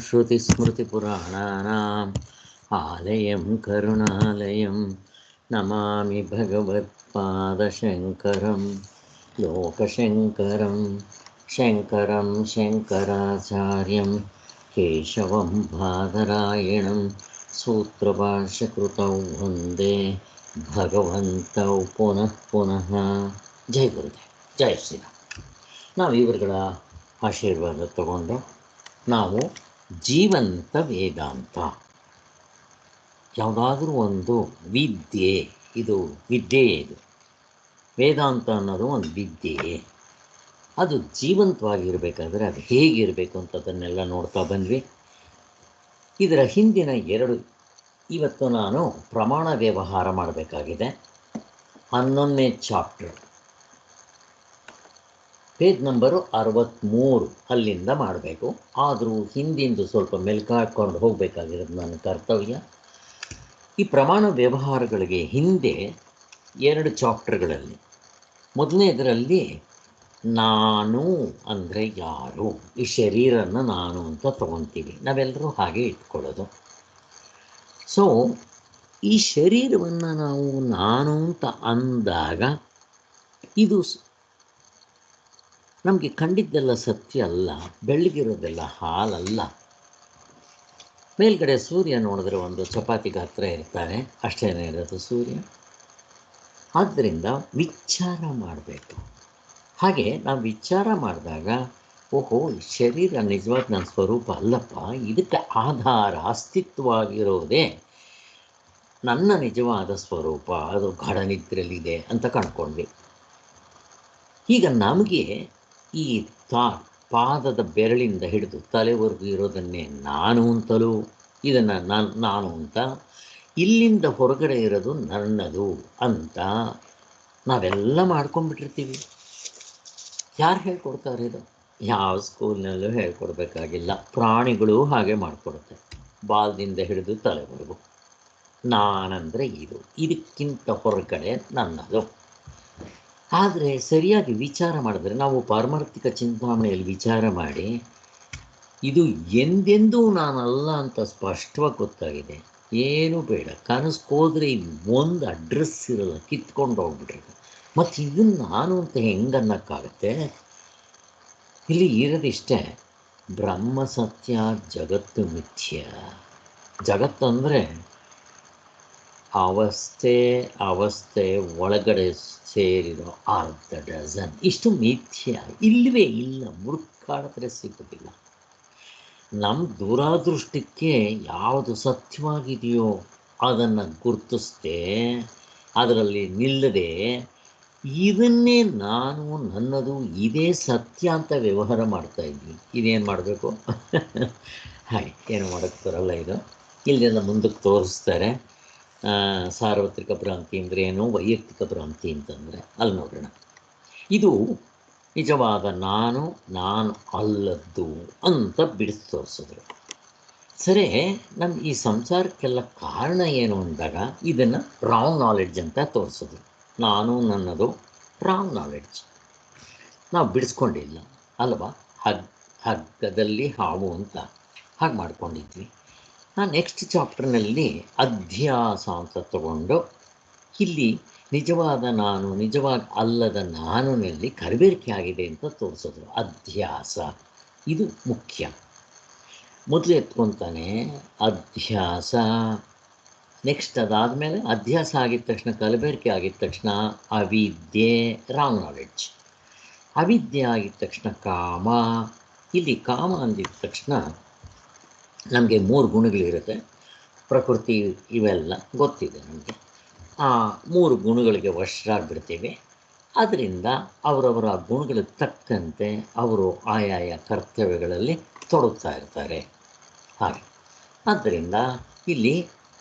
श्रुतिस्मृतिपुराणानाम् आलयं करुणालयं नमामि भगवत्पादशङ्करं लोकशङ्करं शङ्करं शङ्कराचार्यं केशवं बादरायणं सूत्रभाष्यकृतौ वन्दे ಭಗವಂತೌ ಪುನಃ ಪುನಃ. ಜೈ ಗುರುದೇವ್, ಜೈ ಶ್ರೀರಾಮ್. ನಾವು ಇವರುಗಳ ಆಶೀರ್ವಾದ ತಗೊಂಡು ನಾವು ಜೀವಂತ ವೇದಾಂತ, ಯಾವುದಾದ್ರೂ ಒಂದು ವಿದ್ಯೆ, ಇದು ವಿದ್ಯೆ, ಇದು ವೇದಾಂತ ಅನ್ನೋದು ಒಂದು ವಿದ್ಯೆ, ಅದು ಜೀವಂತವಾಗಿರಬೇಕಾದ್ರೆ ಅದು ಹೇಗಿರಬೇಕು ಅಂತ ಅದನ್ನೆಲ್ಲ ನೋಡ್ತಾ ಬಂದ್ವಿ. ಇದರ ಹಿಂದಿನ ಇವತ್ತು ನಾನು ಪ್ರಮಾಣ ವ್ಯವಹಾರ ಮಾಡಬೇಕಾಗಿದೆ. 11ನೇ ಚಾಪ್ಟರ್, ಪೇಜ್ ನಂಬರು 63, ಅಲ್ಲಿಂದ ಮಾಡಬೇಕು. ಆದರೂ ಹಿಂದಿಂದು ಸ್ವಲ್ಪ ಮೆಲ್ಕಾಡ್ಕೊಂಡು ಹೋಗಬೇಕಾಗಿರೋದು ನನ್ನ ಕರ್ತವ್ಯ. ಈ ಪ್ರಮಾಣ ವ್ಯವಹಾರಗಳಿಗೆ ಹಿಂದೆ 2 ಚಾಪ್ಟರ್ಗಳಲ್ಲಿ, ಮೊದಲನೇದರಲ್ಲಿ ನಾನು ಅಂದರೆ ಯಾರು, ಈ ಶರೀರನ ನಾನು ಅಂತ ತಗೊತೀವಿ, ನಾವೆಲ್ಲರೂ ಹಾಗೆ ಇಟ್ಕೊಳ್ಳೋದು. ಸೊ ಈ ಶರೀರವನ್ನು ನಾವು ನಾನು ಅಂತ ಅಂದಾಗ ಇದು ನಮಗೆ ಕಂಡಿದ್ದೆಲ್ಲ ಸತ್ಯ ಅಲ್ಲ, ಬೆಳ್ಳಗಿರೋದೆಲ್ಲ ಹಾಲಲ್ಲ. ಮೇಲ್ಗಡೆ ಸೂರ್ಯ ನೋಡಿದ್ರೆ ಒಂದು ಚಪಾತಿ ಗಾತ್ರ ಇರ್ತಾರೆ, ಅಷ್ಟೇ ಇರೋದು ಸೂರ್ಯ. ಆದ್ದರಿಂದ ವಿಚಾರ ಮಾಡಬೇಕು. ಹಾಗೆ ನಾವು ವಿಚಾರ ಮಾಡಿದಾಗ, ಓಹೋ, ಶರೀರ ನಿಜವಾದ ನನ್ನ ಸ್ವರೂಪ ಅಲ್ಲಪ್ಪ, ಇದಕ್ಕೆ ಆಧಾರ ಅಸ್ತಿತ್ವವಾಗಿರೋದೇ ನನ್ನ ನಿಜವಾದ ಸ್ವರೂಪ, ಅದು ಗಾಢನಿದ್ರೆಯಲ್ಲಿದೆ ಅಂತ ಕಂಡ್ಕೊಂಡ್ವಿ. ಈಗ ನಮಗೆ ಈ ಪಾದದ ಬೆರಳಿಂದ ಹಿಡಿದು ತಲೆವರೆಗೂ ಇರೋದನ್ನೇ ನಾನು ಅಂತಲೂ, ಇದನ್ನು ನಾನು ಅಂತ, ಇಲ್ಲಿಂದ ಹೊರಗಡೆ ಇರೋದು ನನ್ನದು ಅಂತ ನಾವೆಲ್ಲ ಮಾಡ್ಕೊಂಡ್ಬಿಟ್ಟಿರ್ತೀವಿ. ಯಾರು ಹೇಳ್ಕೊಡ್ತಾರೆ ಇದು? ಯಾವ ಸ್ಕೂಲ್ನಲ್ಲೂ ಹೇಳ್ಕೊಡ್ಬೇಕಾಗಿಲ್ಲ. ಪ್ರಾಣಿಗಳು ಹಾಗೆ ಮಾಡಿಕೊಡುತ್ತೆ, ಬಾಲದಿಂದ ಹಿಡಿದು ತಲೆವರೆಗೂ. ನಾನಂದರೆ ಇದಕ್ಕಿಂತ ಹೊರಗಡೆ ನನ್ನದು. ಆದರೆ ಸರಿಯಾಗಿ ವಿಚಾರ ಮಾಡಿದ್ರೆ, ನಾವು ಪಾರಮಾರ್ಥಿಕ ಚಿಂತಾಮಣಿಯಲ್ಲಿ ವಿಚಾರ ಮಾಡಿ, ಇದು ಎಂದೆಂದೂ ನಾನಲ್ಲ ಅಂತ ಸ್ಪಷ್ಟವಾಗಿ ಗೊತ್ತಾಗಿದೆ. ಏನೂ ಬೇಡ, ಕನಸ್ಕೋದ್ರೆ ಒಂದು ಅಡ್ರೆಸ್ ಇರಲ್ಲ, ಕಿತ್ಕೊಂಡು ಹೋಗ್ಬಿಟ್ಟಿರುತ್ತೆ. ಮತ್ತು ಇದನ್ನು ನಾನು ಅಂತ ಹೆಂಗನ್ನಕ್ಕಾಗತ್ತೆ? ಇಲ್ಲಿ ಇರೋದಿಷ್ಟೇ, ಬ್ರಹ್ಮ ಸತ್ಯ, ಜಗತ್ತು ಮಿಥ್ಯ. ಜಗತ್ತಂದರೆ ಅವಸ್ಥೆ ಒಳಗಡೆ ಸೇರಿರೋ ಅರ್ಧ ಡಜನ್, ಇಷ್ಟು ಮಿಥ್ಯ. ಇಲ್ಲವೇ ಇಲ್ಲ, ಮುರುಕಾಡಿದ್ರೆ ಸಿಗೋದಿಲ್ಲ. ನಮ್ಮ ದುರಾದೃಷ್ಟಕ್ಕೆ ಯಾವುದು ಸತ್ಯವಾಗಿದೆಯೋ ಅದನ್ನು ಗುರುತಿಸ್ದೆ, ಅದರಲ್ಲಿ ನಿಲ್ಲದೆ ಇದನ್ನೇ ನಾನು, ನನ್ನದು, ಇದೇ ಸತ್ಯ ಅಂತ ವ್ಯವಹಾರ ಮಾಡ್ತಾ ಇದ್ವಿ. ಇದೇನು ಮಾಡಬೇಕು? ಹಾಗೆ ಏನು ಮಾಡೋಕ್ಕೆ ಬರಲ್ಲ. ಇದು ಇಲ್ಲಿಂದ ಮುಂದಕ್ಕೆ ತೋರಿಸ್ತಾರೆ. ಸಾರ್ವತ್ರಿಕ ಭ್ರಾಂತಿ ಅಂದರೆ ಏನು, ವೈಯಕ್ತಿಕ ಭ್ರಾಂತಿ ಅಂತಂದರೆ ಅಲ್ಲಿ ನೋಡೋಣ. ಇದು ನಿಜವಾದ ನಾನು ಅಲ್ಲದ್ದು ಅಂತ ಬಿಡಿಸಿ ತೋರಿಸಿದ್ರು. ಸರಿ, ನಮ್ಮ ಈ ಸಂಸಾರಕ್ಕೆಲ್ಲ ಕಾರಣ ಏನು ಅಂದಾಗ ಇದನ್ನು ರಾಂಗ್ ನಾಲೆಡ್ಜ್ ಅಂತ ತೋರಿಸಿದ್ರು. ನಾನು ನನ್ನದು ರಾಂಗ್ ನಾಲೆಡ್ಜ್, ನಾವು ಬಿಡಿಸ್ಕೊಂಡಿಲ್ಲ ಅಲ್ವಾ? ಹಗ್ಗದಲ್ಲಿ ಹಾವು ಅಂತ ಹಾಗೆ ಮಾಡ್ಕೊಂಡಿದ್ವಿ. ನಾನು ನೆಕ್ಸ್ಟ್ ಚಾಪ್ಟರ್ನಲ್ಲಿ ಅಧ್ಯಾಸ ಅಂತ ತಗೊಂಡು, ಇಲ್ಲಿ ನಿಜವಾದ ನಾನು, ನಿಜವಾದ ಅಲ್ಲದ ನಾನುನಲ್ಲಿ ಕಲಬೆರಕೆ ಆಗಿದೆ ಅಂತ ತೋರಿಸಿದ್ರು. ಅಧ್ಯಾಸ ಇದು ಮುಖ್ಯ. ಮೊದಲು ಎತ್ಕೊತಾನೆ ಅಧ್ಯಾಸ. ನೆಕ್ಸ್ಟ್ ಅದಾದಮೇಲೆ ಅಧ್ಯಾಸ ಆಗಿದ ತಕ್ಷಣ, ಕಲಬೆರಕೆ ಆಗಿದ ತಕ್ಷಣ ಅವಿದ್ಯೆ, ರಾಂಗ್ ನಾಲೆಡ್ಜ್. ಅವಿದ್ಯೆ ಆಗಿದ ತಕ್ಷಣ ಕಾಮ. ಇಲ್ಲಿ ಕಾಮ ಅಂದಿದ ತಕ್ಷಣ ನಮಗೆ 3 ಗುಣಗಳಿರುತ್ತೆ. ಪ್ರಕೃತಿ ಇವೆಲ್ಲ ಗೊತ್ತಿದೆ ನಮಗೆ. ಆ 3 ಗುಣಗಳಿಗೆ ವಶರಾಗ್ಬಿಡ್ತೀವಿ. ಅದರಿಂದ ಅವರವರ ಗುಣಗಳಿಗೆ ತಕ್ಕಂತೆ ಅವರು ಆಯಾಯ ಕರ್ತವ್ಯಗಳಲ್ಲಿ ತೊಡಗ್ತಾ ಇರ್ತಾರೆ. ಹಾಗೆ ಆದ್ದರಿಂದ ಇಲ್ಲಿ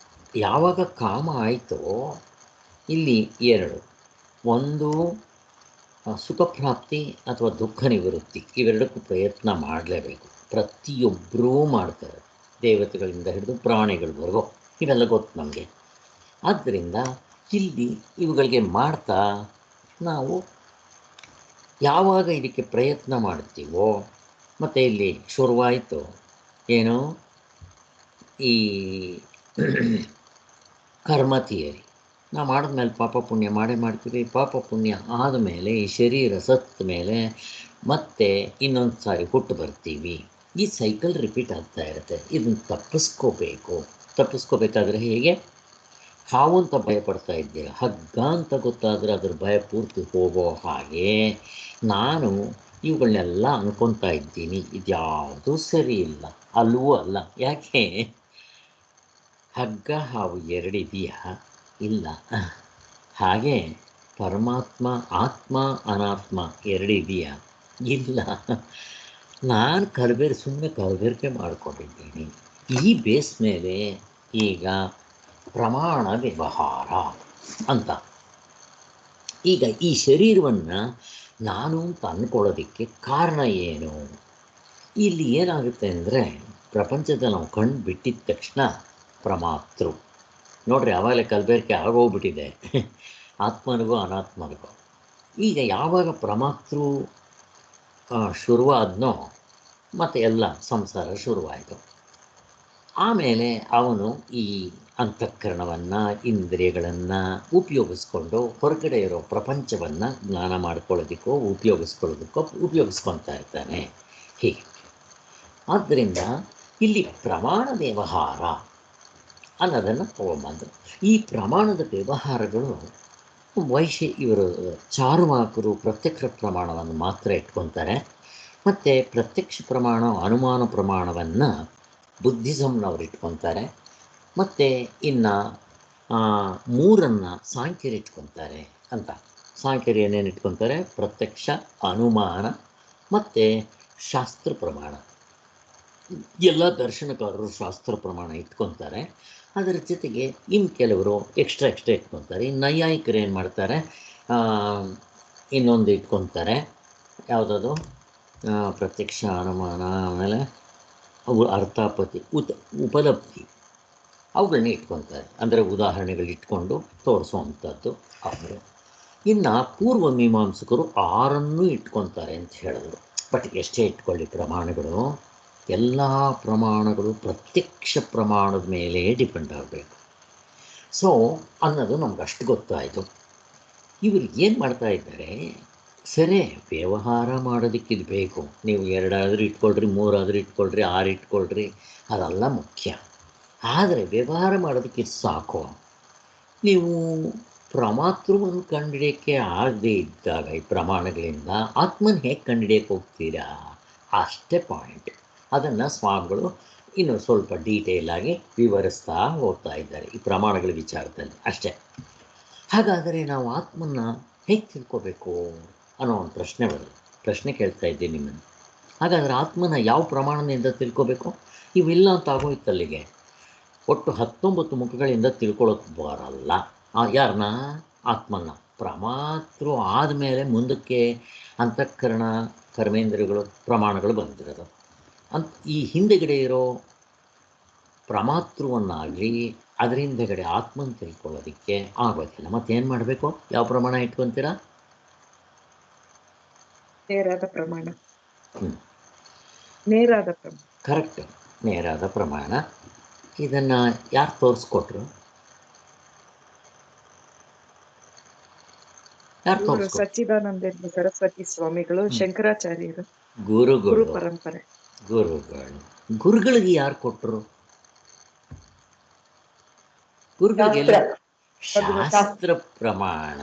ಯಾವಾಗ ಕಾಮ ಆಯಿತೋ, ಇಲ್ಲಿ 2, ಒಂದು ಸುಖ ಪ್ರಾಪ್ತಿ ಅಥವಾ ದುಃಖ ನಿವೃತ್ತಿ, ಇವೆರಡಕ್ಕೂ ಪ್ರಯತ್ನ ಮಾಡಲೇಬೇಕು. ಪ್ರತಿಯೊಬ್ಬರೂ ಮಾಡ್ತಾರೆ, ದೇವತೆಗಳಿಂದ ಹಿಡಿದು ಪ್ರಾಣಿಗಳವರೆಗೂ, ಇವೆಲ್ಲ ಗೊತ್ತು ನಮಗೆ. ಆದ್ದರಿಂದ ಇಲ್ಲಿ ಇವುಗಳಿಗೆ ಮಾಡ್ತಾ ನಾವು ಯಾವಾಗ ಇದಕ್ಕೆ ಪ್ರಯತ್ನ ಮಾಡ್ತೀವೋ, ಮತ್ತು ಇಲ್ಲಿ ಶುರುವಾಯಿತು ಏನು ಈ ಕರ್ಮ ಥಿಯರಿ. ನಾವು ಮಾಡಿದ್ಮೇಲೆ ಪಾಪ ಪುಣ್ಯ ಮಾಡೇ ಮಾಡ್ತೀವಿ. ಪಾಪ ಪುಣ್ಯ ಆದಮೇಲೆ ಈ ಶರೀರ ಸತ್ತ ಮೇಲೆ ಮತ್ತೆ ಇನ್ನೊಂದು ಸಾರಿ ಹುಟ್ಟು ಬರ್ತೀವಿ. ಈ ಸೈಕಲ್ ರಿಪೀಟ್ ಆಗ್ತಾ ಇರುತ್ತೆ. ಇದನ್ನು ತಪ್ಪಿಸ್ಕೋಬೇಕಾದ್ರೆ ಹೇಗೆ? ಹಾವು ಅಂತ ಭಯಪಡ್ತಾ ಇದ್ದೀರ, ಹಗ್ಗ ಅಂತ ಗೊತ್ತಾದರೆ ಅದ್ರ ಭಯ ಪೂರ್ತಿ ಹೋಗೋ ಹಾಗೆ ನಾನು ಇವುಗಳನ್ನೆಲ್ಲ ಅನ್ಕೊತಾ ಇದ್ದೀನಿ. ಇದ್ಯಾವುದೂ ಸರಿ ಇಲ್ಲ, ಅಲ್ಲವೂ ಅಲ್ಲ. ಯಾಕೆ? ಹಗ್ಗ ಹಾವು ಎರಡಿದೆಯಾ? ಇಲ್ಲ. ಹಾಗೆ ಪರಮಾತ್ಮ, ಆತ್ಮ ಅನಾತ್ಮ ಎರಡಿದೆಯಾ? ಇಲ್ಲ. ನಾನು ಸುಮ್ಮನೆ ಕಲಬೆರಕೆ ಮಾಡ್ಕೊಂಡಿದ್ದೀನಿ. ಈ ಬೇಸ್ ಮೇಲೆ ಈಗ ಪ್ರಮಾಣ ವ್ಯವಹಾರ ಅಂತ. ಈಗ ಈ ಶರೀರವನ್ನು ನಾನು ಅಂತ ಅಂದ್ಕೊಳ್ಳೋದಕ್ಕೆ ಕಾರಣ ಏನು? ಇಲ್ಲಿ ಏನಾಗುತ್ತೆ ಅಂದರೆ, ಪ್ರಪಂಚದಲ್ಲಿ ನಾವು ಕಣ್ಣು ಬಿಟ್ಟಿದ ತಕ್ಷಣ ಪ್ರಮಾತೃ ನೋಡ್ರಿ, ಆವಾಗಲೇ ಕಲಬೆರಕೆ ಆಗೋಗ್ಬಿಟ್ಟಿದೆ ಆತ್ಮನಿಗೂ ಅನಾತ್ಮನಿಗೂ. ಈಗ ಯಾವಾಗ ಪ್ರಮಾತೃ ಶುರುವಾದ್ನೋ ಮತ್ತು ಎಲ್ಲ ಸಂಸಾರ ಶುರುವಾಯಿತು. ಆಮೇಲೆ ಅವನು ಈ ಅಂತಃಕರಣವನ್ನು, ಇಂದ್ರಿಯಗಳನ್ನು ಉಪಯೋಗಿಸ್ಕೊಂಡು ಹೊರಗಡೆ ಇರೋ ಪ್ರಪಂಚವನ್ನು ಜ್ಞಾನ ಮಾಡ್ಕೊಳ್ಳೋದಕ್ಕೋ ಉಪಯೋಗಿಸ್ಕೊತಾ ಇರ್ತಾನೆ. ಹೀಗೆ ಆದ್ದರಿಂದ ಇಲ್ಲಿ ಪ್ರಮಾಣ ವ್ಯವಹಾರ ಅನ್ನೋದನ್ನು ತಗೊಂಬಂದು, ಈ ಪ್ರಮಾಣದ ವ್ಯವಹಾರಗಳು ಇವರು ಚಾರುವಾಕರು ಪ್ರತ್ಯಕ್ಷ ಪ್ರಮಾಣವನ್ನು ಮಾತ್ರ ಇಟ್ಕೊತಾರೆ. ಮತ್ತು ಪ್ರತ್ಯಕ್ಷ ಪ್ರಮಾಣ, ಅನುಮಾನ ಪ್ರಮಾಣವನ್ನು ಬುದ್ಧಿಸಮ್ನವ್ರು ಇಟ್ಕೊತಾರೆ. ಮತ್ತು ಇನ್ನು ಮೂರನ್ನು ಸಾಂಖ್ಯರು ಇಟ್ಕೊತಾರೆ ಅಂತ. ಸಾಂಖ್ಯರು ಏನೇನು ಇಟ್ಕೊತಾರೆ? ಪ್ರತ್ಯಕ್ಷ, ಅನುಮಾನ ಮತ್ತು ಶಾಸ್ತ್ರ ಪ್ರಮಾಣ. ಎಲ್ಲ ದರ್ಶನಕಾರರು ಶಾಸ್ತ್ರ ಪ್ರಮಾಣ ಇಟ್ಕೊತಾರೆ. ಅದರ ಜೊತೆಗೆ ಇನ್ನು ಕೆಲವರು ಎಕ್ಸ್ಟ್ರಾ ಇಟ್ಕೊತಾರೆ. ಇನ್ನು ನೈಯಾಯಿಕರು ಏನು ಮಾಡ್ತಾರೆ? ಇನ್ನೊಂದು ಇಟ್ಕೊತಾರೆ. ಯಾವುದದು? ಪ್ರತ್ಯಕ್ಷ, ಅನುಮಾನ, ಆಮೇಲೆ ಅವು ಅರ್ಥಾಪತಿ, ಉಪಲಬ್ಧಿ, ಅವುಗಳನ್ನ ಇಟ್ಕೊತಾರೆ. ಅಂದರೆ ಉದಾಹರಣೆಗಳು ಇಟ್ಕೊಂಡು ತೋರಿಸುವಂಥದ್ದು ಅವರು. ಇನ್ನು ಪೂರ್ವ ಮೀಮಾಂಸಕರು 6 ಇಟ್ಕೊತಾರೆ ಅಂತ ಹೇಳಿದ್ರು. ಬಟ್ ಎಷ್ಟೇ ಇಟ್ಕೊಳ್ಳಿ ಪ್ರಮಾಣಗಳು, ಎಲ್ಲ ಪ್ರಮಾಣಗಳು ಪ್ರತ್ಯಕ್ಷ ಪ್ರಮಾಣದ ಮೇಲೆ ಡಿಪೆಂಡ್ ಆಗಬೇಕು. ಸೊ ಅನ್ನೋದು ನಮ್ಗೆ ಅಷ್ಟು ಗೊತ್ತಾಯಿತು. ಇವರು ಏನು ಮಾಡ್ತಾ ಇದ್ದಾರೆ? ಸರಿ, ವ್ಯವಹಾರ ಮಾಡೋದಕ್ಕೆ ಇದು ಬೇಕು. ನೀವು 2 ಆದರೂ ಇಟ್ಕೊಳ್ರಿ, 3 ಆದರೂ ಇಟ್ಕೊಳ್ರಿ, 6 ಇಟ್ಕೊಳ್ರಿ, ಅದೆಲ್ಲ ಮುಖ್ಯ. ಆದರೆ ವ್ಯವಹಾರ ಮಾಡೋದಕ್ಕೆ ಸಾಕು. ನೀವು ಪ್ರಮಾತೃವನ್ನು ಕಂಡುಹಿಡಿಯೋಕ್ಕೆ ಆಗದೇ ಇದ್ದಾಗ ಈ ಪ್ರಮಾಣಗಳಿಂದ ಆತ್ಮನ ಹೇಗೆ ಕಂಡುಹಿಡಿಯೋಕ್ಕೆ ಹೋಗ್ತೀರಾ? ಅಷ್ಟೇ ಪಾಯಿಂಟ್. ಅದನ್ನು ಸ್ವಾಮಿಗಳು ಇನ್ನೂ ಸ್ವಲ್ಪ ಡೀಟೇಲಾಗಿ ವಿವರಿಸ್ತಾ ಹೋಗ್ತಾ ಇದ್ದಾರೆ ಈ ಪ್ರಮಾಣಗಳ ವಿಚಾರದಲ್ಲಿ ಅಷ್ಟೇ. ಹಾಗಾದರೆ ನಾವು ಆತ್ಮನ ಹೇಗೆ ತಿಳ್ಕೋಬೇಕು ಅನ್ನೋ ಒಂದು ಪ್ರಶ್ನೆ ಕೇಳ್ತಾ ಇದ್ದೀನಿ ನಿಮ್ಮನ್ನು. ಹಾಗಾದರೆ ಆತ್ಮನ ಯಾವ ಪ್ರಮಾಣದಿಂದ ತಿಳ್ಕೋಬೇಕು? ಇವೆಲ್ಲ ಅಂತ ಆಗೋಯ್ತಲ್ಲಿಗೆ. ಒಟ್ಟು 19 ಮುಖಗಳಿಂದ ತಿಳ್ಕೊಳ್ಳೋಕೆ ಬರಲ್ಲ. ಯಾರನ್ನ? ಆತ್ಮನ. ಪ್ರಮಾತೃ ಆದಮೇಲೆ ಮುಂದಕ್ಕೆ ಅಂತಃಕರಣ, ಕರ್ಮೇಂದ್ರಿಯಗಳು, ಪ್ರಮಾಣಗಳು ಬಂದಿರೋದು. ಈ ಹಿಂದೆಗಡೆ ಇರೋ ಪ್ರಮಾತೃವನ್ನಾಗಲಿ ಅದರ ಹಿಂದೆಗಡೆ ಆತ್ಮನ ತಿಳ್ಕೊಳ್ಳೋದಕ್ಕೆ ಆಗೋದಿಲ್ಲ. ಮತ್ತೇನು ಮಾಡಬೇಕು? ಯಾವ ಪ್ರಮಾಣ ಇಟ್ಕೊತೀರಾ? ನೇರಾದ ಪ್ರಮಾಣ. ನೇರಾದ ಪ್ರಮಾಣ. ಕರೆಕ್ಟ್, ನೇರಾದ ಪ್ರಮಾಣ. ಇದನ್ನು ಯಾರು ತೋರಿಸ್ಕೊಟ್ರು? ಸಚ್ಚಿದಾನಂದ ಸರಸ್ವತಿ ಸ್ವಾಮಿಗಳು, ಶಂಕರಾಚಾರ್ಯರು, ಗುರು ಪರಂಪರೆ. ಗುರುಗಳಿಗೆ ಯಾರು ಕೊಟ್ಟರು? ಗುರುಗಳಿಗೆಲ್ಲ ಶಾಸ್ತ್ರ ಪ್ರಮಾಣ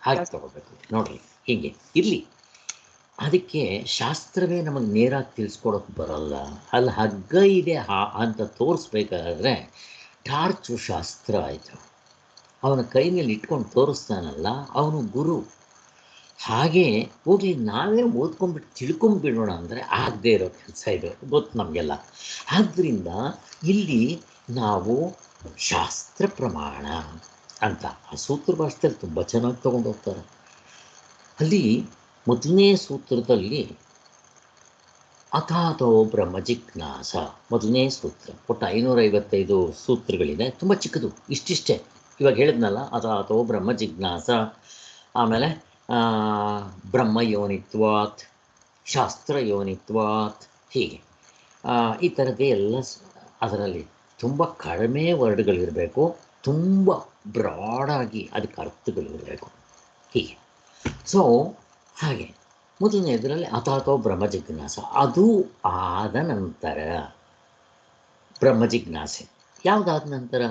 ಹಾಗೆ ತಗೋಬೇಕು. ನೋಡ್ರಿ, ಹೀಗೆ ಇರಲಿ. ಅದಕ್ಕೆ ಶಾಸ್ತ್ರವೇ ನಮಗೆ ನೇರಾಗಿ ತಿಳಿಸ್ಕೊಡೋಕೆ ಬರಲ್ಲ. ಅಲ್ಲಿ ಹಗ್ಗ ಇದೆ ಅಂತ ತೋರಿಸ್ಬೇಕಾದ್ರೆ ಟಾರ್ಚು ಶಾಸ್ತ್ರ ಆಯಿತು. ಅವನ ಕೈ ಮೇಲೆ ಇಟ್ಕೊಂಡು ತೋರಿಸ್ತಾನಲ್ಲ, ಅವನು ಗುರು. ಹಾಗೆ ಹೋಗಿ ನಾವೇ ಓದ್ಕೊಂಡ್ಬಿಟ್ಟು ತಿಳ್ಕೊಂಬಿಡೋಣ ಅಂದರೆ ಆಗದೇ ಇರೋ ಕೆಲಸ ಇದು, ಗೊತ್ತು ನಮಗೆಲ್ಲ. ಆದ್ದರಿಂದ ಇಲ್ಲಿ ನಾವು ಶಾಸ್ತ್ರ ಪ್ರಮಾಣ ಅಂತ ಆ ಸೂತ್ರ ಭಾಷೆಯಲ್ಲಿ ತುಂಬ ಚೆನ್ನಾಗಿ ತೊಗೊಂಡು ಹೋಗ್ತಾರೆ. ಅಲ್ಲಿ ಮೊದಲನೇ ಸೂತ್ರದಲ್ಲಿ ಅಥಾತೋ ಬ್ರಹ್ಮ ಜಿಜ್ಞಾಸ, ಮೊದಲನೇ ಸೂತ್ರ. ಒಟ್ಟು 555 ಸೂತ್ರಗಳಿದೆ, ತುಂಬ ಚಿಕ್ಕದು, ಇಷ್ಟಿಷ್ಟೇ. ಇವಾಗ ಹೇಳಿದ್ನಲ್ಲ, ಅಥಾತೋ ಬ್ರಹ್ಮ ಜಿಜ್ಞಾಸ, ಆಮೇಲೆ ಬ್ರಹ್ಮಯೋನಿತ್ವಾತ್, ಶಾಸ್ತ್ರಯೋನಿತ್ವಾತ್, ಹೀಗೆ ಈ ಥರದ್ದೇ ಎಲ್ಲ ಅದರಲ್ಲಿ ತುಂಬ ಕಡಿಮೆ ವರ್ಡ್ಗಳಿರಬೇಕು, ತುಂಬ ಬ್ರಾಡಾಗಿ ಅದಕ್ಕೆ ಅರ್ಥಗಳಿರಬೇಕು. ಹೀಗೆ ಸೊ ಹಾಗೆ ಮೊದಲನೇದರಲ್ಲಿ ಅಥಾತೋ ಬ್ರಹ್ಮ ಜಿಜ್ಞಾಸ, ಅದು ಆದ ನಂತರ ಬ್ರಹ್ಮ ಜಿಜ್ಞಾಸೆ ಯಾವುದಾದ ನಂತರ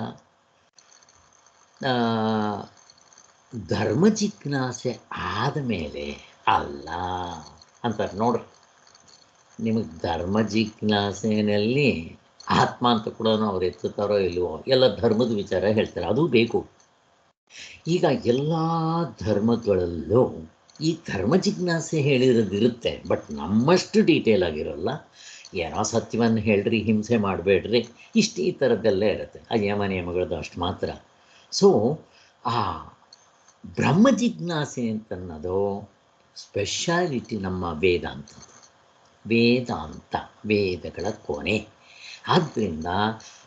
ಧರ್ಮ ಜಿಜ್ಞಾಸೆ ಆದಮೇಲೆ ಅಲ್ಲ ಅಂತಾರೆ. ನೋಡ್ರಿ, ನಿಮಗೆ ಧರ್ಮ ಜಿಜ್ಞಾಸೆಯಲ್ಲಿ ಆತ್ಮ ಅಂತ ಕೂಡ ಅವ್ರು ಎತ್ತುತ್ತಾರೋ ಇಲ್ವೋ, ಎಲ್ಲ ಧರ್ಮದ ವಿಚಾರ ಹೇಳ್ತಾರೆ, ಅದು ಬೇಕು. ಈಗ ಎಲ್ಲ ಧರ್ಮಗಳಲ್ಲೂ ಈ ಧರ್ಮ ಜಿಜ್ಞಾಸೆ ಹೇಳಿರೋದಿರುತ್ತೆ, ಬಟ್ ನಮ್ಮಷ್ಟು ಡೀಟೇಲ್ ಆಗಿರೋಲ್ಲ. ಏನೋ ಸತ್ಯವನ್ನು ಹೇಳ್ರಿ, ಹಿಂಸೆ ಮಾಡಬೇಡ್ರಿ, ಇಷ್ಟು ಈ ಥರದ್ದೆಲ್ಲ ಇರುತ್ತೆ, ಆ ಯಮ ನಿಯಮಗಳದ್ದು ಅಷ್ಟು ಮಾತ್ರ. ಸೊ ಆ ಬ್ರಹ್ಮ ಜಿಜ್ಞಾಸೆ ಅಂತನ್ನೋದು ಸ್ಪೆಷಾಲಿಟಿ ನಮ್ಮ ವೇದಾಂತ, ವೇದಗಳ ಕೊನೆ. ಆದ್ದರಿಂದ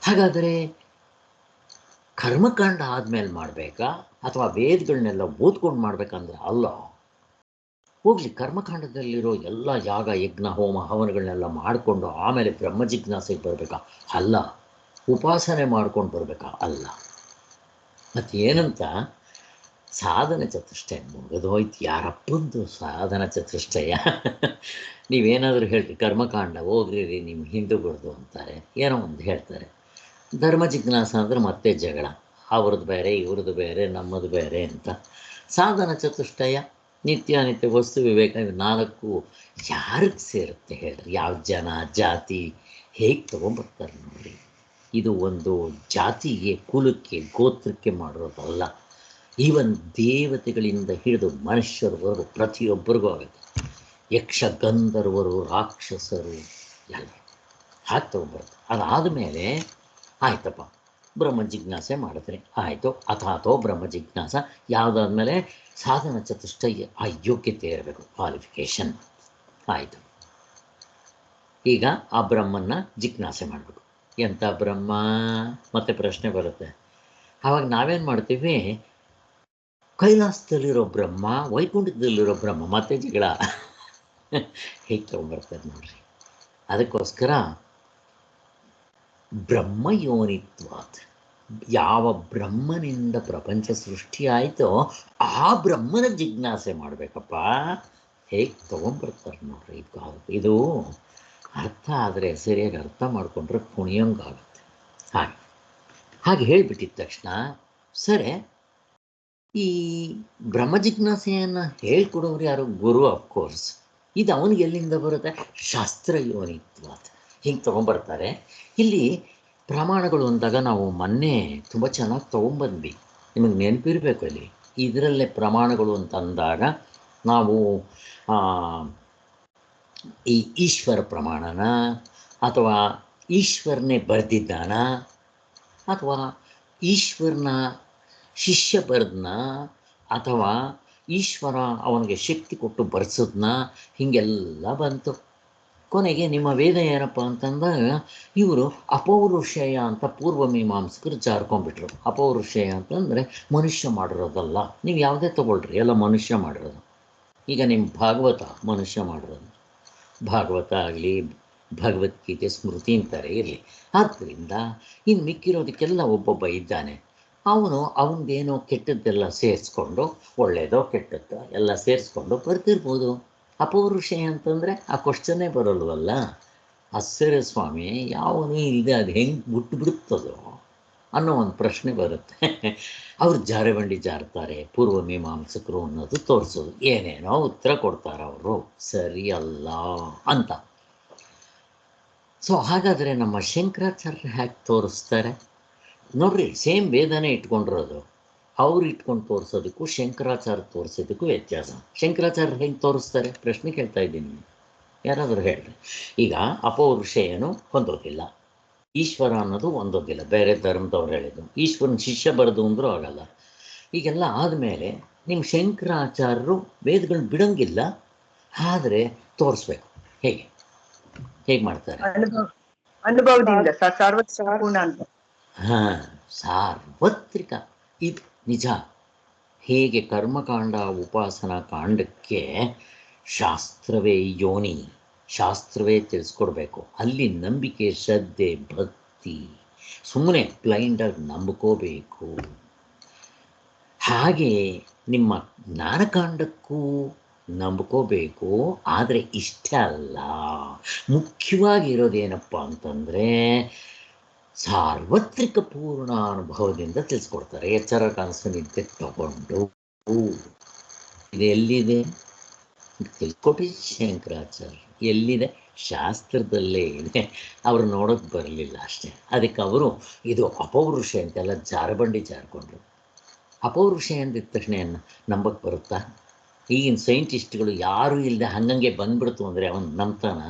ಹಾಗಾದರೆ ಕರ್ಮಕಾಂಡ ಆದಮೇಲೆ ಮಾಡಬೇಕಾ ಅಥವಾ ವೇದಗಳನ್ನೆಲ್ಲ ಓದ್ಕೊಂಡು ಮಾಡಬೇಕಂದ್ರೆ ಅಲ್ಲ. ಹೋಗಲಿ, ಕರ್ಮಕಾಂಡದಲ್ಲಿರೋ ಎಲ್ಲ ಯಾಗ ಯಜ್ಞ ಹೋಮ ಹವನಗಳನ್ನೆಲ್ಲ ಮಾಡಿಕೊಂಡು ಆಮೇಲೆ ಬ್ರಹ್ಮ ಜಿಜ್ಞಾಸೆಗೆ ಬರಬೇಕಾ? ಅಲ್ಲ. ಉಪಾಸನೆ ಮಾಡ್ಕೊಂಡು ಬರಬೇಕಾ? ಅಲ್ಲ. ಮತ್ತೇನಂತ ಸಾಧನ ಚತುಷ್ಟಯ ಮುಗಿದೋಯ್ತು. ಯಾರಪ್ಪಂದು ಸಾಧನ ಚತುಷ್ಟಯ? ನೀವೇನಾದರೂ ಹೇಳ್ರಿ ಕರ್ಮಕಾಂಡ ಹೋಗ್ರಿ ನಿಮ್ಮ ಹಿಂದೂಗಳದು ಅಂತಾರೆ, ಏನೋ ಒಂದು ಹೇಳ್ತಾರೆ. ಧರ್ಮ ಜಿಜ್ಞಾಸ ಅಂದರೆ ಮತ್ತೆ ಜಗಳ, ಅವ್ರದ್ದು ಬೇರೆ ಇವ್ರದ್ದು ಬೇರೆ ನಮ್ಮದು ಬೇರೆ ಅಂತ. ಸಾಧನ ಚತುಷ್ಟಯ ನಿತ್ಯಾನಿತ್ಯ ವಸ್ತು ವಿವೇಕ, ಇವು ನಾಲ್ಕು ಯಾರಿಗೆ ಸೇರುತ್ತೆ ಹೇಳ್ರಿ? ಯಾವ ಜನ ಜಾತಿ ಹೇಗೆ ತೊಗೊಂಬರ್ತಾರೆ ನೋಡಿ. ಇದು ಒಂದು ಜಾತಿಗೆ ಕುಲಕ್ಕೆ ಗೋತ್ರಕ್ಕೆ ಮಾಡಿರೋದಲ್ಲ. ಈವನ್ ದೇವತೆಗಳಿಂದ ಹಿಡಿದು ಮನುಷ್ಯರವರೆಗೂ ಪ್ರತಿಯೊಬ್ಬರಿಗೂ ಆಗುತ್ತೆ. ಯಕ್ಷ ಗಂಧರ್ವರು ರಾಕ್ಷಸರು ಎಲ್ಲ ಹಾಗೆ ತೊಗೊಂಬರುತ್ತೆ. ಅದಾದಮೇಲೆ ಆಯ್ತಪ್ಪ ಬ್ರಹ್ಮ ಜಿಜ್ಞಾಸೆ ಮಾಡಿದ್ರೆ ಆಯಿತು. ಅಥಾತೋ ಬ್ರಹ್ಮ ಜಿಜ್ಞಾಸ ಯಾವುದಾದ್ಮೇಲೆ ಸಾಧನ ಚತುಷ್ಟಯ ಆ ಯೋಗ್ಯತೆ ಇರಬೇಕು, ಕ್ವಾಲಿಫಿಕೇಷನ್ ಆಯಿತು. ಈಗ ಆ ಬ್ರಹ್ಮನ್ನ ಜಿಜ್ಞಾಸೆ ಮಾಡಬೇಕು. ಎಂಥ ಬ್ರಹ್ಮ? ಮತ್ತೆ ಪ್ರಶ್ನೆ ಬರುತ್ತೆ. ಆವಾಗ ನಾವೇನು ಮಾಡ್ತೀವಿ? ಕೈಲಾಸದಲ್ಲಿರೋ ಬ್ರಹ್ಮ, ವೈಕುಂಠದಲ್ಲಿರೋ ಬ್ರಹ್ಮ, ಮತ್ತೆ ಜಗಳ ಹೇಗೆ ತೊಗೊಂಬರ್ತಾರೆ ನೋಡ್ರಿ. ಅದಕ್ಕೋಸ್ಕರ ಬ್ರಹ್ಮಯೋನಿತ್ವಾತ್, ಯಾವ ಬ್ರಹ್ಮನಿಂದ ಪ್ರಪಂಚ ಸೃಷ್ಟಿ ಆಯಿತೋ ಆ ಬ್ರಹ್ಮನ ಜಿಜ್ಞಾಸೆ ಮಾಡಬೇಕಪ್ಪ. ಹೇಗೆ ತೊಗೊಂಬರ್ತಾರೆ ನೋಡ್ರಿ. ಇದು ಅರ್ಥ ಆದರೆ, ಸರಿಯಾಗಿ ಅರ್ಥ ಮಾಡಿಕೊಂಡ್ರೆ ಪುಣ್ಯಂಗಾಗುತ್ತೆ. ಹಾಗೆ ಹೇಳಿಬಿಟ್ಟಿದ ತಕ್ಷಣ ಸರಿ, ಈ ಬ್ರಹ್ಮ ಜಿಜ್ಞಾಸೆಯನ್ನು ಹೇಳ್ಕೊಡೋರು ಯಾರು? ಗುರು, ಅಫ್ಕೋರ್ಸ್. ಇದು ಅವನಿಗೆ ಎಲ್ಲಿಂದ ಬರುತ್ತೆ? ಶಾಸ್ತ್ರ ಯೋನಿತ್ವಾತ್. ಹಿಂಗೆ ತೊಗೊಂಬರ್ತಾರೆ. ಇಲ್ಲಿ ಪ್ರಮಾಣಗಳು ಅಂದಾಗ ನಾವು ಮೊನ್ನೆ ತುಂಬ ಚೆನ್ನಾಗಿ ತೊಗೊಂಬಂದ್ವಿ, ನಿಮಗೆ ನೆನಪಿರಬೇಕು. ಅಲ್ಲಿ ಇದರಲ್ಲೇ ಪ್ರಮಾಣಗಳು ಅಂತ ಅಂದಾಗ ನಾವು ಈ ಈಶ್ವರ ಪ್ರಮಾಣನ, ಅಥವಾ ಈಶ್ವರನೇ ಬರೆದಿದ್ದಾನ, ಅಥವಾ ಈಶ್ವರನ ಶಿಷ್ಯ ಬರೆದ್ನ, ಅಥವಾ ಈಶ್ವರ ಅವನಿಗೆ ಶಕ್ತಿ ಕೊಟ್ಟು ಬರೆಸೋದ್ನ, ಹೀಗೆಲ್ಲ ಬಂತು. ಕೊನೆಗೆ ನಿಮ್ಮ ವೇದ ಏನಪ್ಪ ಅಂತಂದಾಗ ಇವರು ಅಪೌರುಷೇಯ ಅಂತ ಪೂರ್ವಮೀಮಾಂಸಕರು ಜಾರ್ಕೊಂಡ್ಬಿಟ್ರು. ಅಪೌರುಷೇಯ ಅಂತಂದರೆ ಮನುಷ್ಯ ಮಾಡಿರೋದಲ್ಲ. ನೀವು ಯಾವುದೇ ತೊಗೊಳ್ರಿ, ಎಲ್ಲ ಮನುಷ್ಯ ಮಾಡಿರೋದು. ಈಗ ನಿಮ್ಮ ಭಾಗವತ ಮನುಷ್ಯ ಮಾಡಿರೋದು, ಭಾಗವತ ಆಗಲಿ ಭಗವದ್ಗೀತೆ ಸ್ಮೃತಿ ಅಂತಾರೆ ಇರಲಿ. ಆದ್ದರಿಂದ ಇನ್ನು ಮಿಕ್ಕಿರೋದಕ್ಕೆಲ್ಲ ಒಬ್ಬೊಬ್ಬ ಇದ್ದಾನೆ. ಅವನದೇನೋ ಕೆಟ್ಟದ್ದೆಲ್ಲ ಸೇರಿಸ್ಕೊಂಡು, ಒಳ್ಳೆಯದೋ ಕೆಟ್ಟದ್ದೋ ಎಲ್ಲ ಸೇರಿಸ್ಕೊಂಡು ಬರ್ತಿರ್ಬೋದು. ಅಪೌರುಷೇಯ ಅಂತಂದರೆ ಆ ಕ್ವಶ್ಚನ್ನೇ ಬರೋಲ್ವಲ್ಲ. ಆಶ್ಚರ್ಯ ಸ್ವಾಮಿ, ಯಾವನು ಇಲ್ಲದೆ ಅದು ಹೆಂಗೆ ಬಿಟ್ಟುಬಿಡುತ್ತದೋ ಅನ್ನೋ ಒಂದು ಪ್ರಶ್ನೆ ಬರುತ್ತೆ. ಅವ್ರು ಜಾರಬಂಡಿ ಜಾರ್ತಾರೆ ಪೂರ್ವಮೀಮಾಂಸಕರು ಅನ್ನೋದು ತೋರಿಸೋದು, ಏನೇನೋ ಉತ್ತರ ಕೊಡ್ತಾರೆ ಅವರು, ಸರಿಯಲ್ಲ ಅಂತ. ಸೊ ಹಾಗಾದರೆ ನಮ್ಮ ಶಂಕರಾಚಾರ್ಯ ಹೇಗೆ ತೋರಿಸ್ತಾರೆ ನೋಡ್ರಿ? ಸೇಮ್ ವೇದನೆ ಇಟ್ಕೊಂಡಿರೋದು, ಅವ್ರು ಇಟ್ಕೊಂಡು ತೋರಿಸೋದಕ್ಕೂ ಶಂಕರಾಚಾರ್ಯ ತೋರಿಸೋದಕ್ಕೂ ವ್ಯತ್ಯಾಸ. ಶಂಕರಾಚಾರ್ಯ ಹೆಂಗೆ ತೋರಿಸ್ತಾರೆ? ಪ್ರಶ್ನೆ ಕೇಳ್ತಾ ಇದ್ದೀನಿ, ಯಾರಾದರೂ ಹೇಳ್ರಿ. ಈಗ ಅಪೌರುಷೇಯನು ಹೊಂದೋದಿಲ್ಲ, ಈಶ್ವರ ಅನ್ನೋದು ಹೊಂದೋದಿಲ್ಲ. ಬೇರೆ ಧರ್ಮದವ್ರು ಹೇಳಿದ್ದು ಈಶ್ವರನ ಶಿಷ್ಯ ಬರೆದು ಅಂದರೂ ಆಗಲ್ಲ. ಈಗೆಲ್ಲ ಆದಮೇಲೆ ನಿಮ್ಮ ಶಂಕರಾಚಾರ್ಯರು ವೇದಗಳನ್ನ ಬಿಡೋಂಗಿಲ್ಲ, ಆದರೆ ತೋರಿಸ್ಬೇಕು. ಹೇಗೆ ಮಾಡ್ತಾರೆ? ಅನುಭವದಿಂದ ಸಾರ್ವತ್ರಿಕ. ಇದು ನಿಜ. ಹೇಗೆ ಕರ್ಮಕಾಂಡ ಉಪಾಸನಾ ಕಾಂಡಕ್ಕೆ ಶಾಸ್ತ್ರವೇ ಯೋನಿ, ಶಾಸ್ತ್ರವೇ ತಿಳಿಸ್ಕೊಡ್ಬೇಕು. ಅಲ್ಲಿ ನಂಬಿಕೆ, ಶ್ರದ್ಧೆ, ಭಕ್ತಿ, ಸುಮ್ಮನೆ ಬ್ಲೈಂಡಾಗಿ ನಂಬ್ಕೋಬೇಕು. ಹಾಗೆ ನಿಮ್ಮ ಜ್ಞಾನಕಾಂಡಕ್ಕೂ ನಂಬ್ಕೋಬೇಕು. ಆದರೆ ಇಷ್ಟ ಅಲ್ಲ, ಮುಖ್ಯವಾಗಿರೋದೇನಪ್ಪ ಅಂತಂದರೆ ಸಾರ್ವತ್ರಿಕ ಪೂರ್ಣ ಅನುಭವದಿಂದ ತಿಳಿಸ್ಕೊಡ್ತಾರೆ. ಎಚ್ಚರ ಕನಸು ನಿದ್ದೆ ತಗೊಂಡು ಇದು ಎಲ್ಲಿದೆ ತಿಳ್ಕೊಟ್ಟಿ ಶಂಕರಾಚಾರ್ಯ, ಎಲ್ಲಿದೆ ಶಾಸ್ತ್ರದಲ್ಲೇ ಇದೆ. ಅವರು ನೋಡೋಕ್ಕೆ ಬರಲಿಲ್ಲ ಅಷ್ಟೇ. ಅದಕ್ಕೆ ಅವರು ಇದು ಅಪೌರುಷ ಅಂತೆಲ್ಲ ಜಾರಬಂಡಿ ಜಾರ್ಕೊಂಡ್ರು. ಅಪೌರುಷ ಅಂದಿದ ತಕ್ಷಣ ನಂಬಕ್ಕೆ ಬರುತ್ತಾ? ಈಗಿನ ಸೈಂಟಿಸ್ಟ್ಗಳು ಯಾರೂ ಇಲ್ಲದೆ ಹಂಗಂಗೆ ಬಂದ್ಬಿಡ್ತು ಅಂದರೆ ಅವನು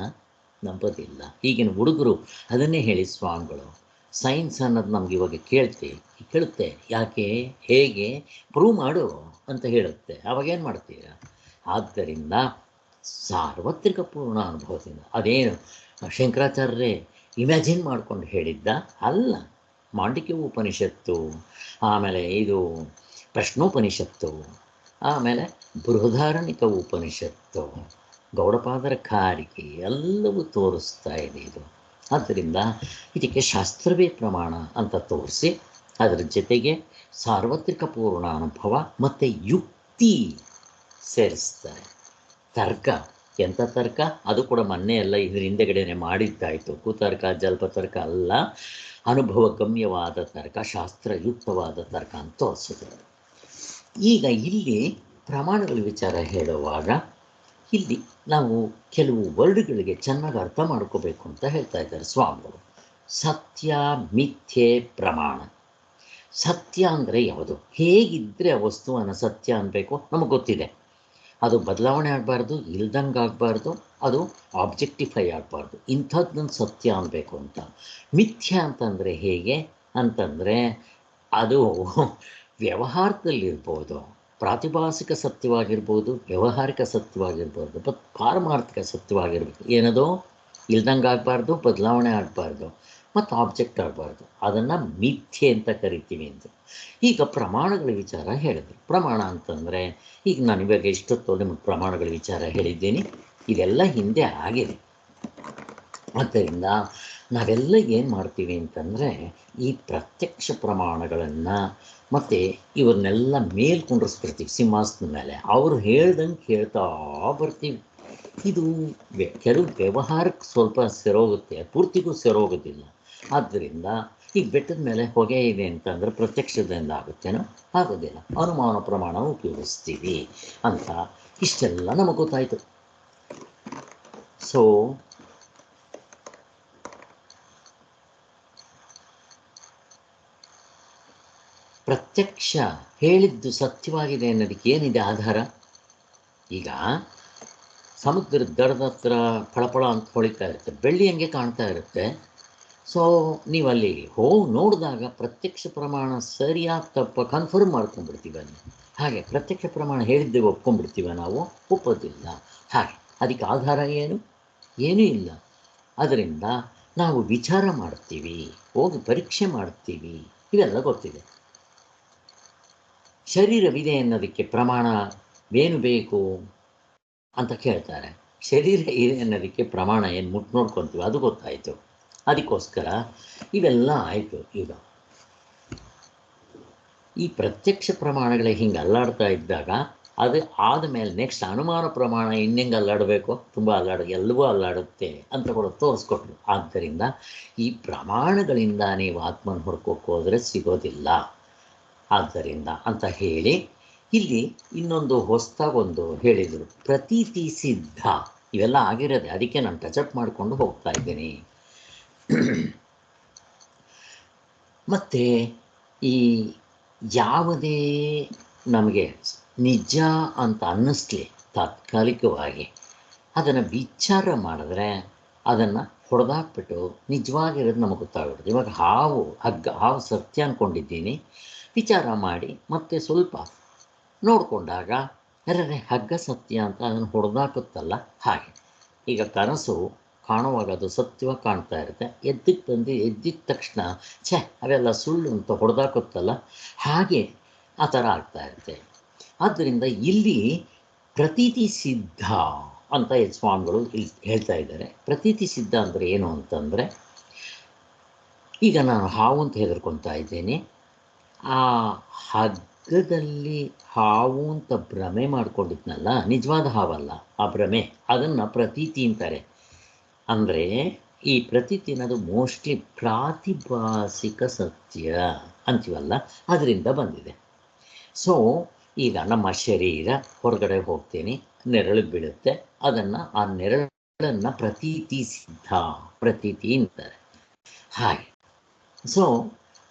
ನಂಬೋದಿಲ್ಲ. ಈಗಿನ ಹುಡುಗರು ಅದನ್ನೇ ಹೇಳಿ ಸ್ವಾಮಿಗಳು, ಸೈನ್ಸ್ ಅನ್ನೋದು ನಮ್ಗೆ ಇವಾಗ ಕೇಳುತ್ತೆ. ಯಾಕೆ, ಹೇಗೆ, ಪ್ರೂವ್ ಮಾಡು ಅಂತ ಹೇಳುತ್ತೆ. ಅವಾಗೇನು ಮಾಡ್ತೀರಾ? ಆದ್ದರಿಂದ ಸಾರ್ವತ್ರಿಕ ಪೂರ್ಣ ಅನುಭವದಿಂದ ಅದೇನು ಶಂಕರಾಚಾರ್ಯರೇ ಇಮ್ಯಾಜಿನ್ ಮಾಡ್ಕೊಂಡು ಹೇಳಿದ್ದ ಅಲ್ಲ. ಮಾಂಡಿಕ್ಯ ಉಪನಿಷತ್ತು, ಆಮೇಲೆ ಇದು ಪ್ರಶ್ನೋಪನಿಷತ್ತು, ಆಮೇಲೆ ಬೃಹದಾರಣಿಕ ಉಪನಿಷತ್ತು, ಗೌಡಪಾದರ ಕಾರಿಕೆ ಎಲ್ಲವೂ ತೋರಿಸ್ತಾ ಇದೆ ಇದು. ಆದ್ದರಿಂದ ಇದಕ್ಕೆ ಶಾಸ್ತ್ರವೇ ಪ್ರಮಾಣ ಅಂತ ತೋರಿಸಿ ಅದರ ಜೊತೆಗೆ ಸಾರ್ವತ್ರಿಕ ಪೂರ್ಣ ಅನುಭವ ಮತ್ತು ಯುಕ್ತಿ ಸೇರಿಸ್ತಾರೆ. ತರ್ಕ, ಎಂಥ ತರ್ಕ? ಅದು ಕೂಡ ಮೊನ್ನೆ ಎಲ್ಲ ಇದ್ರ ಹಿಂದೆಗಡೆನೆ ಮಾಡಿದ್ದಾಯಿತು. ಕುತರ್ಕ, ಜಲ್ಪತರ್ಕ ಅಲ್ಲ, ಅನುಭವ ಗಮ್ಯವಾದ ತರ್ಕ, ಶಾಸ್ತ್ರಯುಕ್ತವಾದ ತರ್ಕ ಅಂತ ತೋರಿಸಿದೆ. ಈಗ ಇಲ್ಲಿ ಪ್ರಮಾಣಗಳ ವಿಚಾರ ಹೇಳುವಾಗ ಇಲ್ಲಿ ನಾವು ಕೆಲವು ವರ್ಡ್ಗಳಿಗೆ ಚೆನ್ನಾಗಿ ಅರ್ಥ ಮಾಡ್ಕೋಬೇಕು ಅಂತ ಹೇಳ್ತಾ ಇದ್ದಾರೆ ಸ್ವಾಮಿಗಳು. ಸತ್ಯ, ಮಿಥ್ಯೆ, ಪ್ರಮಾಣ. ಸತ್ಯ ಅಂದರೆ ಯಾವುದು? ಹೇಗಿದ್ದರೆ ಆ ವಸ್ತುವನ್ನು ಸತ್ಯ ಅನ್ನಬೇಕು ನಮಗೆ ಗೊತ್ತಿದೆ. ಅದು ಬದಲಾವಣೆ ಆಗಬಾರ್ದು, ಇಲ್ದಂಗೆ ಆಗಬಾರ್ದು, ಅದು ಆಬ್ಜೆಕ್ಟಿಫೈ ಆಗಬಾರ್ದು. ಇಂಥದ್ದನ್ನು ಸತ್ಯ ಅನ್ನಬೇಕು ಅಂತ. ಮಿಥ್ಯ ಅಂತಂದರೆ ಹೇಗೆ ಅಂತಂದರೆ ಅದು ವ್ಯವಹಾರದಲ್ಲಿರ್ಬೋದು, ಪ್ರಾತಿಭಾಸಿಕ ಸತ್ಯವಾಗಿರ್ಬೋದು, ವ್ಯವಹಾರಿಕ ಸತ್ಯವಾಗಿರ್ಬೋದು, ಬಟ್ ಪಾರಮಾರ್ಥಿಕ ಸತ್ಯವಾಗಿರ್ಬೇಕು. ಏನದು ಇಲ್ದಂಗೆ ಆಗಬಾರ್ದು, ಬದಲಾವಣೆ ಆಗಬಾರ್ದು, ಮತ್ತು ಆಬ್ಜೆಕ್ಟ್ ಆಗಬಾರ್ದು. ಅದನ್ನು ಮಿಥ್ಯೆ ಅಂತ ಕರಿತೀವಿ ಅಂತ. ಈಗ ಪ್ರಮಾಣಗಳ ವಿಚಾರ ಹೇಳಿದ್ರು. ಪ್ರಮಾಣ ಅಂತಂದರೆ ಈಗ ನಾನು ಇವಾಗ ಇಷ್ಟೊತ್ತು ನಿಮಗೆ ಪ್ರಮಾಣಗಳ ವಿಚಾರ ಹೇಳಿದ್ದೀನಿ. ಇದೆಲ್ಲ ಹಿಂದೆ ಆಗಿದೆ. ಆದ್ದರಿಂದ ನಾವೆಲ್ಲ ಏನು ಮಾಡ್ತೀವಿ ಅಂತಂದರೆ ಈ ಪ್ರತ್ಯಕ್ಷ ಪ್ರಮಾಣಗಳನ್ನು ಮತ್ತು ಇವನ್ನೆಲ್ಲ ಮೇಲೆ ಕುಂಡ್ರಿಸ್ಬಿಡ್ತೀವಿ ಸಿಂಹಾಸನದ ಮೇಲೆ. ಅವರು ಹೇಳ್ದಂಗೆ ಕೇಳ್ತಾ ಬರ್ತೀವಿ. ಇದು ಕೆಲವು ವ್ಯವಹಾರಕ್ಕೆ ಸ್ವಲ್ಪ ಸೆರೋಗುತ್ತೆ, ಪೂರ್ತಿಗೂ ಸೆರೋಗೋದಿಲ್ಲ. ಆದ್ದರಿಂದ ಈಗ ಬೆಟ್ಟದ ಮೇಲೆ ಹೊಗೆ ಇದೆ ಅಂತಂದರೆ ಪ್ರತ್ಯಕ್ಷದಿಂದ ಆಗುತ್ತೇನೋ? ಆಗೋದಿಲ್ಲ. ಅನುಮಾನ ಪ್ರಮಾಣ ಉಪಯೋಗಿಸ್ತೀವಿ ಅಂತ ಇಷ್ಟೆಲ್ಲ ನಮಗೆ ಗೊತ್ತಾಯಿತು. ಸೊ ಪ್ರತ್ಯಕ್ಷ ಹೇಳಿದ್ದು ಸತ್ಯವಾಗಿದೆ ಅನ್ನೋದಕ್ಕೆ ಏನಿದೆ ಆಧಾರ? ಈಗ ಸಮುದ್ರದ ದಡದ ಹತ್ರ ಫಳಫಳ ಅಂತ ಹೊಳಿತಾ ಇರುತ್ತೆ, ಬೆಳ್ಳಿ ಹಂಗೆ ಕಾಣ್ತಾ ಇರುತ್ತೆ. ಸೊ ನೀವಲ್ಲಿ ಹೋಗಿ ನೋಡಿದಾಗ ಪ್ರತ್ಯಕ್ಷ ಪ್ರಮಾಣ ಸರಿಯಾಗಿ ತಪ್ಪ ಕನ್ಫರ್ಮ್ ಮಾಡ್ಕೊಂಡ್ಬಿಡ್ತೀವಿ ಅಲ್ಲಿ. ಹಾಗೆ ಪ್ರತ್ಯಕ್ಷ ಪ್ರಮಾಣ ಹೇಳಿದ್ದೇವೆ ಒಪ್ಕೊಂಡ್ಬಿಡ್ತೀವಿ ನಾವು? ಒಪ್ಪೋದಿಲ್ಲ. ಹಾಗೆ ಅದಕ್ಕೆ ಆಧಾರ ಏನೂ ಇಲ್ಲ. ಅದರಿಂದ ನಾವು ವಿಚಾರ ಮಾಡ್ತೀವಿ, ಹೋಗಿ ಪರೀಕ್ಷೆ ಮಾಡ್ತೀವಿ, ಇವೆಲ್ಲ ಗೊತ್ತಿದೆ. ಶರೀರವಿದೆ ಅನ್ನೋದಕ್ಕೆ ಪ್ರಮಾಣ ಏನು ಬೇಕು ಅಂತ ಕೇಳ್ತಾರೆ. ಶರೀರ ಇದೆ ಅನ್ನೋದಕ್ಕೆ ಪ್ರಮಾಣ ಏನು ಮುಟ್ಟು ನೋಡ್ಕೊತೀವಿ, ಅದು ಗೊತ್ತಾಯಿತು. ಅದಕ್ಕೋಸ್ಕರ ಇವೆಲ್ಲ ಆಯಿತು. ಈಗ ಈ ಪ್ರತ್ಯಕ್ಷ ಪ್ರಮಾಣಗಳೇ ಹಿಂಗೆ ಅಲ್ಲಾಡ್ತಾ ಇದ್ದಾಗ ಅದು ಆದಮೇಲೆ ನೆಕ್ಸ್ಟ್ ಅನುಮಾನ ಪ್ರಮಾಣ ಇನ್ನೆಂಗೆ ಅಲ್ಲಾಡಬೇಕು? ತುಂಬ ಎಲ್ಲವೂ ಅಲ್ಲಾಡುತ್ತೆ ಅಂತ ಕೂಡ ತೋರಿಸ್ಕೊಟ್ರು. ಆದ್ದರಿಂದ ಈ ಪ್ರಮಾಣಗಳಿಂದ ನೀವು ಆತ್ಮನ ಹುಡ್ಕೋಕ್ಕೆ ಹೋದರೆ ಸಿಗೋದಿಲ್ಲ. ಆದ್ದರಿಂದ ಅಂತ ಹೇಳಿ ಇಲ್ಲಿ ಇನ್ನೊಂದು ಹೊಸದಾಗೊಂದು ಹೇಳಿದರು, ಪ್ರತೀತಿ ಸಿದ್ಧ. ಇವೆಲ್ಲ ಆಗಿರೋದೆ, ಅದಕ್ಕೆ ನಾನು ಟಚಪ್ ಮಾಡಿಕೊಂಡು ಹೋಗ್ತಾ ಇದ್ದೀನಿ. ಮತ್ತು ಈ ಯಾವುದೇ ನಮಗೆ ನಿಜ ಅಂತ ಅನ್ನಿಸ್ಲಿ ತಾತ್ಕಾಲಿಕವಾಗಿ, ಅದನ್ನು ವಿಚಾರ ಮಾಡಿದ್ರೆ ಅದನ್ನು ಹೊಡೆದಾಕ್ಬಿಟ್ಟು ನಿಜವಾಗಿರೋದು ನಮಗೆ ಗೊತ್ತಾಗ್ಬಿಡುತ್ತೆ. ಇವಾಗ ಹಾವು ಸತ್ಯ ಅಂದ್ಕೊಂಡಿದ್ದೀನಿ, ವಿಚಾರ ಮಾಡಿ ಮತ್ತೆ ಸ್ವಲ್ಪ ನೋಡಿಕೊಂಡಾಗ ಹಗ್ಗ ಸತ್ಯ ಅಂತ ಅದನ್ನು ಹೊಡೆದಾಕುತ್ತಲ್ಲ. ಹಾಗೆ ಈಗ ಕನಸು ಕಾಣುವಾಗ ಅದು ಸತ್ಯವಾಗಿ ಕಾಣ್ತಾ ಇರುತ್ತೆ, ಎದ್ದಿದ ತಕ್ಷಣ ಅವೆಲ್ಲ ಸುಳ್ಳು ಅಂತ ಹೊಡೆದಾಕುತ್ತಲ್ಲ, ಹಾಗೆ ಆ ಥರ ಆಗ್ತಾ ಇರುತ್ತೆ. ಆದ್ದರಿಂದ ಇಲ್ಲಿ ಪ್ರತೀತಿ ಸಿದ್ಧ ಅಂತ ಈ ಸ್ವಾಮಿಗಳು ಇಲ್ಲಿ ಹೇಳ್ತಾ ಇದ್ದಾರೆ. ಪ್ರತೀತಿ ಸಿದ್ಧ ಅಂದರೆ ಏನು ಅಂತಂದರೆ, ಈಗ ನಾನು ಹಾವು ಅಂತ ಹೆದರ್ಕೊತಾ ಇದ್ದೇನೆ, ಆ ಹಗ್ಗದಲ್ಲಿ ಹಾವು ಅಂತ ಭ್ರಮೆ ಮಾಡ್ಕೊಂಡಿದ್ನಲ್ಲ, ನಿಜವಾದ ಹಾವಲ್ಲ ಆ ಭ್ರಮೆ, ಅದನ್ನು ಪ್ರತೀತಿ ಅಂತಾರೆ. ಅಂದರೆ ಈ ಪ್ರತೀತಿ ಅನ್ನೋದು ಮೋಸ್ಟ್ಲಿ ಪ್ರಾತಿಭಾಸಿಕ ಸತ್ಯ ಅಂತೀವಲ್ಲ, ಅದರಿಂದ ಬಂದಿದೆ. ಸೊ ಈಗ ನಮ್ಮ ಶರೀರ ಹೊರಗಡೆ ಹೋಗ್ತೀನಿ, ನೆರಳು ಬೀಳುತ್ತೆ, ಅದನ್ನು ಆ ನೆರಳನ್ನು ಪ್ರತೀತಿ ಸಿದ್ಧ ಪ್ರತೀತಿ ಅಂತಾರೆ. ಹಾಗೆ ಸೊ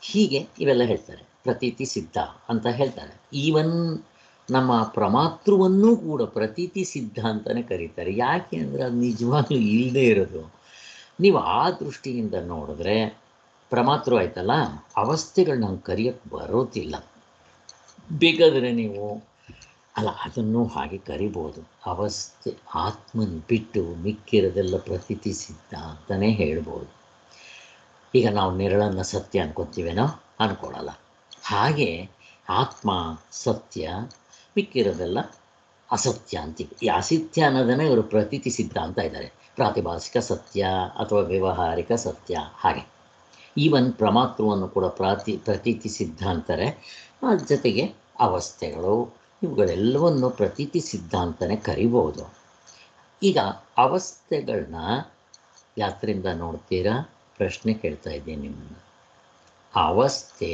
ಹೀಗೆ ಇವೆಲ್ಲ ಹೇಳ್ತಾರೆ, ಪ್ರತೀತಿ ಸಿದ್ಧ ಅಂತ ಹೇಳ್ತಾರೆ. ಈವನ್ ನಮ್ಮ ಪ್ರಮಾತೃವನ್ನೂ ಕೂಡ ಪ್ರತೀತಿ ಸಿದ್ಧ ಅಂತಲೇ ಕರೀತಾರೆ. ಯಾಕೆ ಅಂದರೆ ಅದು ನಿಜವಾಗ್ಲೂ ಇಲ್ಲದೆ ಇರೋದು. ನೀವು ಆ ದೃಷ್ಟಿಯಿಂದ ನೋಡಿದ್ರೆ ಪ್ರಮಾತೃ ಆಯ್ತಲ್ಲ, ಅವಸ್ಥೆಗಳು ನಂಗೆ ಕರೆಯೋಕ್ಕೆ ಬರೋದಿಲ್ಲ. ಬೇಕಾದರೆ ನೀವು ಅಲ್ಲ, ಅದನ್ನು ಹಾಗೆ ಕರಿಬೋದು. ಅವಸ್ಥೆ ಆತ್ಮನ ಬಿಟ್ಟು ಮಿಕ್ಕಿರೋದೆಲ್ಲ ಪ್ರತೀತಿ ಸಿದ್ಧ ಅಂತಲೇ ಹೇಳ್ಬೋದು. ಈಗ ನಾವು ನೆರಳನ್ನು ಸತ್ಯ ಅನ್ಕೊತೀವೇನೋ, ಅಂದ್ಕೊಳ್ಳಲ್ಲ. ಹಾಗೆ ಆತ್ಮ ಸತ್ಯ, ಮಿಕ್ಕಿರೋದೆಲ್ಲ ಅಸತ್ಯ ಅಂತೀವಿ. ಈ ಅಸತ್ಯ ಅನ್ನೋದನ್ನೇ ಇವರು ಪ್ರತೀತಿ ಸಿದ್ಧ ಅಂತ ಇದ್ದಾರೆ. ಪ್ರಾತಿಭಾಸಿಕ ಸತ್ಯ ಅಥವಾ ವ್ಯಾವಹಾರಿಕ ಸತ್ಯ. ಹಾಗೆ ಈವನ್ ಪ್ರಮಾತೃವನ್ನು ಕೂಡ ಪ್ರತೀತಿ ಸಿದ್ಧ ಅಂತಾರೆ. ಜೊತೆಗೆ ಅವಸ್ಥೆಗಳು ಇವುಗಳೆಲ್ಲವನ್ನು ಪ್ರತೀತಿ ಸಿದ್ಧ ಅಂತಲೇ ಕರಿಬೋದು. ಈಗ ಅವಸ್ಥೆಗಳನ್ನ ಯಾತ್ರಿಂದ ನೋಡ್ತೀರಾ? ಪ್ರಶ್ನೆ ಕೇಳ್ತಾ ಇದ್ದೀನಿ ನಿಮ್ಮನ್ನು. ಅವಸ್ಥೆ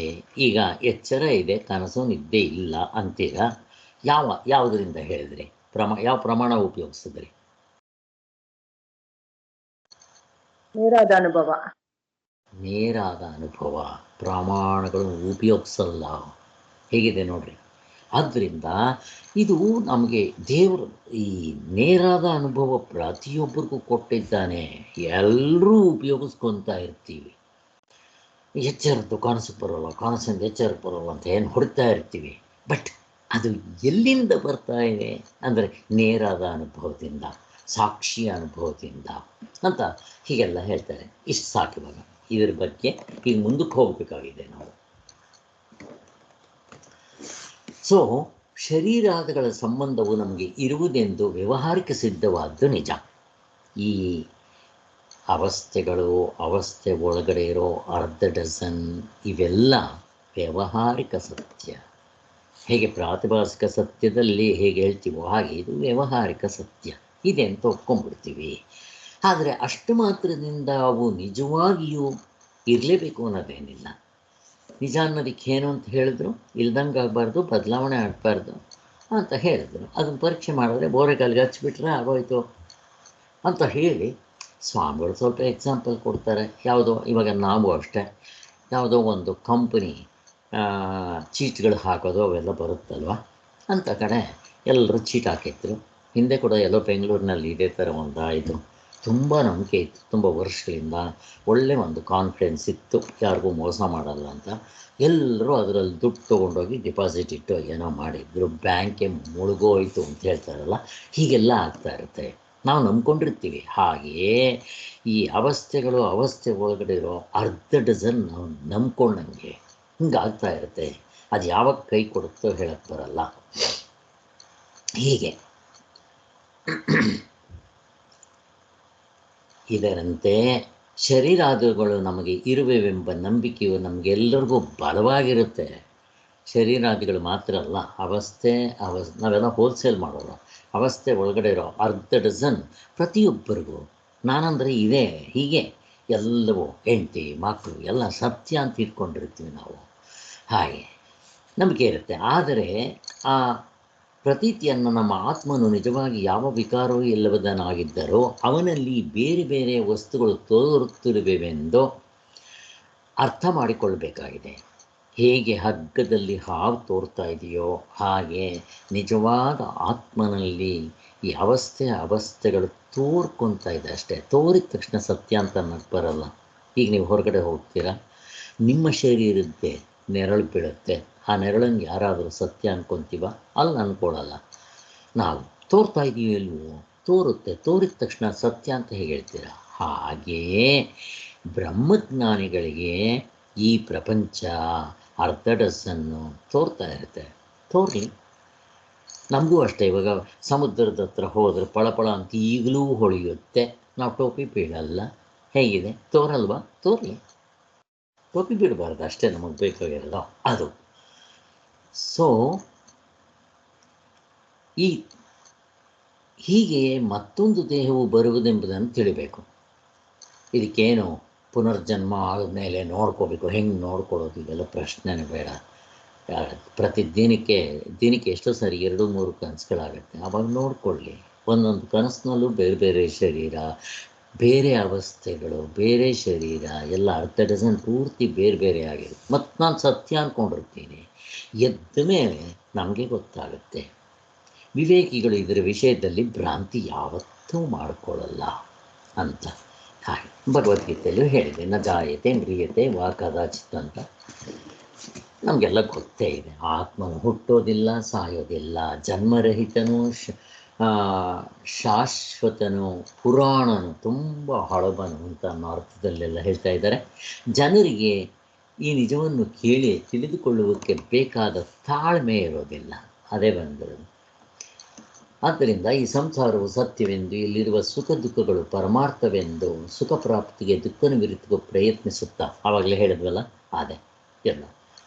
ಈಗ ಎಚ್ಚರ ಇದೆ, ಕನಸು ನಿದ್ದೆ ಇಲ್ಲ ಅಂತೀರಾ. ಯಾವುದರಿಂದ ಹೇಳಿದ್ರಿ? ಯಾವ ಪ್ರಮಾಣ ಉಪಯೋಗಿಸಿದ್ರಿ? ನೇರಾದ ಅನುಭವ. ನೇರಾದ ಅನುಭವ, ಪ್ರಮಾಣಗಳು ಉಪಯೋಗಿಸಲ್ಲ. ಹೇಗಿದೆ ನೋಡ್ರಿ. ಆದ್ದರಿಂದ ಇದು ನಮಗೆ ದೇವರು ಈ ನೇರಾದ ಅನುಭವ ಪ್ರತಿಯೊಬ್ಬರಿಗೂ ಕೊಟ್ಟಿದ್ದಾನೆ. ಎಲ್ಲರೂ ಉಪಯೋಗಿಸ್ಕೊತಾ ಇರ್ತೀವಿ. ಎಚ್ಚರದ್ದು ಕನಸು ಬರೋಲ್ಲ, ಕನಸಿಂದ ಎಚ್ಚರಕ್ಕೆ ಬರೋಲ್ಲ ಅಂತ ಏನು ಹೊಡ್ತಾ ಇರ್ತೀವಿ. ಬಟ್ ಅದು ಎಲ್ಲಿಂದ ಬರ್ತಾ ಇದೆ ಅಂದರೆ ನೇರಾದ ಅನುಭವದಿಂದ, ಸಾಕ್ಷಿಯ ಅನುಭವದಿಂದ ಅಂತ ಹೀಗೆಲ್ಲ ಹೇಳ್ತಾರೆ. ಇಷ್ಟು ಸಾಕಿವಾಗ ಇದ್ರ ಬಗ್ಗೆ ಈಗ ಮುಂದಕ್ಕೆ ಹೋಗಬೇಕಾಗಿದೆ ನಾವು. ಸೊ ಶರೀರಾದಿಗಳ ಸಂಬಂಧವು ನಮಗೆ ಇರುವುದೆಂದು ವ್ಯಾವಹಾರಿಕ ಸಿದ್ಧವಾದ್ದು ನಿಜ. ಈ ಅವಸ್ಥೆಗಳು, ಅವಸ್ಥೆ ಒಳಗಡೆ ಇರೋ ಅರ್ಧ ಡಜನ್ ಇವೆಲ್ಲ ವ್ಯಾವಹಾರಿಕ ಸತ್ಯ. ಹೇಗೆ ಪ್ರಾತಿಭಾಸಿಕ ಸತ್ಯದಲ್ಲಿ ಹೇಗೆ ಹೇಳ್ತೀವೋ ಹಾಗೆ ಇದು ವ್ಯಾವಹಾರಿಕ ಸತ್ಯ ಇದೆ ಅಂತ ಒಪ್ಕೊಂಡ್ಬಿಡ್ತೀವಿ. ಆದರೆ ಅಷ್ಟು ಮಾತ್ರದಿಂದ ಅವು ನಿಜವಾಗಿಯೂ ಇರಲೇಬೇಕು ಅನ್ನೋದೇನಿಲ್ಲ. ನಿಜ ಅನ್ನೋದಕ್ಕೆ ಏನು ಅಂತ ಹೇಳಿದ್ರು, ಇಲ್ದಂಗೆ ಆಗಬಾರ್ದು, ಬದಲಾವಣೆ ಆಗಬಾರ್ದು ಅಂತ ಹೇಳಿದ್ರು. ಅದನ್ನು ಪರೀಕ್ಷೆ ಮಾಡಿದ್ರೆ ಬೋರೆಗಾಲಿಗೆ ಹಚ್ಬಿಟ್ರೆ ಆಗೋಯ್ತು ಅಂತ ಹೇಳಿ ಸ್ವಾಮಿಗಳು ಸ್ವಲ್ಪ ಎಕ್ಸಾಂಪಲ್ ಕೊಡ್ತಾರೆ. ಯಾವುದೋ ಇವಾಗ ನಾವು ಅಷ್ಟೇ, ಯಾವುದೋ ಒಂದು ಕಂಪನಿ ಚೀಟ್ಗಳು ಹಾಕೋದು ಅವೆಲ್ಲ ಬರುತ್ತಲ್ವ, ಅಂಥ ಕಡೆ ಎಲ್ಲರೂ ಚೀಟ್ ಹಾಕಿದ್ರು. ಹಿಂದೆ ಕೂಡ ಎಲ್ಲೋ ಬೆಂಗಳೂರಿನಲ್ಲಿ ಇದೇ ಥರ ಒಂದು ಆಯಿತು. ತುಂಬ ನಂಬಿಕೆ ಇತ್ತು, ತುಂಬ ವರ್ಷಗಳಿಂದ ಒಳ್ಳೆ ಒಂದು ಕಾನ್ಫಿಡೆನ್ಸ್ ಇತ್ತು, ಯಾರಿಗೂ ಮೋಸ ಮಾಡಲ್ಲ ಅಂತ. ಎಲ್ಲರೂ ಅದರಲ್ಲಿ ದುಡ್ಡು ತೊಗೊಂಡೋಗಿ ಡಿಪಾಸಿಟ್ ಇಟ್ಟು ಏನೋ ಮಾಡಿದ್ರು, ಬ್ಯಾಂಕೇ ಮುಳುಗೋಯ್ತು ಅಂತ ಹೇಳ್ತಾರಲ್ಲ, ಹೀಗೆಲ್ಲ ಆಗ್ತಾ ಇರುತ್ತೆ. ನಾವು ನಂಬ್ಕೊಂಡಿರ್ತೀವಿ. ಹಾಗೆಯೇ ಈ ಅವಸ್ಥೆಗಳು, ಅವಸ್ಥೆ ಒಳಗಡೆ ಇರೋ ಅರ್ಧ ಡಜನ್ ನಾವು ನಂಬ್ಕೊಂಡಂಗೆ ಹಿಂಗಾಗ್ತಾ ಇರುತ್ತೆ. ಅದು ಯಾವಾಗ ಕೈ ಕೊಡುತ್ತೋ ಹೇಳಕ್ಕೆ ಬರಲ್ಲ. ಹೀಗೆ ಇದರಂತೆ ಶರೀರಾದಿಗಳು ನಮಗೆ ಇರುವೆವೆಂಬ ನಂಬಿಕೆಯು ನಮಗೆಲ್ಲರಿಗೂ ಬಲವಾಗಿರುತ್ತೆ. ಶರೀರಾದಿಗಳು ಮಾತ್ರ ಅಲ್ಲ, ನಾವೆಲ್ಲ ಹೋಲ್ಸೇಲ್ ಮಾಡೋರು. ಅವಸ್ಥೆ ಒಳಗಡೆ ಇರೋ ಅರ್ಧ ಡಜನ್ ಪ್ರತಿಯೊಬ್ಬರಿಗೂ ನಾನಂದರೆ ಇದೆ, ಹೀಗೆ ಎಲ್ಲವೂ ಹೆಂಡತಿ ಮಕ್ಕಳು ಎಲ್ಲ ಸತ್ಯ ಅಂತ ಇಟ್ಕೊಂಡಿರ್ತೀವಿ ನಾವು. ಹಾಗೆ ನಂಬಿಕೆ ಇರುತ್ತೆ. ಆದರೆ ಆ ಪ್ರತೀತಿಯನ್ನು ನಮ್ಮ ಆತ್ಮನು ನಿಜವಾಗಿ ಯಾವ ವಿಕಾರವೂ ಇಲ್ಲದನಾಗಿದ್ದರೋ ಅವನಲ್ಲಿ ಬೇರೆ ಬೇರೆ ವಸ್ತುಗಳು ತೋರುತ್ತಿರುವೆವೆಂದು ಅರ್ಥ ಮಾಡಿಕೊಳ್ಳಬೇಕಾಗಿದೆ. ಹೇಗೆ ಹಗ್ಗದಲ್ಲಿ ಹಾವು ತೋರ್ತಾ ಇದೆಯೋ ಹಾಗೆ ನಿಜವಾದ ಆತ್ಮನಲ್ಲಿ ಈ ಅವಸ್ಥೆಗಳು ತೋರ್ಕೊತಾ ಇದೆ ಅಷ್ಟೇ. ತೋರಿದ ತಕ್ಷಣ ಸತ್ಯ ಅಂತ ಅನ್ನೋಕ್ಕೆ ಬರಲ್ಲ. ಈಗ ನೀವು ಹೊರಗಡೆ ಹೋಗ್ತೀರಾ, ನಿಮ್ಮ ಶರೀರದ್ದೇ ನೆರಳು ಬೀಳುತ್ತೆ. ಆ ನೆರಳನ್ನು ಯಾರಾದರೂ ಸತ್ಯ ಅಂದ್ಕೊತೀವ? ಅಲ್ಲಿ ಅಂದ್ಕೊಳ್ಳಲ್ಲ. ನಾವು ತೋರ್ತಾ ಇದ್ದೀವಿ ಇಲ್ವೋ? ತೋರುತ್ತೆ. ತೋರಿದ ತಕ್ಷಣ ಸತ್ಯ ಅಂತ ಹೇಗೆ ಹೇಳ್ತೀರಾ? ಹಾಗೆಯೇ ಬ್ರಹ್ಮಜ್ಞಾನಿಗಳಿಗೆ ಈ ಪ್ರಪಂಚ ಅರ್ಧ ಡಜನ್ನು ತೋರ್ತಾ ಇರುತ್ತೆ. ತೋರಲಿ, ನಮಗೂ ಅಷ್ಟೇ. ಇವಾಗ ಸಮುದ್ರದ ಹತ್ರ ಹೋದರೆ ಪಳಪಳ ಅಂತ ಈಗಲೂ ಹೊಳೆಯುತ್ತೆ. ನಾವು ಟೋಪಿ ಬೀಳಲ್ಲ. ಹೇಗಿದೆ, ತೋರಲ್ವಾ? ತೋರಲಿ, ಟೋಪಿ ಬಿಡಬಾರ್ದು, ಅಷ್ಟೇ ನಮಗೆ ಬೇಕಾಗಿರೋದು ಅದು. ಸೊ ಈ ಹೀಗೆ ಮತ್ತೊಂದು ದೇಹವು ಬರುವುದೆಂಬುದನ್ನು ತಿಳಿಬೇಕು. ಇದಕ್ಕೇನು ಪುನರ್ಜನ್ಮ ಆದಮೇಲೆ ನೋಡ್ಕೋಬೇಕು, ಹೆಂಗೆ ನೋಡ್ಕೊಳ್ಳೋದು, ಇದೆಲ್ಲ ಪ್ರಶ್ನೆನೇ ಬೇಡ. ಪ್ರತಿ ದಿನಕ್ಕೆ ಎಷ್ಟೋ ಸರಿ 2-3 ಕನಸುಗಳಾಗುತ್ತೆ. ಆವಾಗ ನೋಡ್ಕೊಳ್ಳಿ. ಒಂದೊಂದು ಕನಸಿನಲ್ಲೂ ಬೇರೆ ಬೇರೆ ಶರೀರ, ಬೇರೆ ಅವಸ್ಥೆಗಳು, ಬೇರೆ ಶರೀರ, ಎಲ್ಲ ಅರ್ಧ ಡಜನ್ ಪೂರ್ತಿ ಬೇರೆ ಬೇರೆ ಆಗಿದೆ. ಮತ್ತು ನಾನು ಸತ್ಯ ಅಂದ್ಕೊಂಡಿರ್ತೀನಿ. ಎದ್ದ ಮೇಲೆ ನಮಗೆ ಗೊತ್ತಾಗುತ್ತೆ. ವಿವೇಕಿಗಳು ಇದರ ವಿಷಯದಲ್ಲಿ ಭ್ರಾಂತಿ ಯಾವತ್ತೂ ಮಾಡಿಕೊಳ್ಳಲ್ಲ ಅಂತ. ಹಾಗೆ ಭಗವದ್ಗೀತೆಯಲ್ಲೂ ಹೇಳಿದೆ, ನ ಜಾಯತೆ ಮ್ರಿಯತೆ ವಾ ಕದಾಚಿತ್ ಅಂತ. ನಮಗೆಲ್ಲ ಗೊತ್ತೇ ಇದೆ. ಆತ್ಮನು ಹುಟ್ಟೋದಿಲ್ಲ, ಸಾಯೋದಿಲ್ಲ, ಜನ್ಮರಹಿತನು, ಶಾಶ್ವತನು, ಪುರಾಣನು, ತುಂಬ ಹಳಬನು ಅಂತ ಅನ್ನೋ ಅರ್ಥದಲ್ಲೆಲ್ಲ ಹೇಳ್ತಾ ಇದ್ದಾರೆ. ಜನರಿಗೆ ಈ ನಿಜವನ್ನು ಕೇಳಿ ತಿಳಿದುಕೊಳ್ಳುವುದಕ್ಕೆ ಬೇಕಾದ ತಾಳ್ಮೆ ಇರೋದಿಲ್ಲ. ಅದೇ ಬಂದಿರೋದು. ಆದ್ದರಿಂದ ಈ ಸಂಸಾರವು ಸತ್ಯವೆಂದು, ಇಲ್ಲಿರುವ ಸುಖ ದುಃಖಗಳು ಪರಮಾರ್ಥವೆಂದು, ಸುಖ ಪ್ರಾಪ್ತಿಗೆ ದುಃಖ ನಿವೃತ್ತಿಗೂ ಪ್ರಯತ್ನಿಸುತ್ತಾ, ಆವಾಗಲೇ ಹೇಳಿದ್ವಲ್ಲ ಅದೇ ಎಲ್ಲ.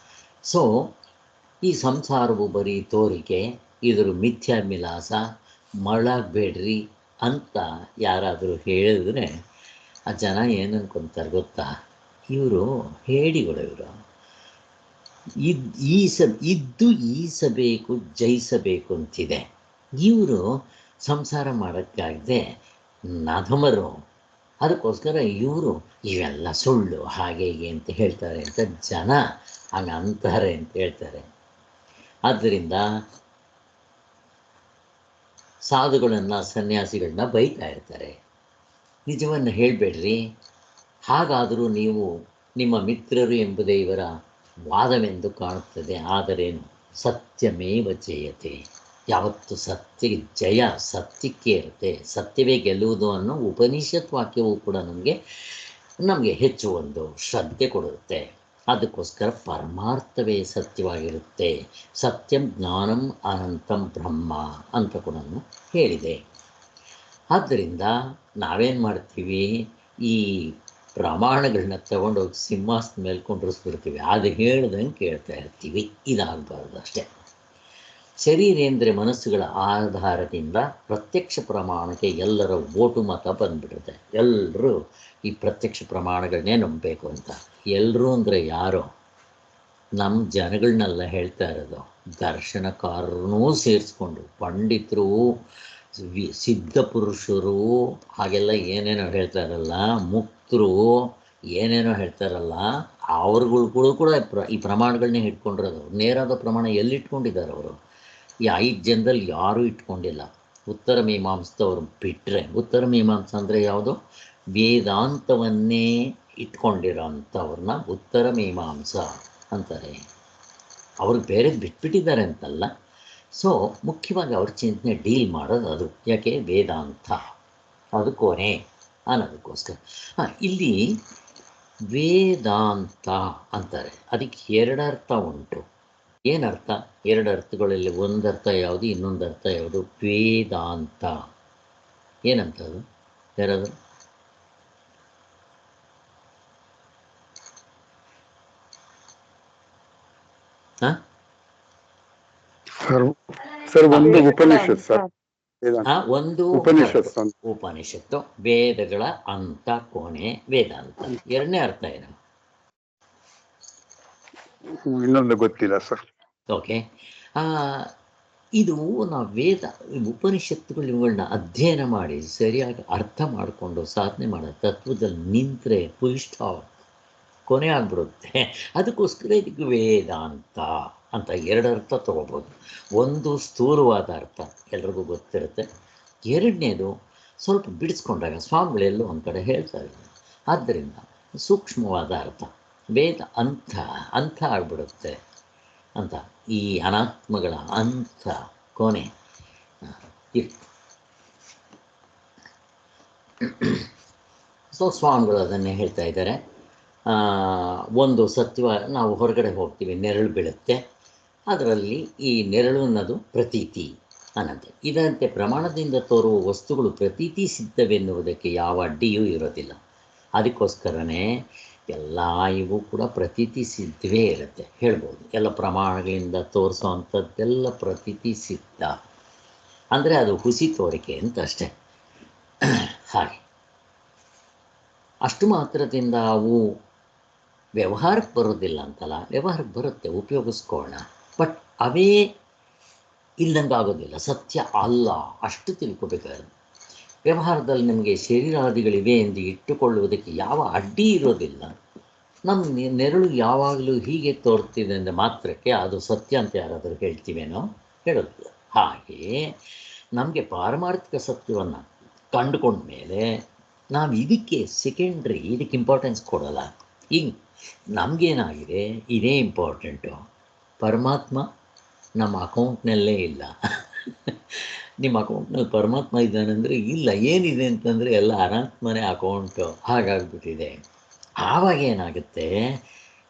ಸೊ ಈ ಸಂಸಾರವು ಬರೀ ತೋರಿಕೆ, ಇದ್ರ ಮಿಥ್ಯಾ ವಿಲಾಸ, ಮರಳಾಗಬೇಡ್ರಿ ಅಂತ ಯಾರಾದರೂ ಹೇಳಿದ್ರೆ ಆ ಜನ ಏನು ಅನ್ಕೊತಾರೆ ಗೊತ್ತಾ? ಇವರು ಹೇಡಿಗಳು. ಇವರು ಇದ್ದು ಈಸಬೇಕು, ಜಯಿಸಬೇಕು ಅಂತಿದೆ. ಇವರು ಸಂಸಾರ ಮಾಡೋಕ್ಕಾಗದೆ ನಧಮರು. ಅದಕ್ಕೋಸ್ಕರ ಇವರು ಇವೆಲ್ಲ ಸುಳ್ಳು, ಹಾಗೆ ಹೀಗೆ ಅಂತ ಹೇಳ್ತಾರೆ ಅಂತ ಜನ ಹಂಗೆ ಅಂತಾರೆ ಅಂತ ಹೇಳ್ತಾರೆ. ಆದ್ದರಿಂದ ಸಾಧುಗಳನ್ನು, ಸನ್ಯಾಸಿಗಳನ್ನ ಬೈತಾ ಇರ್ತಾರೆ, ನಿಜವನ್ನು ಹೇಳಬೇಡ್ರಿ, ಹಾಗಾದರೂ ನೀವು ನಿಮ್ಮ ಮಿತ್ರರು ಎಂಬುದೇ ಇವರ ವಾದವೆಂದು ಕಾಣುತ್ತದೆ. ಆದರೇನು, ಸತ್ಯಮೇವ ಜಯತೆ, ಯಾವತ್ತು ಸತ್ಯ ಜಯ ಸತ್ಯಕ್ಕೆ ಇರುತ್ತೆ, ಸತ್ಯವೇ ಗೆಲ್ಲುವುದು ಅನ್ನೋ ಉಪನಿಷತ್ ವಾಕ್ಯವೂ ಕೂಡ ನಮಗೆ ಹೆಚ್ಚು ಒಂದು ಶ್ರದ್ಧೆ ಕೊಡುತ್ತೆ. ಅದಕ್ಕೋಸ್ಕರ ಪರಮಾರ್ಥವೇ ಸತ್ಯವಾಗಿರುತ್ತೆ. ಸತ್ಯಂ ಜ್ಞಾನಂ ಅನಂತಂ ಬ್ರಹ್ಮ ಅಂತ ಕೂಡ ಹೇಳಿದೆ. ಆದ್ದರಿಂದ ನಾವೇನು ಮಾಡ್ತೀವಿ, ಈ ಪ್ರಮಾಣಗಳನ್ನ ತಗೊಂಡೋಗಿ ಸಿಂಹಾಸನ ಮೇಲೆ ಕೊಂಡಿಸ್ಬಿಡ್ತೀವಿ. ಅದು ಹೇಳ್ದಂಗೆ ಕೇಳ್ತಾ ಇರ್ತೀವಿ. ಇದಾಗಬಾರ್ದು ಅಷ್ಟೇ. ಶರೀರೇಂದ್ರ ಮನಸ್ಸುಗಳ ಆಧಾರದಿಂದ ಪ್ರತ್ಯಕ್ಷ ಪ್ರಮಾಣಕ್ಕೆ ಎಲ್ಲರ ಓಟು ಮತ ಬಂದುಬಿಡುತ್ತೆ. ಎಲ್ಲರೂ ಈ ಪ್ರತ್ಯಕ್ಷ ಪ್ರಮಾಣಗಳನ್ನೇ ನಂಬಬೇಕು ಅಂತ. ಎಲ್ಲರೂ ಅಂದರೆ ಯಾರೋ ನಮ್ಮ ಜನಗಳನ್ನೆಲ್ಲ ಹೇಳ್ತಾ ಇರೋದು, ದರ್ಶನಕಾರರೂ ಸೇರಿಸ್ಕೊಂಡು, ಪಂಡಿತರು, ಸಿದ್ಧ ಪುರುಷರು, ಹಾಗೆಲ್ಲ ಏನೇನೋ ಹೇಳ್ತಾರಲ್ಲ, ಮುಕ್ತರು ಏನೇನೋ ಹೇಳ್ತಾರಲ್ಲ, ಅವ್ರುಗಳು ಕೂಡ ಈ ಪ್ರಮಾಣಗಳನ್ನೇ ಇಟ್ಕೊಂಡಿರೋದು. ನೇರಾದ ಪ್ರಮಾಣ ಎಲ್ಲಿಟ್ಕೊಂಡಿದ್ದಾರೆ ಅವರು? ಈ 5 ಜನದಲ್ಲಿ ಯಾರೂ ಇಟ್ಕೊಂಡಿಲ್ಲ, ಉತ್ತರ ಮೀಮಾಂಸದವ್ರು ಬಿಟ್ಟರೆ. ಉತ್ತರ ಮೀಮಾಂಸ ಅಂದರೆ ಯಾವುದು? ವೇದಾಂತವನ್ನೇ ಇಟ್ಕೊಂಡಿರೋ ಅಂಥವ್ರನ್ನ ಉತ್ತರ ಮೀಮಾಂಸ ಅಂತಾರೆ. ಅವ್ರಿಗೆ ಬೇರೆ ಬಿಟ್ಬಿಟ್ಟಿದ್ದಾರೆ ಅಂತಲ್ಲ. ಸೊ ಮುಖ್ಯವಾಗಿ ಅವ್ರ ಚಿಂತನೆ ಡೀಲ್ ಮಾಡೋದು ಅದು. ಯಾಕೆ? ವೇದಾಂತ, ಅದು ಕೊನೆ ಅನ್ನೋದಕ್ಕೋಸ್ಕರ. ಇಲ್ಲಿ ವೇದಾಂತ ಅಂತಾರೆ. ಅದಕ್ಕೆ 2 ಅರ್ಥ ಉಂಟು. ಏನರ್ಥ? 2 ಅರ್ಥಗಳಲ್ಲಿ ಒಂದು ಅರ್ಥ ಯಾವುದು, ಇನ್ನೊಂದು ಅರ್ಥ ಯಾವುದು? ವೇದಾಂತ ಏನಂತ ಅದು ಯಾರಾದರೂ? ಹಾಂ ಸರ್ ಒಂದು ಉಪನಿಷತ್ ಸರ್. ಒಂದು ಉಪನಿಷತ್ತು, ವೇದಗಳ ಅಂತ ಕೊನೆ ವೇದಾಂತ. 2ನೇ ಅರ್ಥ ಏನು? ಇನ್ನೊಂದು ಗೊತ್ತಿಲ್ಲ ಸರ್. ಓಕೆ. ಇದು ನಾವು ಉಪನಿಷತ್ತುಗಳು ಇವುಗಳನ್ನ ಅಧ್ಯಯನ ಮಾಡಿ ಸರಿಯಾಗಿ ಅರ್ಥ ಮಾಡಿಕೊಂಡು ಸಾಧನೆ ಮಾಡೋ ತತ್ವದಲ್ಲಿ ನಿಂತರೆ ಫುಲ್ ಸ್ಟಾಪ್, ಕೊನೆ ಆಗ್ಬಿಡುತ್ತೆ. ಅದಕ್ಕೋಸ್ಕರ ಇದಕ್ಕೆ ವೇದಾಂತ ಅಂತ 2 ಅರ್ಥ ತೊಗೋಬೋದು. ಒಂದು ಸ್ಥೂಲವಾದ ಅರ್ಥ ಎಲ್ರಿಗೂ ಗೊತ್ತಿರುತ್ತೆ. 2ನೇದು ಸ್ವಲ್ಪ ಬಿಡಿಸ್ಕೊಂಡಾಗ ಸ್ವಾಮಿಗಳೆಲ್ಲೋ ಒಂದು ಕಡೆ ಹೇಳ್ತಾ ಇದ್ದಾರೆ. ಆದ್ದರಿಂದ ಸೂಕ್ಷ್ಮವಾದ ಅರ್ಥ ವೇದ ಅಂಥ ಆಗ್ಬಿಡುತ್ತೆ ಅಂತ. ಈ ಅನಾತ್ಮಗಳ ಅಂಥ ಕೊನೆ ಇತ್ತು. ಸೊ ಸ್ವಾಮಿಗಳು ಅದನ್ನೇ ಹೇಳ್ತಾ ಇದ್ದಾರೆ. ಒಂದು ಸತ್ವ, ನಾವು ಹೊರಗಡೆ ಹೋಗ್ತೀವಿ, ನೆರಳು ಬೀಳುತ್ತೆ, ಅದರಲ್ಲಿ ಈ ನೆರಳು ಅನ್ನೋದು ಪ್ರತೀತಿ ಅನ್ನಂತೆ. ಇದರಂತೆ ಪ್ರಮಾಣದಿಂದ ತೋರುವ ವಸ್ತುಗಳು ಪ್ರತೀತಿ ಸಿದ್ಧವೆನ್ನುವುದಕ್ಕೆ ಯಾವ ಅಡ್ಡಿಯೂ ಇರೋದಿಲ್ಲ. ಅದಕ್ಕೋಸ್ಕರನೇ ಎಲ್ಲ ಇವು ಕೂಡ ಪ್ರತೀತಿ ಸಿದ್ಧವೇ ಇರುತ್ತೆ ಹೇಳ್ಬೋದು. ಎಲ್ಲ ಪ್ರಮಾಣಗಳಿಂದ ತೋರಿಸೋ ಅಂಥದ್ದೆಲ್ಲ ಪ್ರತೀತಿ ಸಿದ್ಧ ಅಂದರೆ ಅದು ಹುಸಿ ತೋರಿಕೆ ಅಂತ ಅಷ್ಟೆ. ಹಾಗೆ ಅಷ್ಟು ಮಾತ್ರದಿಂದ ಅವು ವ್ಯವಹಾರಕ್ಕೆ ಬರೋದಿಲ್ಲ ಅಂತಲ್ಲ, ವ್ಯವಹಾರಕ್ಕೆ ಬರುತ್ತೆ, ಉಪಯೋಗಿಸ್ಕೋಣ. ಬಟ್ ಅವೇ ಇಲ್ಲದಂಗೆ ಆಗೋದಿಲ್ಲ, ಸತ್ಯ ಅಲ್ಲ, ಅಷ್ಟು ತಿಳ್ಕೊಬೇಕಾಗುತ್ತೆ. ವ್ಯವಹಾರದಲ್ಲಿ ನಿಮಗೆ ಶರೀರಾದಿಗಳಿವೆ ಎಂದು ಇಟ್ಟುಕೊಳ್ಳುವುದಕ್ಕೆ ಯಾವ ಅಡ್ಡಿ ಇರೋದಿಲ್ಲ. ನಮ್ಮ ನೆರಳು ಯಾವಾಗಲೂ ಹೀಗೆ ತೋರ್ತಿದೆ ಅಂದರೆ ಮಾತ್ರಕ್ಕೆ ಅದು ಸತ್ಯ ಅಂತ ಯಾರಾದರೂ ಹೇಳ್ತೀವೇನೋ, ಹೇಳೋದಿಲ್ಲ. ಹಾಗೆಯೇ ನಮಗೆ ಪಾರಮಾರ್ಥಿಕ ಸತ್ಯವನ್ನು ಕಂಡುಕೊಂಡ ಮೇಲೆ ನಾವು ಇದಕ್ಕೆ ಸೆಕೆಂಡ್ರಿ, ಇದಕ್ಕೆ ಇಂಪಾರ್ಟೆನ್ಸ್ ಕೊಡೋಲ್ಲ. ಈಗ ನಮಗೇನಾಗಿದೆ, ಇದೇ ಇಂಪಾರ್ಟೆಂಟು. ಪರಮಾತ್ಮ ನಮ್ಮ ಅಕೌಂಟ್ನಲ್ಲೇ ಇಲ್ಲ. ನಿಮ್ಮ ಅಕೌಂಟ್ನಲ್ಲಿ ಪರಮಾತ್ಮ ಇದ್ದಾನೆಂದರೆ ಇಲ್ಲ, ಏನಿದೆ ಅಂತಂದರೆ ಎಲ್ಲ ಅನಾತ್ಮನೇ ಅಕೌಂಟು, ಹಾಗಾಗ್ಬಿಟ್ಟಿದೆ. ಆವಾಗ ಏನಾಗುತ್ತೆ,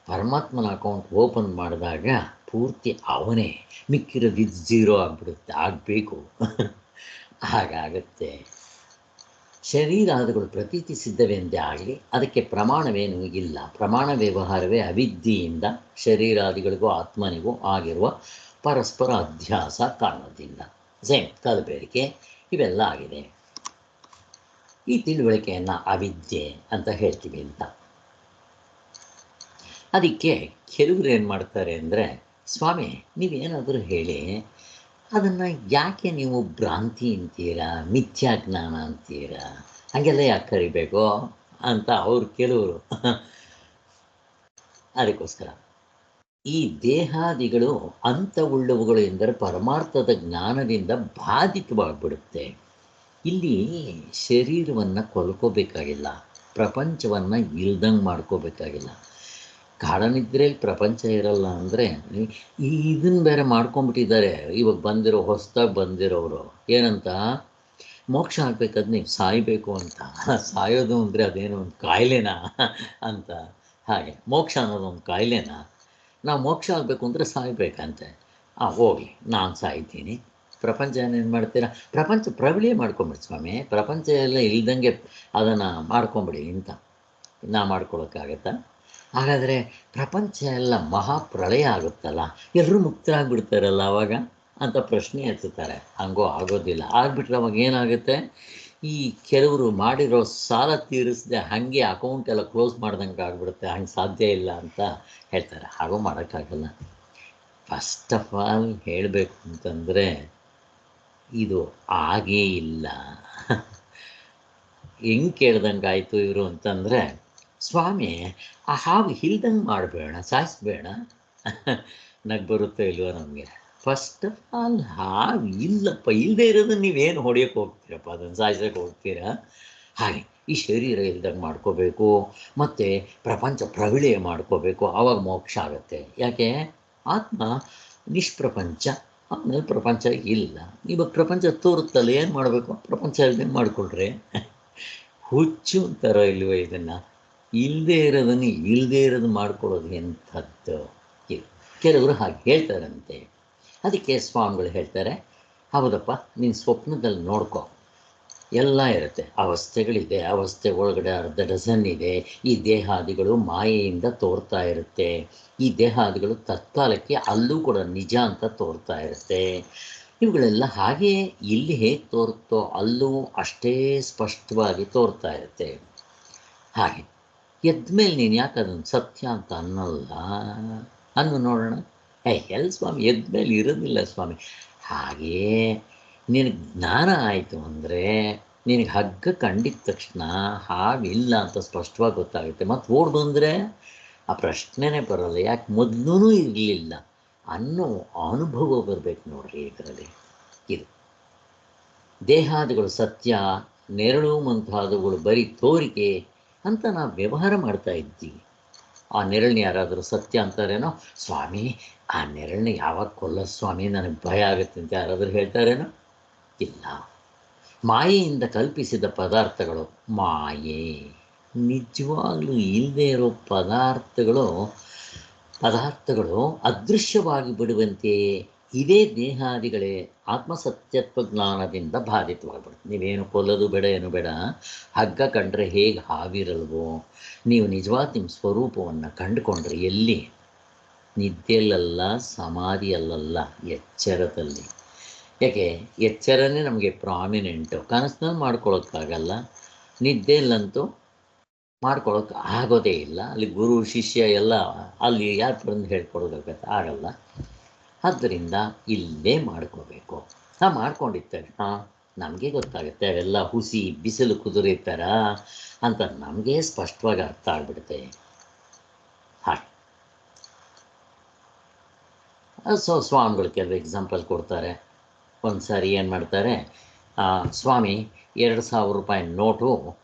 ಪರಮಾತ್ಮನ ಅಕೌಂಟ್ ಓಪನ್ ಮಾಡಿದಾಗ ಪೂರ್ತಿ ಅವನೇ, ಮಿಕ್ಕಿರೋದು ಝೀರೋ ಆಗಿಬಿಡುತ್ತೆ, ಆಗಬೇಕು. ಹಾಗಾಗುತ್ತೆ. ಶರೀರಾದಿಗಳು ಪ್ರತೀತಿ ಸಿದ್ಧವೆಂದೇ ಆಗಲಿ, ಅದಕ್ಕೆ ಪ್ರಮಾಣವೇನೂ ಇಲ್ಲ. ಪ್ರಮಾಣ ವ್ಯವಹಾರವೇ ಅವಿದ್ಯೆಯಿಂದ ಶರೀರಾದಿಗಳಿಗೂ ಆತ್ಮನಿಗೂ ಆಗಿರುವ ಪರಸ್ಪರ ಅಧ್ಯಾಸ ಕಾರಣದಿಂದ ಸೇಮ್ ಕಲಬೆರಕೆ ಇವೆಲ್ಲ ಆಗಿದೆ. ಈ ತಿಳುವಳಿಕೆಯನ್ನು ಅವಿದ್ಯೆ ಅಂತ ಹೇಳ್ತೀವಿ ಅಂತ. ಅದಕ್ಕೆ ಕೆಲವರು ಏನು ಮಾಡ್ತಾರೆ ಅಂದರೆ, ಸ್ವಾಮಿ ನೀವೇನಾದರೂ ಹೇಳಿ, ಅದನ್ನು ಯಾಕೆ ನೀವು ಭ್ರಾಂತಿ ಅಂತೀರಾ, ಮಿಥ್ಯಾಜ್ಞಾನ ಅಂತೀರಾ, ಹಾಗೆಲ್ಲ ಯಾಕೆ ಕರಿಬೇಕು ಅಂತ ಅವರು ಕೆಲವರು. ಅದಕ್ಕೋಸ್ಕರ ಈ ದೇಹಾದಿಗಳು ಅಂತವುಳ್ಳವುಗಳು ಎಂದರೆ ಪರಮಾರ್ಥದ ಜ್ಞಾನದಿಂದ ಬಾಧಿತವಾಗಿಬಿಡುತ್ತೆ. ಇಲ್ಲಿ ಶರೀರವನ್ನು ಕೊಲ್ಕೋಬೇಕಾಗಿಲ್ಲ, ಪ್ರಪಂಚವನ್ನು ಇಲ್ದಂಗೆ ಮಾಡ್ಕೋಬೇಕಾಗಿಲ್ಲ. ಗಾಢನಿದ್ರೆಯಲ್ಲಿ ಪ್ರಪಂಚ ಇರಲ್ಲ ಅಂದರೆ ಇದನ್ನು ಬೇರೆ ಮಾಡ್ಕೊಂಬಿಟ್ಟಿದ್ದಾರೆ ಇವಾಗ ಬಂದಿರೋ, ಹೊಸದಾಗಿ ಬಂದಿರೋರು. ಏನಂತ, ಮೋಕ್ಷ ಆಗಬೇಕಾದ್ರೆ ನೀವು ಸಾಯಬೇಕು ಅಂತ. ಸಾಯೋದು ಅಂದರೆ ಅದೇನೋ ಒಂದು ಕಾಯಿಲೆನಾ ಅಂತ. ಹಾಗೆ ಮೋಕ್ಷ ಅನ್ನೋದು ಒಂದು ಕಾಯಿಲೆನಾ? ನಾವು ಮೋಕ್ಷ ಆಗಬೇಕು ಅಂದರೆ ಸಾಯಬೇಕಂತೆ. ಹೋಗಲಿ, ನಾನು ಸಾಯ್ತೀನಿ, ಪ್ರಪಂಚ ಏನೇನು ಮಾಡ್ತೀರಾ, ಪ್ರಪಂಚ ಪ್ರಬಳಿಯೇ ಮಾಡ್ಕೊಂಬಿಡಿ ಸ್ವಾಮಿ, ಪ್ರಪಂಚ ಎಲ್ಲ ಇಲ್ದಂಗೆ ಅದನ್ನು ಮಾಡ್ಕೊಂಬಿಡಿ ಅಂತ. ನಾ ಮಾಡ್ಕೊಳಕ್ಕಾಗತ್ತಾ? ಹಾಗಾದರೆ ಪ್ರಪಂಚ ಎಲ್ಲ ಮಹಾಪ್ರಳಯ ಆಗುತ್ತಲ್ಲ, ಎಲ್ಲರೂ ಮುಕ್ತರಾಗ್ಬಿಡ್ತಾರಲ್ಲ ಆವಾಗ ಅಂತ ಪ್ರಶ್ನೆ ಎತ್ತುತ್ತಾರೆ. ಹಂಗೋ ಆಗೋದಿಲ್ಲ. ಆಗಿಬಿಟ್ರೆ ಅವಾಗ ಏನಾಗುತ್ತೆ, ಈ ಕೆಲವರು ಮಾಡಿರೋ ಸಾಲ ತೀರಿಸದೆ ಹಾಗೆ ಅಕೌಂಟ್ ಎಲ್ಲ ಕ್ಲೋಸ್ ಮಾಡ್ದಂಗೆ ಆಗಿಬಿಡುತ್ತೆ. ಹಂಗೆ ಸಾಧ್ಯ ಇಲ್ಲ ಅಂತ ಹೇಳ್ತಾರೆ. ಹಾಗೂ ಮಾಡೋಕ್ಕಾಗಲ್ಲ. ಫಸ್ಟ್ ಆಫ್ ಆಲ್ ಹೇಳಬೇಕು ಅಂತಂದರೆ ಇದು ಆಗೇ ಇಲ್ಲ. ಹೆಂಗೆ ಕೇಳ್ದಂಗೆ ಆಯಿತು ಇವರು ಅಂತಂದರೆ, ಸ್ವಾಮಿ ಆ ಹಾವು ಇಲ್ದಂಗೆ ಮಾಡಬೇಡ, ಸಾಯಿಸ್ಬೇಡ. ನಗ್ ಬರುತ್ತೆ ಇಲ್ವೋ ನಮಗೆ. ಫಸ್ಟ್ ಆಫ್ ಆಲ್ ಹಾವು ಇಲ್ಲಪ್ಪ, ಇಲ್ಲದೆ ಇರೋದನ್ನು ನೀವೇನು ಹೊಡೆಯೋಕ್ಕೆ ಹೋಗ್ತೀರಪ್ಪ, ಅದನ್ನು ಸಾಯಿಸೋಕ್ಕೆ ಹೋಗ್ತೀರಾ? ಹಾಗೆ ಈ ಶರೀರ ಇಲ್ದಂಗೆ ಮಾಡ್ಕೋಬೇಕು, ಮತ್ತು ಪ್ರಪಂಚ ಪ್ರವಿಳಯ ಮಾಡ್ಕೋಬೇಕು, ಆವಾಗ ಮೋಕ್ಷ ಆಗುತ್ತೆ. ಯಾಕೆ? ಆತ್ಮ ನಿಷ್ಪ್ರಪಂಚ, ಆಮೇಲೆ ಪ್ರಪಂಚ ಇಲ್ಲ. ಇವಾಗ ಪ್ರಪಂಚ ತೋರುತ್ತಲ್ಲ, ಏನು ಮಾಡಬೇಕು, ಪ್ರಪಂಚ ಇಲ್ದಂಗೆ ಮಾಡಿಕೊಳ್ರಿ. ಹುಚ್ಚು ಅಂತಾರೋ ಇಲ್ವೋ ಇದನ್ನು? ಇಲ್ಲದೇ ಇರೋದನ್ನು ಇಲ್ಲದೇ ಇರೋದು ಮಾಡ್ಕೊಳ್ಳೋದು ಎಂಥದ್ದು? ಕೆಲವರು ಹಾಗೆ ಹೇಳ್ತಾರಂತೆ. ಅದಕ್ಕೆ ಸ್ವಾಮಿಗಳು ಹೇಳ್ತಾರೆ, ಹೌದಪ್ಪ, ನೀನು ಸ್ವಪ್ನದಲ್ಲಿ ನೋಡ್ಕೊ, ಎಲ್ಲ ಇರುತ್ತೆ, ಅವಸ್ಥೆಗಳಿದೆ, ಅವಸ್ಥೆ ಒಳಗಡೆ ಅರ್ಧ ಡಜನ್ ಇದೆ. ಈ ದೇಹಾದಿಗಳು ಮಾಯೆಯಿಂದ ತೋರ್ತಾ ಇರುತ್ತೆ. ಈ ದೇಹಾದಿಗಳು ತತ್ಕಾಲಕ್ಕೆ ಅಲ್ಲೂ ಕೂಡ ನಿಜ ಅಂತ ತೋರ್ತಾ ಇರುತ್ತೆ. ಇವುಗಳೆಲ್ಲ ಹಾಗೆಯೇ ಇಲ್ಲಿ ಹೇಗೆ ತೋರುತ್ತೋ ಅಲ್ಲೂ ಅಷ್ಟೇ ಸ್ಪಷ್ಟವಾಗಿ ತೋರ್ತಾ ಇರುತ್ತೆ. ಹಾಗೆ ಎದ್ಮೇಲೆ ನೀನು ಯಾಕೆ ಅದನ್ನು ಸತ್ಯ ಅಂತ ಅನ್ನಲ್ಲ ಅನ್ನು ನೋಡೋಣ. ಎಲ್ಲಿ ಸ್ವಾಮಿ, ಎದ್ಮೇಲೆ ಇರೋದಿಲ್ಲ ಸ್ವಾಮಿ. ಹಾಗೆಯೇ ನಿನಗೆ ಜ್ಞಾನ ಆಯಿತು ಅಂದರೆ, ನಿನಗೆ ಹಗ್ಗ ಕಂಡಿದ ತಕ್ಷಣ ಹಾವಿಲ್ಲ ಅಂತ ಸ್ಪಷ್ಟವಾಗಿ ಗೊತ್ತಾಗುತ್ತೆ. ಮತ್ತು ಓಡ್ ಬಂದರೆ ಆ ಪ್ರಶ್ನೆನೇ ಬರೋಲ್ಲ. ಯಾಕೆ ಮೊದಲೂ ಇರಲಿಲ್ಲ ಅನ್ನೋ ಅನುಭವ ಬರಬೇಕು ನೋಡ್ರಿ ಇದರಲ್ಲಿ. ಇದು ದೇಹಾದಿಗಳು ಸತ್ಯ, ನೆರಳು ಮುಂತಾದವುಗಳು ಬರೀ ತೋರಿಕೆ ಅಂತ ನಾವು ವ್ಯವಹಾರ ಮಾಡ್ತಾ ಇದ್ದೀವಿ. ಆ ನೆರಳನ್ನ ಯಾರಾದರೂ ಸತ್ಯ ಅಂತಾರೇನೋ? ಸ್ವಾಮಿ ಆ ನೆರಳನ್ನ ಯಾವಾಗ ಕೊಲ್ಲ ಸ್ವಾಮಿ, ನನಗೆ ಭಯ ಆಗುತ್ತೆ ಅಂತ ಯಾರಾದರೂ ಹೇಳ್ತಾರೇನೋ? ಇಲ್ಲ. ಮಾಯೆಯಿಂದ ಕಲ್ಪಿಸಿದ ಪದಾರ್ಥಗಳು ಮಾಯೆ. ನಿಜವಾಗ್ಲೂ ಇಲ್ಲದೆ ಇರೋ ಪದಾರ್ಥಗಳು ಅದೃಶ್ಯವಾಗಿ ಬಿಡುವಂತೆಯೇ ಇದೇ ದೇಹಾದಿಗಳೇ ಆತ್ಮಸತ್ಯತ್ವ ಜ್ಞಾನದಿಂದ ಬಾಧಿತವಾಗ್ಬಿಡುತ್ತೆ. ನೀವೇನು ಕೊಲ್ಲೋದು ಬೇಡ, ಏನು ಬೇಡ. ಹಗ್ಗ ಕಂಡ್ರೆ ಹೇಗೆ ಹಾವಿರಲ್ವೋ, ನೀವು ನಿಜವಾದ ನಿಮ್ಮ ಸ್ವರೂಪವನ್ನು ಕಂಡುಕೊಂಡ್ರೆ ಎಲ್ಲಿ? ನಿದ್ದೆಯಲ್ಲ, ಸಮಾಧಿಯಲ್ಲ, ಎಚ್ಚರದಲ್ಲಿ. ಯಾಕೆ? ಎಚ್ಚರನೇ ನಮಗೆ ಪ್ರಾಮಿನೆಂಟು. ಕನಸಿನಲ್ಲಿ ಮಾಡ್ಕೊಳ್ಳೋಕ್ಕಾಗಲ್ಲ, ನಿದ್ದೆಯಲ್ಲಂತೂ ಮಾಡ್ಕೊಳ್ಳೋಕೆ ಆಗೋದೇ ಇಲ್ಲ. ಅಲ್ಲಿ ಗುರು ಶಿಷ್ಯ ಎಲ್ಲ ಅಲ್ಲಿ ಯಾರು ಬಂದು ಹೇಳ್ಕೊಡೋದಾಗತ್ತೆ? ಆಗಲ್ಲ. ಆದ್ದರಿಂದ ಇಲ್ಲೇ ಮಾಡ್ಕೋಬೇಕು. ಮಾಡ್ಕೊಂಡಿದ್ದ ತಕ್ಷಣ ನಮಗೆ ಗೊತ್ತಾಗುತ್ತೆ ಅವೆಲ್ಲ ಹುಸಿ ಬಿಸಿಲು ಕುದುರೆ ಥರ ಅಂತ ನಮಗೆ ಸ್ಪಷ್ಟವಾಗಿ ಅರ್ಥ ಆಗ್ಬಿಡುತ್ತೆ. ಹಾಗೆ ಸ್ವಾಮಿಗಳು ಕೆಲವು ಎಕ್ಸಾಂಪಲ್ ಕೊಡ್ತಾರೆ. ಒಂದು ಸಾರಿ ಏನು ಮಾಡ್ತಾರೆ, ಸ್ವಾಮಿ 2000 ರೂಪಾಯಿ ನೋಟು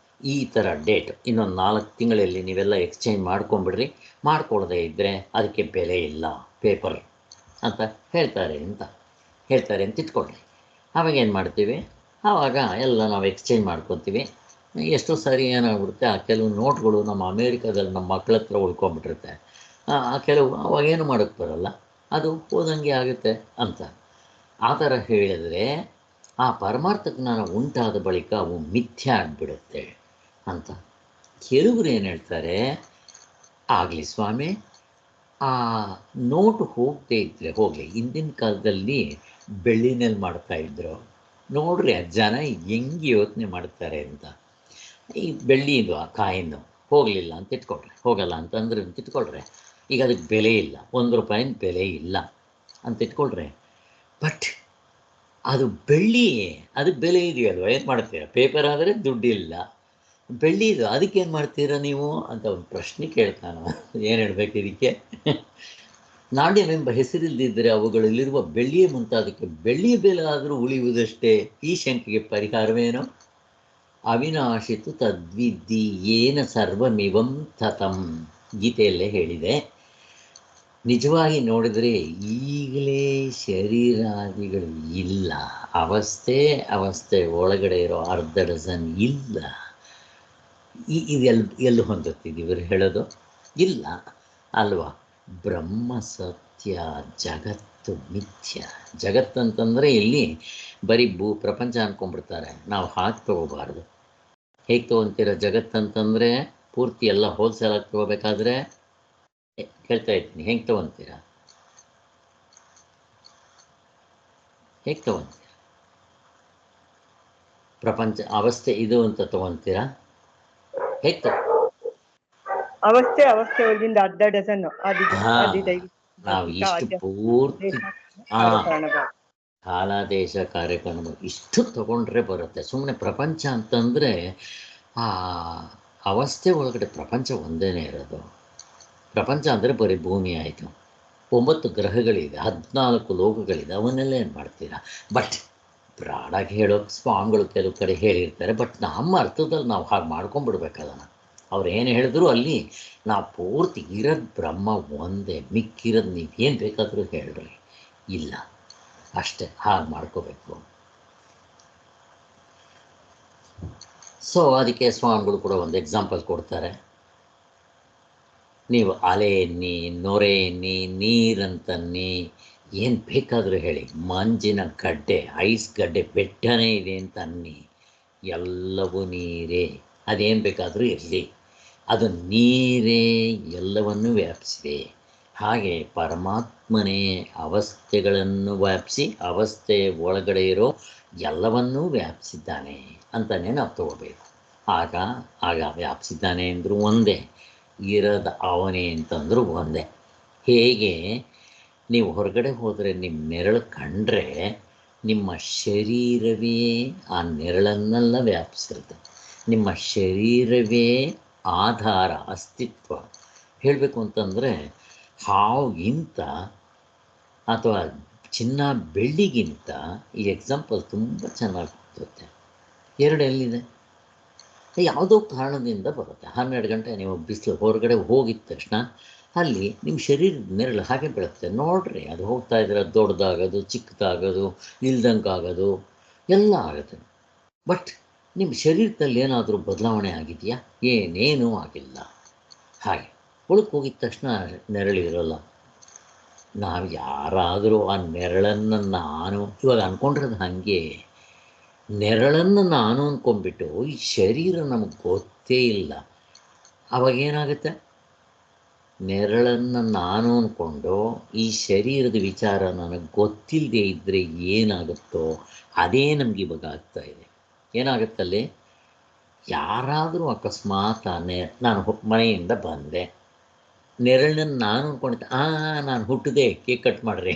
ಈ ಥರ ಡೇಟ್, ಇನ್ನೊಂದು 4 ತಿಂಗಳಲ್ಲಿ ನೀವೆಲ್ಲ ಎಕ್ಸ್ಚೇಂಜ್ ಮಾಡ್ಕೊಂಬಿಡ್ರಿ, ಮಾಡ್ಕೊಡದೇ ಇದ್ದರೆ ಅದಕ್ಕೆ ಬೆಲೆ ಇಲ್ಲ ಪೇಪರ್ ಅಂತ ಹೇಳ್ತಾರೆ ಅಂತ ಇಟ್ಕೊಳ್ರಿ. ಆವಾಗ ಏನು ಮಾಡ್ತೀವಿ? ಆವಾಗ ಎಲ್ಲ ನಾವು ಎಕ್ಸ್ಚೇಂಜ್ ಮಾಡ್ಕೊತೀವಿ. ಎಷ್ಟೋ ಸಾರಿ ಏನಾಗ್ಬಿಡುತ್ತೆ, ಆ ಕೆಲವು ನೋಟ್ಗಳು ನಮ್ಮ ಅಮೇರಿಕಾದಲ್ಲಿ ನಮ್ಮ ಮಕ್ಕಳ ಹತ್ರ ಉಳ್ಕೊಂಬಿಟ್ಟಿರುತ್ತೆ. ಕೆಲವು ಅವಾಗೇನು ಮಾಡೋಕ್ಕೆ ಬರೋಲ್ಲ, ಅದು ಹೋದಂಗೆ ಆಗುತ್ತೆ ಅಂತ. ಆ ಥರ ಹೇಳಿದರೆ ಆ ಪರಮಾರ್ಥ ಜ್ಞಾನ ಉಂಟಾದ ಬಳಿಕ ಅವು ಮಿಥ್ಯೆ ಆಗಿಬಿಡುತ್ತೆ ಅಂತ. ಕೆಲವರು ಏನು ಹೇಳ್ತಾರೆ, ಆಗಲಿ ಸ್ವಾಮಿ, ಆ ನೋಟು ಹೋಗದೇ ಇದ್ದರೆ ಹೋಗಲಿ. ಹಿಂದಿನ ಕಾಲದಲ್ಲಿ ಬೆಳ್ಳಿನಲ್ಲಿ ಮಾಡ್ತಾಯಿದ್ರು ನೋಡ್ರಿ, ಆ ಜನ ಹೆಂಗೆ ಯೋಚನೆ ಮಾಡ್ತಾರೆ ಅಂತ. ಈ ಬೆಳ್ಳಿದು ಆ ಕಾಯಿನ್ನು ಹೋಗಲಿಲ್ಲ ಅಂತ ಇಟ್ಕೊಳ್ರಿ, ಹೋಗಲ್ಲ ಅಂತಂದ್ರೆ ಅಂತ ಇಟ್ಕೊಳ್ರಿ, ಈಗ ಅದಕ್ಕೆ ಬೆಲೆ ಇಲ್ಲ, 1 ರೂಪಾಯಿನ ಬೆಲೆ ಇಲ್ಲ ಅಂತ ಇಟ್ಕೊಳ್ರಿ. ಬಟ್ ಅದು ಬೆಳ್ಳಿ, ಅದಕ್ಕೆ ಬೆಲೆ ಇದೆಯಲ್ವ, ಏನು ಮಾಡ್ತೀರಾ? ಪೇಪರ್ ಆದರೆ ದುಡ್ಡಿಲ್ಲ, ಬೆಳ್ಳಿದು ಅದಕ್ಕೇನು ಮಾಡ್ತೀರಾ ನೀವು ಅಂತ ಒಂದು ಪ್ರಶ್ನೆ ಕೇಳ್ತಾನೆ. ಏನು ಹೇಳಬೇಕು ಇದಕ್ಕೆ? ನಾಣ್ಯವೆಂಬ ಹೆಸರಿಲ್ಲದಿದ್ದರೆ ಅವುಗಳಲ್ಲಿರುವ ಬೆಳ್ಳಿಯೇ ಮುಂತಾದಕ್ಕೆ ಬೆಳ್ಳಿಯ ಬೆಲೆ ಆದರೂ ಉಳಿಯುವುದಷ್ಟೇ. ಈ ಶಂಕೆಗೆ ಪರಿಹಾರವೇನು? ಅವಿನಾಶಿತು ತದ್ವಿದ್ಧಿ ಏನ ಸರ್ವಮಿವಂ ತತಂ. ಗೀತೆಯಲ್ಲೇ ಹೇಳಿದೆ. ನಿಜವಾಗಿ ನೋಡಿದರೆ ಈಗಲೇ ಶರೀರಾದಿಗಳು ಇಲ್ಲ, ಅವಸ್ಥೆ ಒಳಗಡೆ ಇರೋ 1/2 ಡಜನ್ ಇಲ್ಲ. ಎಲ್ಲಿ ಹೊಂದುತ್ತಿದ್ದೀವಿ ಇವರು ಹೇಳೋದು? ಇಲ್ಲ ಅಲ್ವಾ? ಬ್ರಹ್ಮ ಸತ್ಯ, ಜಗತ್ತು ಮಿಥ್ಯ. ಜಗತ್ತಂತಂದರೆ ಇಲ್ಲಿ ಬರೀ ಪ್ರಪಂಚ ಅಂದ್ಕೊಂಡ್ಬಿಡ್ತಾರೆ. ನಾವು ಹಾಕಿ ತೊಗೋಬಾರ್ದು. ಹೇಗೆ ತೊಗೊತೀರ ಜಗತ್ತಂತಂದರೆ? ಪೂರ್ತಿ ಎಲ್ಲ ಹೋಲ್ಸೇಲಾಗಿ ತೊಗೋಬೇಕಾದ್ರೆ ಹೇಳ್ತಾ ಇದ್ದೀನಿ, ಹೆಂಗೆ ತೊಗೊತೀರಾ? ಹೇಗೆ ತೊಗೊತೀರಾ? ಪ್ರಪಂಚ ಅವಸ್ಥೆ ಇದು ಅಂತ ತೊಗೊತೀರಾ? ಹೇಗೆ ಅವಸ್ಥೆ ಒಳಗಿಂದ 1/2 ಡಜನ್ ನಾವು ಇಷ್ಟು ಪೂರ್ತಿ ಕಾಲ ದೇಶ ಕಾರ್ಯಕ್ರಮ ಇಷ್ಟು ತಗೊಂಡ್ರೆ ಬರುತ್ತೆ. ಸುಮ್ಮನೆ ಪ್ರಪಂಚ ಅಂತಂದರೆ ಆ ಅವಸ್ಥೆ ಒಳಗಡೆ ಪ್ರಪಂಚ ಒಂದೇ ಇರೋದು. ಪ್ರಪಂಚ ಅಂದರೆ ಬರೀ ಭೂಮಿ ಆಯಿತು, 9 ಗ್ರಹಗಳಿದೆ, 14 ಲೋಕಗಳಿದೆ, ಅವನ್ನೆಲ್ಲ ಏನು ಮಾಡ್ತೀರಾ? ಬಟ್ ಬ್ರಾಡಾಗಿ ಹೇಳೋಕೆ ಸ್ವಾಮಿಗಳು ಕೆಲವು ಕಡೆ ಹೇಳಿರ್ತಾರೆ. ಬಟ್ ನಮ್ಮ ಅರ್ಥದಲ್ಲಿ ನಾವು ಹಾಗೆ ಮಾಡ್ಕೊಂಡ್ಬಿಡ್ಬೇಕಲ್ಲ. ಅವ್ರು ಏನು ಹೇಳಿದ್ರು ಅಲ್ಲಿ ನಾವು ಪೂರ್ತಿ ಇರೋದು ಬ್ರಹ್ಮ ಒಂದೇ, ಮಿಕ್ಕಿರೋದು ನೀವು ಏನು ಬೇಕಾದರೂ ಹೇಳ್ರಿ, ಇಲ್ಲ ಅಷ್ಟೇ, ಹಾಗೆ ಮಾಡ್ಕೋಬೇಕು. ಸೊ ಅದಕ್ಕೆ ಸ್ವಾಮಿಗಳು ಕೂಡ ಒಂದು ಎಕ್ಸಾಂಪಲ್ ಕೊಡ್ತಾರೆ. ನೀವು ಅಲೆ ಎನ್ನಿ, ನೊರೆ ಎನ್ನಿ, ನೀರಂತನ್ನಿ, ಏನು ಬೇಕಾದರೂ ಹೇಳಿ, ಮಂಜಿನ ಗಡ್ಡೆ, ಐಸ್ ಗಡ್ಡೆ, ಬೆಟ್ಟನೇ ಇದೆ ಅಂತ ಅನ್ನಿ, ಎಲ್ಲವೂ ನೀರೇ. ಅದೇನು ಬೇಕಾದರೂ ಇರಲಿ, ಅದು ನೀರೇ ಎಲ್ಲವನ್ನೂ ವ್ಯಾಪಿಸಿದೆ. ಹಾಗೆ ಪರಮಾತ್ಮನೇ ಅವಸ್ಥೆಗಳನ್ನು ವ್ಯಾಪಿಸಿ ಅವಸ್ಥೆ ಒಳಗಡೆ ಇರೋ ಎಲ್ಲವನ್ನೂ ವ್ಯಾಪಿಸಿದ್ದಾನೆ ಅಂತಲೇ ನಾವು ತಗೋಬೇಕು. ಆಗ ವ್ಯಾಪಿಸಿದ್ದಾನೆ ಅಂದರೂ ಒಂದೇ, ಇರೋದು ಅವನೇ ಅಂತಂದರೂ ಒಂದೇ. ಹೇಗೆ ನೀವು ಹೊರಗಡೆ ಹೋದರೆ ನಿಮ್ಮ ನೆರಳು ಕಂಡ್ರೆ ನಿಮ್ಮ ಶರೀರವೇ ಆ ನೆರಳನ್ನೆಲ್ಲ ವ್ಯಾಪಿಸಿರುತ್ತೆ. ನಿಮ್ಮ ಶರೀರವೇ ಆಧಾರ, ಅಸ್ತಿತ್ವ. ಹೇಳಬೇಕು ಅಂತಂದರೆ ಹಾವಿಗಿಂತ ಅಥವಾ ಚಿನ್ನ ಬೆಳ್ಳಿಗಿಂತ ಈ ಎಕ್ಸಾಂಪಲ್ ತುಂಬ ಚೆನ್ನಾಗಿ ಗೊತ್ತುತ್ತೆ. 2 ಎಲ್ಲಿದೆ? ಯಾವುದೋ ಕಾರಣದಿಂದ ಬರುತ್ತೆ. 12 ಗಂಟೆ ನೀವು ಬಿಸಿಲು ಹೊರಗಡೆ ಹೋಗಿದ ತಕ್ಷಣ ಅಲ್ಲಿ ನಿಮ್ಮ ಶರೀರದ ನೆರಳು ಹಾಗೆ ಬೀಳುತ್ತೆ. ನೋಡ್ರಿ, ಅದು ಹೋಗ್ತಾ ಇದ್ರೆ ದೊಡ್ಡದಾಗೋದು, ಚಿಕ್ಕದಾಗೋದು, ಇಲ್ದಂಗೆ ಆಗೋದು ಎಲ್ಲ ಆಗುತ್ತೆ. ಬಟ್ ನಿಮ್ಮ ಶರೀರದಲ್ಲಿ ಏನಾದರೂ ಬದಲಾವಣೆ ಆಗಿದೆಯಾ? ಏನೇನೂ ಆಗಿಲ್ಲ. ಹಾಗೆ ಒಳಗೆ ಹೋಗಿದ ತಕ್ಷಣ ನೆರಳು ಇರೋಲ್ಲ. ನಾವು ಯಾರಾದರೂ ಆ ನೆರಳನ್ನು ನಾನು ಇವಾಗ ಅಂದ್ಕೊಂಡಿರೋದು ಹಾಗೆ, ನೆರಳನ್ನು ನಾನು ಅಂದ್ಕೊಂಡ್ಬಿಟ್ಟು ಈ ಶರೀರ ನಮಗೆ ಗೊತ್ತೇ ಇಲ್ಲ. ಅವಾಗೇನಾಗುತ್ತೆ? ನೆರಳನ್ನು ನಾನು ಅಂದ್ಕೊಂಡು ಈ ಶರೀರದ ವಿಚಾರ ನನಗೆ ಗೊತ್ತಿಲ್ಲದೆ ಇದ್ದರೆ ಏನಾಗುತ್ತೋ ಅದೇ ನಮ್ಗೆ ಇವಾಗ ಆಗ್ತಾಯಿದೆ. ಏನಾಗುತ್ತಲ್ಲಿ? ಯಾರಾದರೂ ಅಕಸ್ಮಾತ್ ನಾನು ಮನೆಯಿಂದ ಬಂದೆ, ನೆರಳನ್ನು ನಾನು ಅಂದ್ಕೊಂಡಿದ್ದೆ, ನಾನು ಹುಟ್ಟಿದೆ, ಕೇಕ್ ಕಟ್ ಮಾಡ್ರಿ.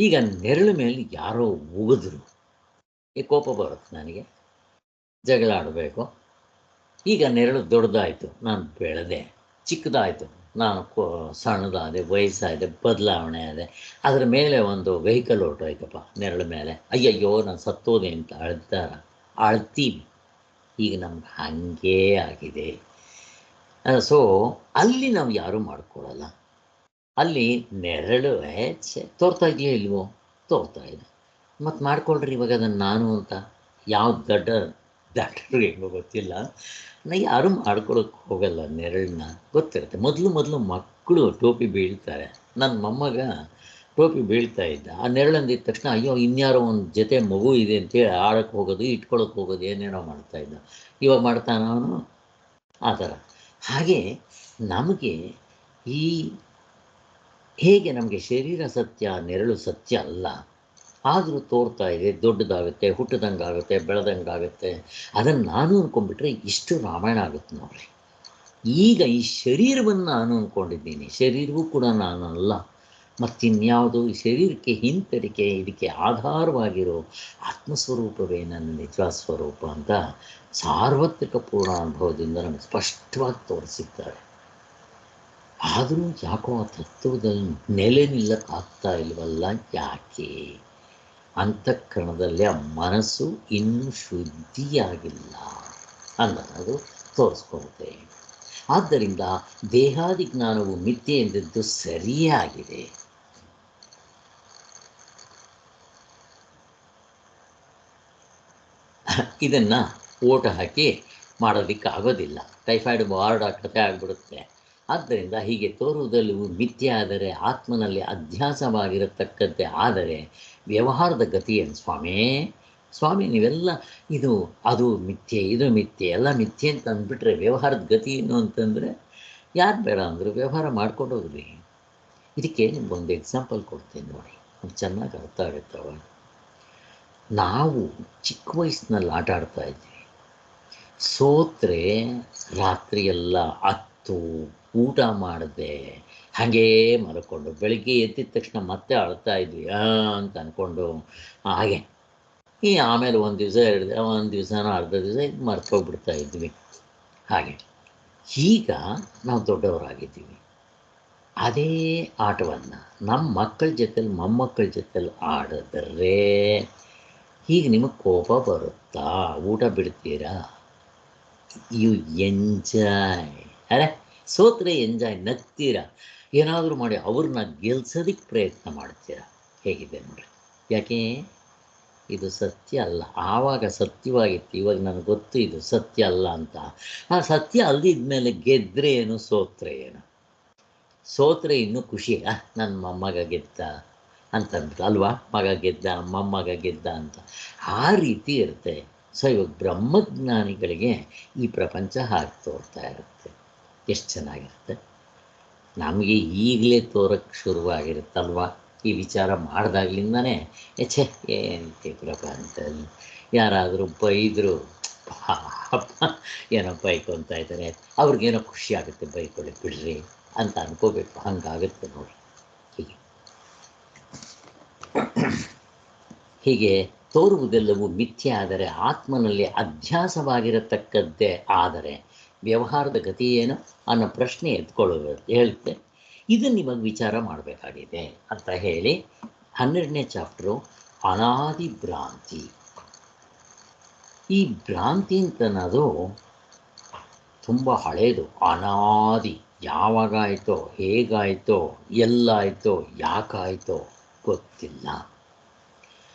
ಈಗ ನೆರಳು ಮೇಲೆ ಯಾರೋ ಉಗಿದ್ರು, ಈ ಕೋಪ ಬರುತ್ತೆ ನನಗೆ, ಜಗಳ ಆಡಬೇಕು. ಈಗ ನೆರಳು ದೊಡ್ಡದಾಯಿತು, ನಾನು ಬೆಳೆದೆ, ಚಿಕ್ಕದಾಯಿತು, ನಾನು ಸಣ್ಣದಾದೆ, ವಯಸ್ಸಾದೆ, ಬದಲಾವಣೆ ಆದೆ. ಅದರ ಮೇಲೆ ಒಂದು ವೆಹಿಕಲ್ ಹೊರಟೋಯ್ತಪ್ಪ ನೆರಳು ಮೇಲೆ, ಅಯ್ಯಯ್ಯೋ ನಾನು ಸತ್ತೋದೆ ಅಂತ ಅಳ್ತೀವಿ. ಈಗ ನಮ್ಗೆ ಹಾಗೇ ಆಗಿದೆ. ಸೊ ಅಲ್ಲಿ ನಾವು ಯಾರೂ ಮಾಡ್ಕೊಳ್ಳಲ್ಲ. ಅಲ್ಲಿ ನೆರಳು ತೋರ್ತಾ ಇದೆಯೋ ಇಲ್ವೋ? ತೋರ್ತಾ ಇದೆ. ಮತ್ತು ಮಾಡ್ಕೊಳ್ರಿ ಇವಾಗ ಅದನ್ನು ನಾನು ಅಂತ. ಯಾವ ದಡ್ಡರು ಹೆಂಗೋ ಗೊತ್ತಿಲ್ಲ, ಯಾರೂ ಮಾಡ್ಕೊಳಕ್ಕೆ ಹೋಗಲ್ಲ ನೆರಳನ್ನ. ಗೊತ್ತಿರುತ್ತೆ. ಮೊದಲು ಮಕ್ಕಳು ಟೋಪಿ ಬೀಳ್ತಾರೆ. ನನ್ನ ಮೊಮ್ಮಗ ಟೋಪಿ ಬೀಳ್ತಾ ಇದ್ದ, ಆ ನೆರಳಂದಿದ್ದ ತಕ್ಷಣ ಅಯ್ಯೋ ಇನ್ಯಾರೋ ಒಂದು ಜೊತೆ ಮಗು ಇದೆ ಅಂತೇಳಿ ಆಡೋಕ್ಕೆ ಹೋಗೋದು, ಇಟ್ಕೊಳಕ್ಕೆ ಹೋಗೋದು, ಏನೇನೋ ಮಾಡ್ತಾಯಿದ್ದ. ಇವಾಗ ಮಾಡ್ತಾನ ಅವನು ಆ ಥರ. ಹಾಗೆ ನಮಗೆ ಹೇಗೆ ನಮಗೆ ಶರೀರ ಸತ್ಯ, ನೆರಳು ಸತ್ಯ ಅಲ್ಲ, ಆದರೂ ತೋರ್ತಾ ಇದೆ, ದೊಡ್ಡದಾಗುತ್ತೆ, ಹುಟ್ಟಿದಂಗಾಗುತ್ತೆ, ಬೆಳೆದಂಗಾಗುತ್ತೆ. ಅದನ್ನು ನಾನು ಅಂದ್ಕೊಂಡ್ಬಿಟ್ರೆ ಇಷ್ಟು ರಾಮಾಯಣ ಆಗುತ್ತೆ ನೋಡ್ರಿ. ಈಗ ಈ ಶರೀರವನ್ನು ನಾನು ಅಂದ್ಕೊಂಡಿದ್ದೀನಿ, ಶರೀರವೂ ಕೂಡ ನಾನಲ್ಲ. ಮತ್ತಿನ್ಯಾವುದು? ಈ ಶರೀರಕ್ಕೆ ಹಿಂತರಿಕೆ, ಇದಕ್ಕೆ ಆಧಾರವಾಗಿರೋ ಆತ್ಮಸ್ವರೂಪವೇ ನನ್ನ ನಿಜವಾದ ಸ್ವರೂಪ ಅಂತ ಸಾರ್ವತ್ರಿಕ ಪೂರ್ಣಾನುಭವದಿಂದ ನಮಗೆ ಸ್ಪಷ್ಟವಾಗಿ ತೋರಿಸಿದ್ದಾರೆ. ಆದರೂ ಯಾಕೋ ಆ ತತ್ವದಲ್ಲಿ ನೆಲೆ ನಿಲ್ಲಕ್ಕಾಗ್ತಾ ಇಲ್ವಲ್ಲ? ಯಾಕೆ? ಅಂತಃಕರಣದಲ್ಲಿ ಆ ಮನಸ್ಸು ಇನ್ನೂ ಶುದ್ಧಿಯಾಗಿಲ್ಲ ಅನ್ನೋದು ತೋರಿಸ್ಕೊಳುತ್ತೆ. ಆದ್ದರಿಂದ ದೇಹಾದಿ ಜ್ಞಾನವು ಮಿಥ್ಯೆ ಎಂದದ್ದು ಸರಿಯಾಗಿದೆ. ಇದನ್ನು ಓಟ ಹಾಕಿ ಮಾಡೋದಕ್ಕೆ ಆಗೋದಿಲ್ಲ. ಟೈಫಾಯ್ಡ್ ವಾರ್ಡ್ ಕತೆ ಆಗಿಬಿಡುತ್ತೆ. ಆದ್ದರಿಂದ ಹೀಗೆ ತೋರುವುದಲ್ಲೂ ಮಿಥ್ಯೆ ಆದರೆ, ಆತ್ಮನಲ್ಲಿ ಅಧ್ಯಾಸವಾಗಿರತಕ್ಕದ್ದೇ ಆದರೆ ವ್ಯವಹಾರದ ಗತಿ ಏನು ಸ್ವಾಮಿ ನೀವೆಲ್ಲ ಅದು ಮಿಥ್ಯೆ, ಇದು ಮಿಥ್ಯೆ, ಎಲ್ಲ ಮಿಥ್ಯೆ ಅಂತ ಅಂದ್ಬಿಟ್ರೆ ವ್ಯವಹಾರದ ಗತಿ ಏನು ಅಂತಂದರೆ ಯಾರು ಬೇಡ ಅಂದರು ವ್ಯವಹಾರ ಮಾಡ್ಕೊಂಡು ಹೋಗ್ರಿ. ಇದಕ್ಕೆ ನಿಮ್ಗೊಂದು ಎಕ್ಸಾಂಪಲ್ ಕೊಡ್ತೀನಿ ನೋಡಿ, ಅದು ಚೆನ್ನಾಗಿ ಅರ್ಥ ಆಗುತ್ತವ. ನಾವು ಚಿಕ್ಕ ವಯಸ್ಸಿನಲ್ಲಿ ಆಟ ಆಡ್ತಾ ಇದ್ವಿ. ಸೋತ್ರೆ ರಾತ್ರಿಯೆಲ್ಲ ಅತ್ತು ಊಟ ಮಾಡದೆ ಹಾಗೇ ಮಲ್ಕೊಂಡು ಬೆಳಗ್ಗೆ ಎದ್ದಿದ ತಕ್ಷಣ ಮತ್ತೆ ಅಳ್ತಾ ಇದ್ವಿ ಅಂತ ಅಂದ್ಕೊಂಡು ಹಾಗೆ ಆಮೇಲೆ ಒಂದು ದಿವಸ ಒಂದು ದಿವಸನೋ ಅರ್ಧ ದಿವಸ ಇದು ಮರ್ತೋಗ್ಬಿಡ್ತಾ ಇದ್ವಿ. ಹಾಗೆ ಈಗ ನಾವು ದೊಡ್ಡವರಾಗಿದ್ದೀವಿ. ಅದೇ ಆಟವನ್ನು ನಮ್ಮ ಮಕ್ಕಳ ಜೊತೆಲಿ ಮೊಮ್ಮಕ್ಕಳ ಜೊತೆಲಿ ಆಡಿದ್ರೆ ಈಗ ನಿಮಗೆ ಕೋಪ ಬರುತ್ತಾ? ಊಟ ಬಿಡ್ತೀರಾ? You enjoy. ಸೋತ್ರೆ ಎಂಜಾಯ್, ನಗ್ತೀರಾ, ಏನಾದರೂ ಮಾಡಿ ಅವ್ರನ್ನ ಗೆಲ್ಸೋದಕ್ಕೆ ಪ್ರಯತ್ನ ಮಾಡ್ತೀರಾ. ಹೇಗಿದೆ ನೋಡ್ರಿ. ಯಾಕೆ? ಇದು ಸತ್ಯ ಅಲ್ಲ. ಆವಾಗ ಸತ್ಯವಾಗಿತ್ತು, ಇವಾಗ ನನಗೆ ಗೊತ್ತು ಇದು ಸತ್ಯ ಅಲ್ಲ ಅಂತ. ಆ ಸತ್ಯ ಅಲ್ದಿದ ಮೇಲೆ ಗೆದ್ದರೆ ಏನು, ಸೋತ್ರೆ ಏನು? ಸೋತ್ರೆ ಇನ್ನೂ ಖುಷಿ, ನನ್ನ ಮೊಮ್ಮಗ ಗೆದ್ದ ಅಂತಂದ್ರೆ ಅಲ್ವಾ, ಮಗ ಗೆದ್ದ, ಮೊಮ್ಮಗ ಗೆದ್ದ ಅಂತ ಆ ರೀತಿ ಇರುತ್ತೆ. ಸೊ ಇವಾಗ ಬ್ರಹ್ಮಜ್ಞಾನಿಗಳಿಗೆ ಈ ಪ್ರಪಂಚ ಹಾಗೆ ತೋರ್ತಾ ಇರುತ್ತೆ. ಎಷ್ಟು ಚೆನ್ನಾಗಿರುತ್ತೆ. ನಮಗೆ ಈಗಲೇ ತೋರಕ್ಕೆ ಶುರುವಾಗಿರುತ್ತಲ್ವ ಈ ವಿಚಾರ ಮಾಡಿದಾಗ್ಲಿಂದನೇ. ಏನಂತೆ ಪ್ರಪಂಚದಲ್ಲಿ ಯಾರಾದರೂ ಬೈದರು, ಏನೋ ಬೈಕೊತಾ ಇದ್ದಾರೆ, ಅವ್ರಿಗೇನೋ ಖುಷಿ ಆಗುತ್ತೆ, ಬೈಕೊಳ್ಳಿ ಬಿಡ್ರಿ ಅಂತ ಅನ್ಕೋಬೇಕು. ಹಂಗಾಗುತ್ತೆ ನೋಡಿ. ಹೀಗೆ ತೋರುವುದೆಲ್ಲವೂ ಮಿಥ್ಯೆ ಆದರೆ, ಆತ್ಮನಲ್ಲಿ ಅಧ್ಯಾಸವಾಗಿರತಕ್ಕದ್ದೇ ಆದರೆ ವ್ಯವಹಾರದ ಗತಿ ಏನು ಅನ್ನೋ ಪ್ರಶ್ನೆ ಹೇಳುತ್ತೆ. ಇದನ್ನು ಇವಾಗ ವಿಚಾರ ಮಾಡಬೇಕಾಗಿದೆ ಅಂತ ಹೇಳಿ 12ನೇ ಚಾಪ್ಟ್ರು ಅನಾದಿ ಭ್ರಾಂತಿ. ಈ ಭ್ರಾಂತಿ ಅಂತನ್ನೋದು ತುಂಬ ಹಳೇದು. ಅನಾದಿ, ಯಾವಾಗಾಯಿತೋ, ಹೇಗಾಯಿತೋ, ಎಲ್ಲಾಯಿತೋ, ಯಾಕಾಯಿತೋ ಗೊತ್ತಿಲ್ಲ.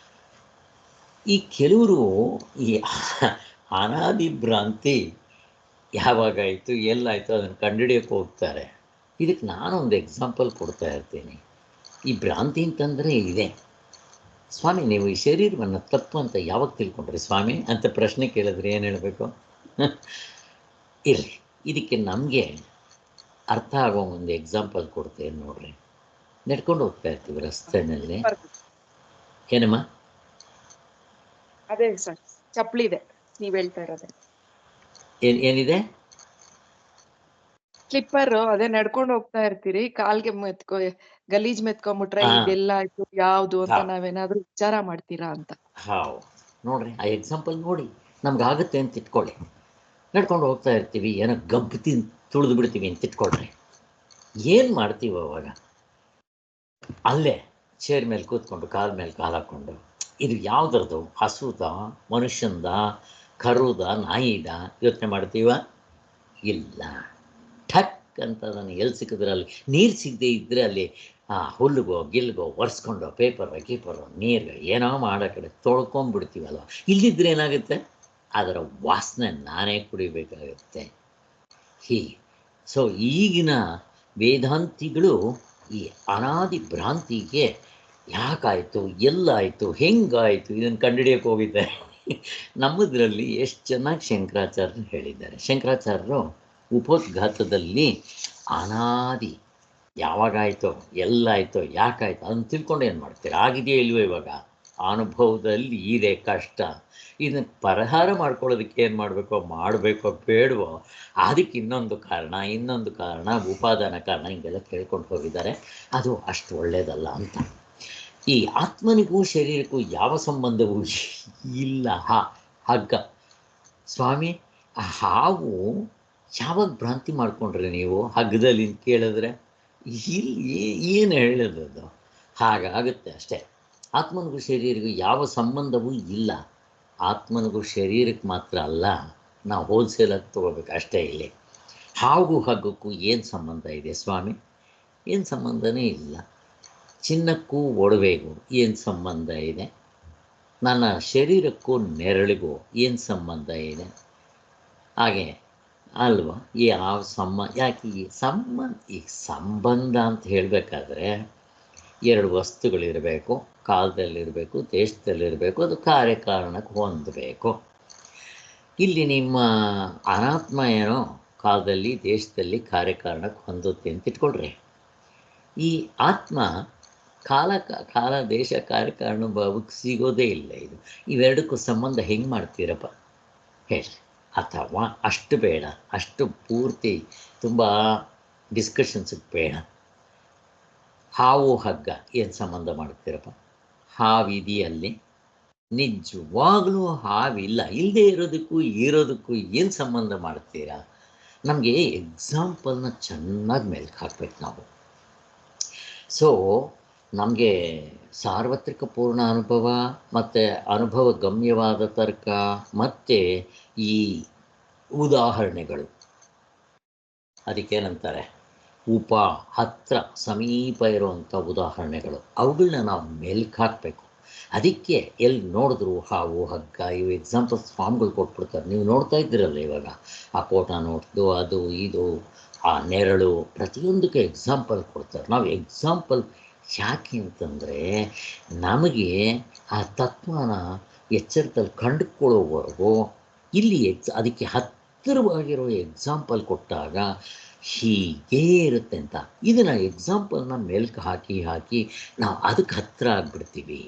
ಈ ಕೆಲವರು ಈ ಅನಾದಿ ಭ್ರಾಂತಿ ಯಾವಾಗಾಯಿತು, ಎಲ್ಲಾಯಿತು ಅದನ್ನು ಕಂಡುಹಿಡಿಯೋಕ್ಕೆ ಹೋಗ್ತಾರೆ. ಇದಕ್ಕೆ ನಾನೊಂದು ಎಕ್ಸಾಂಪಲ್ ಕೊಡ್ತಾ ಇರ್ತೀನಿ. ಈ ಭ್ರಾಂತಿ ಅಂತಂದರೆ ಇದೆ. ಸ್ವಾಮಿ, ನೀವು ಈ ಶರೀರವನ್ನು ತಪ್ಪು ಅಂತ ಯಾವಾಗ ತಿಳ್ಕೊಂಡ್ರಿ ಸ್ವಾಮಿ ಅಂತ ಪ್ರಶ್ನೆ ಕೇಳಿದ್ರೆ ಏನು ಹೇಳಬೇಕು? ಇರಲಿ, ಇದಕ್ಕೆ ನಮಗೆ ಅರ್ಥ ಆಗೋ ಒಂದು ಎಕ್ಸಾಂಪಲ್ ಕೊಡ್ತೇನೆ ನೋಡ್ರಿ. ನಡ್ಕೊಂಡು ಹೋಗ್ತಾ ಇರ್ತೀವಿ ರಸ್ತೆಯಲ್ಲಿ. ಏನಮ್ಮ? ಅದೇ ಸರ್, ಚಪ್ಪಲಿ ಇದೆ ನೀವ್ ಹೇಳ್ತಾ ಇರೋದೆ. ಏನಿದೆ? ಸ್ಲಿಪ್ಪರ್. ಅದೇ ನಡ್ಕೊಂಡು ಹೋಗ್ತಾ ಇರ್ತೀರಿ, ಕಾಲ್ಗೆ ಗಲೀಜ್ ಮೆತ್ಕೊಂಡ್ಬಿಟ್ರೆ ಹಾ. ಇದೆಲ್ಲ ಆಯ್ತು ಯಾವ್ದು ಅಂತ ಹಾ. ನಾವೇನಾದ್ರೂ ವಿಚಾರ ಮಾಡ್ತೀರಾ ಅಂತ. ಹೌದು, ನೋಡ್ರಿ ಆ ಎಕ್ಸಾಂಪಲ್ ನೋಡಿ, ನಮ್ಗಾಗುತ್ತೆ ಅಂತ ಇಟ್ಕೊಳ್ಳಿ. ನಡ್ಕೊಂಡು ಹೋಗ್ತಾ ಇರ್ತೀವಿ, ಏನೋ ಗಬ್ಬು ತುಳಿದು ಬಿಡ್ತೀವಿ ಅಂತ ಇಟ್ಕೊಳ್ರಿ. ಏನು ಮಾಡ್ತೀವಿ ಅವಾಗ? ಅಲ್ಲೇ ಚೇರ್ ಮೇಲೆ ಕೂತ್ಕೊಂಡು ಕಾಲ ಮೇಲೆ ಕಾಲು ಹಾಕ್ಕೊಂಡು, ಇದು ಯಾವುದ್ರದ್ದು? ಹಸುದ, ಮನುಷ್ಯಂದ, ಕರುದ, ನಾಯಿದ ಯೋಚನೆ ಮಾಡ್ತೀವ? ಇಲ್ಲ. ಠಕ್ ಅಂತ ಅದನ್ನು ಎಲ್ಲಿ ಸಿಕ್ಕಿದ್ರೆ ಅಲ್ಲಿ, ನೀರು ಸಿಗದೆ ಇದ್ದರೆ ಅಲ್ಲಿ ಹುಲ್ಲಿಗೋ ಗಿಲ್ಗೋ ಒರೆಸ್ಕೊಂಡು ಪೇಪರ್ ಕೀಪರು ನೀರು ಏನೋ ಮಾಡೋ ಕಡೆ ತೊಳ್ಕೊಂಡ್ಬಿಡ್ತೀವಲ್ವ. ಇಲ್ಲಿದ್ದರೆ ಏನಾಗುತ್ತೆ? ಅದರ ವಾಸನೆ ನಾನೇ ಕುಡಿಬೇಕಾಗುತ್ತೆ. ಸೊ ಈಗಿನ ವೇದಾಂತಿಗಳು ಈ ಅನಾದಿ ಭ್ರಾಂತಿಗೆ ಯಾಕಾಯಿತು, ಎಲ್ಲಾಯಿತು, ಹೆಂಗಾಯಿತು ಇದನ್ನು ಕಂಡುಹಿಡಿಯೋಕೆ ಹೋಗಿದ್ದಾರೆ. ನಮ್ಮದರಲ್ಲಿ ಎಷ್ಟು ಚೆನ್ನಾಗಿ ಶಂಕರಾಚಾರ್ಯರು ಹೇಳಿದ್ದಾರೆ. ಶಂಕರಾಚಾರ್ಯರು ಉಪೋದ್ಘಾತದಲ್ಲಿ ಅನಾದಿ ಯಾವಾಗಾಯಿತೋ, ಎಲ್ಲಾಯಿತೋ, ಯಾಕಾಯಿತು ಅದನ್ನು ತಿಳ್ಕೊಂಡು ಏನು ಮಾಡ್ತೀರಾ? ಆಗಿದೆಯೋ ಇಲ್ವೋ? ಇವಾಗ ಅನುಭವದಲ್ಲಿ ಇದೆ ಕಷ್ಟ. ಇದನ್ನು ಪರಿಹಾರ ಮಾಡ್ಕೊಳ್ಳೋದಕ್ಕೆ ಏನು ಮಾಡಬೇಕೋ ಬೇಡವೋ, ಅದಕ್ಕೆ ಇನ್ನೊಂದು ಕಾರಣ, ಉಪಾದಾನ ಕಾರಣ, ಹಿಂಗೆಲ್ಲ ಕೇಳ್ಕೊಂಡು ಹೋಗಿದ್ದಾರೆ. ಅದು ಅಷ್ಟು ಒಳ್ಳೆಯದಲ್ಲ ಅಂತ. ಈ ಆತ್ಮನಿಗೂ ಶರೀರಕ್ಕೂ ಯಾವ ಸಂಬಂಧವೂ ಇಲ್ಲ. ಹಗ್ಗ ಸ್ವಾಮಿ, ಹಾವು ಯಾವಾಗ ಭ್ರಾಂತಿ ಮಾಡ್ಕೊಂಡ್ರಿ ನೀವು ಹಗ್ಗದಲ್ಲಿ ಕೇಳಿದ್ರೆ? ಇಲ್ಲಿ ಏನು ಹೇಳೋದು? ಹಾಗಾಗುತ್ತೆ ಅಷ್ಟೇ. ಆತ್ಮನಿಗೂ ಶರೀರಕ್ಕೂ ಯಾವ ಸಂಬಂಧವೂ ಇಲ್ಲ. ಆತ್ಮನಿಗೂ ಶರೀರಕ್ಕೆ ಮಾತ್ರ ಅಲ್ಲ, ನಾವು ಹೋಲ್ಸೇಲಾಗಿ ತೊಗೋಬೇಕು ಅಷ್ಟೇ. ಇಲ್ಲಿ ಹಾವು ಹಗ್ಗಕ್ಕೂ ಏನು ಸಂಬಂಧ ಇದೆ ಸ್ವಾಮಿ? ಏನು ಸಂಬಂಧನೇ ಇಲ್ಲ. ಚಿನ್ನಕ್ಕೂ ಒಡವೆಗೂ ಏನು ಸಂಬಂಧ ಇದೆ? ನನ್ನ ಶರೀರಕ್ಕೂ ನೆರಳಿಗೂ ಏನು ಸಂಬಂಧ ಇದೆ? ಹಾಗೆ ಅಲ್ವಾ? ಯಾವ ಯಾಕೆ ಈ ಸಂಬಂಧ ಅಂತ ಹೇಳಬೇಕಾದ್ರೆ ಎರಡು ವಸ್ತುಗಳಿರಬೇಕು, ಕಾಲದಲ್ಲಿರಬೇಕು, ದೇಶದಲ್ಲಿರಬೇಕು, ಅದು ಕಾರ್ಯಕಾರಣಕ್ಕೆ ಹೊಂದಬೇಕು. ಇಲ್ಲಿ ನಿಮ್ಮ ಅನಾತ್ಮ ಏನೋ ಕಾಲದಲ್ಲಿ, ದೇಶದಲ್ಲಿ ಕಾರ್ಯಕಾರಣಕ್ಕೆ ಹೊಂದುತ್ತೆ ಅಂತ ಇಟ್ಕೊಳ್ರಿ. ಈ ಆತ್ಮ ಕಾಲ ದೇಶ ಕಾರ್ಯಕಾರಣ ಭಾವಕ್ಕೆ ಸಿಗೋದೇ ಇಲ್ಲ. ಇವೆರಡಕ್ಕೂ ಸಂಬಂಧ ಹೆಂಗೆ ಮಾಡ್ತೀರಪ್ಪ ಹೇಳಿ? ಅಥವಾ ಅಷ್ಟು ಬೇಡ, ಅಷ್ಟು ಪೂರ್ತಿ ತುಂಬ ಡಿಸ್ಕಷನ್ಸಿಗೆ ಬೇಡ. ಹಾವು ಹಗ್ಗ ಏನು ಸಂಬಂಧ ಮಾಡ್ತೀರಪ್ಪ? ಹಾವಿದೆಯಲ್ಲಿ ನಿಜವಾಗ್ಲೂ ಹಾವಿಲ್ಲ. ಇಲ್ಲದೆ ಇರೋದಕ್ಕೂ ಏನು ಸಂಬಂಧ ಮಾಡ್ತೀರಾ? ನಮಗೆ ಎಕ್ಸಾಂಪಲ್ನ ಚೆನ್ನಾಗಿ ಮೆಲ್ಕು ಹಾಕ್ಬೇಕು ನಾವು. ಸೊ ನಮಗೆ ಸಾರ್ವತ್ರಿಕ ಪೂರ್ಣ ಅನುಭವ ಮತ್ತು ಅನುಭವ ಗಮ್ಯವಾದ ತರ್ಕ ಮತ್ತು ಈ ಉದಾಹರಣೆಗಳು, ಅದಕ್ಕೇನಂತಾರೆ ಹತ್ರ ಸಮೀಪ ಇರುವಂಥ ಉದಾಹರಣೆಗಳು, ಅವುಗಳನ್ನ ನಾವು ಮೆಲ್ಕು ಹಾಕಬೇಕು. ಅದಕ್ಕೆ ಎಲ್ಲಿ ನೋಡಿದ್ರು ಹಾವು ಹಗ್ಗ ಇವು ಎಕ್ಸಾಂಪಲ್ ಫಾರ್ಮ್ಗಳು ಕೊಟ್ಬಿಡ್ತಾರೆ. ನೀವು ನೋಡ್ತಾ ಇದ್ದೀರಲ್ಲ ಇವಾಗ ಆ ಕೋಟ ನೋಟ್ದು, ಅದು ಇದು, ಆ ನೆರಳು, ಪ್ರತಿಯೊಂದಕ್ಕೆ ಎಕ್ಸಾಂಪಲ್ ಕೊಡ್ತಾರೆ. ನಾವು ಎಕ್ಸಾಂಪಲ್ ಯಾಕೆ ಅಂತಂದರೆ ನಮಗೆ ಆ ತತ್ವನ ಎಚ್ಚರದಲ್ಲಿ ಕಂಡುಕೊಳ್ಳೋವರೆಗೂ ಇಲ್ಲಿ ಅದಕ್ಕೆ ಹತ್ತಿರವಾಗಿರೋ ಎಕ್ಸಾಂಪಲ್ ಕೊಟ್ಟಾಗ ಹೀಗೇ ಇರುತ್ತೆ ಅಂತ ಇದನ್ನು ಎಕ್ಸಾಂಪಲ್ನ ಮೆಲ್ಕು ಹಾಕಿ ನಾವು ಅದಕ್ಕೆ ಹತ್ತಿರ ಆಗಿಬಿಡ್ತೀವಿ.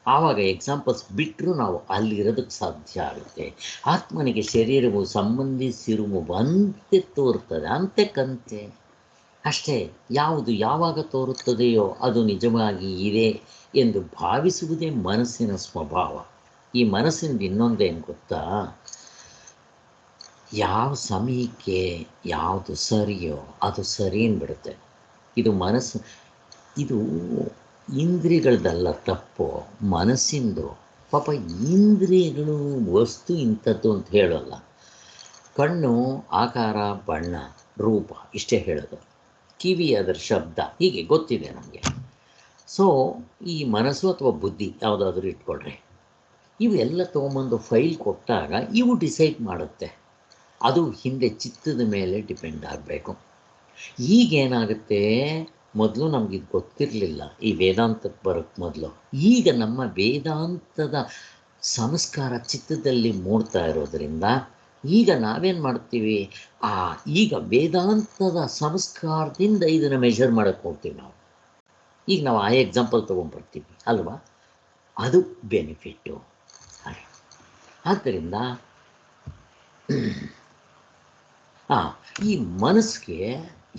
ಆವಾಗ ಎಕ್ಸಾಂಪಲ್ಸ್ ಬಿಟ್ಟರೂ ನಾವು ಅಲ್ಲಿರೋದಕ್ಕೆ ಸಾಧ್ಯ ಆಗುತ್ತೆ. ಆತ್ಮನಿಗೆ ಶರೀರವು ಸಂಬಂಧಿಸಿರುವಂತೆ ತೋರುತ್ತದೆ, ಅಂತೆ ಅಷ್ಟೇ. ಯಾವುದು ಯಾವಾಗ ತೋರುತ್ತದೆಯೋ ಅದು ನಿಜವಾಗಿ ಇದೆ ಎಂದು ಭಾವಿಸುವುದೇ ಮನಸ್ಸಿನ ಸ್ವಭಾವ. ಈ ಮನಸ್ಸಿನ ಇನ್ನೊಂದೇನು ಗೊತ್ತಾ? ಯಾವ ಸಮಯಕ್ಕೆ ಯಾವುದು ಸರಿಯೋ ಅದು ಸರಿ ಅಂದ್ಬಿಡುತ್ತೆ. ಇದು ಮನಸ್ಸು, ಇದು ಇಂದ್ರಿಯಗಳದಲ್ಲ ತಪ್ಪು, ಮನಸ್ಸಿಂದು. ಪಾಪ ಇಂದ್ರಿಯಗಳು ವಸ್ತು ಇಂಥದ್ದು ಅಂತ ಹೇಳೋಲ್ಲ. ಕಣ್ಣು ಆಕಾರ, ಬಣ್ಣ, ರೂಪ ಇಷ್ಟೇ ಹೇಳೋದು. ಕಿವಿ ಅದರ ಶಬ್ದ, ಹೀಗೆ ಗೊತ್ತಿದೆ ನಮಗೆ. ಸೊ ಈ ಮನಸ್ಸು ಅಥವಾ ಬುದ್ಧಿ ಯಾವುದಾದ್ರೂ ಇಟ್ಕೊಳ್ರಿ, ಇವೆಲ್ಲ ತೊಗೊಂಬಂದು ಫೈಲ್ ಕೊಟ್ಟಾಗ ಇವು ಡಿಸೈಡ್ ಮಾಡುತ್ತೆ. ಅದು ಹಿಂದೆ ಚಿತ್ತದ ಮೇಲೆ ಡಿಪೆಂಡ್ ಆಗಬೇಕು. ಈಗೇನಾಗುತ್ತೆ, ಮೊದಲು ನಮಗಿದು ಗೊತ್ತಿರಲಿಲ್ಲ, ಈ ವೇದಾಂತಕ್ಕೆ ಬರೋಕ್ಕೆ ಮೊದಲು. ಈಗ ನಮ್ಮ ವೇದಾಂತದ ಸಂಸ್ಕಾರ ಚಿತ್ತದಲ್ಲಿ ಮೂಡ್ತಾ ಇರೋದರಿಂದ ಈಗ ನಾವೇನು ಮಾಡ್ತೀವಿ, ಈಗ ವೇದಾಂತದ ಸಂಸ್ಕಾರದಿಂದ ಇದನ್ನು ಮೆಷರ್ ಮಾಡೋಕ್ಕೆ ಹೋಗ್ತೀವಿ ನಾವು. ಈಗ ನಾವು ಆ ಎಕ್ಸಾಂಪಲ್ ತೊಗೊಂಡ್ಬರ್ತೀವಿ ಅಲ್ವಾ, ಅದು ಬೆನಿಫಿಟ್ಟು. ಆದ್ದರಿಂದ ಈ ಮನಸ್ಸಿಗೆ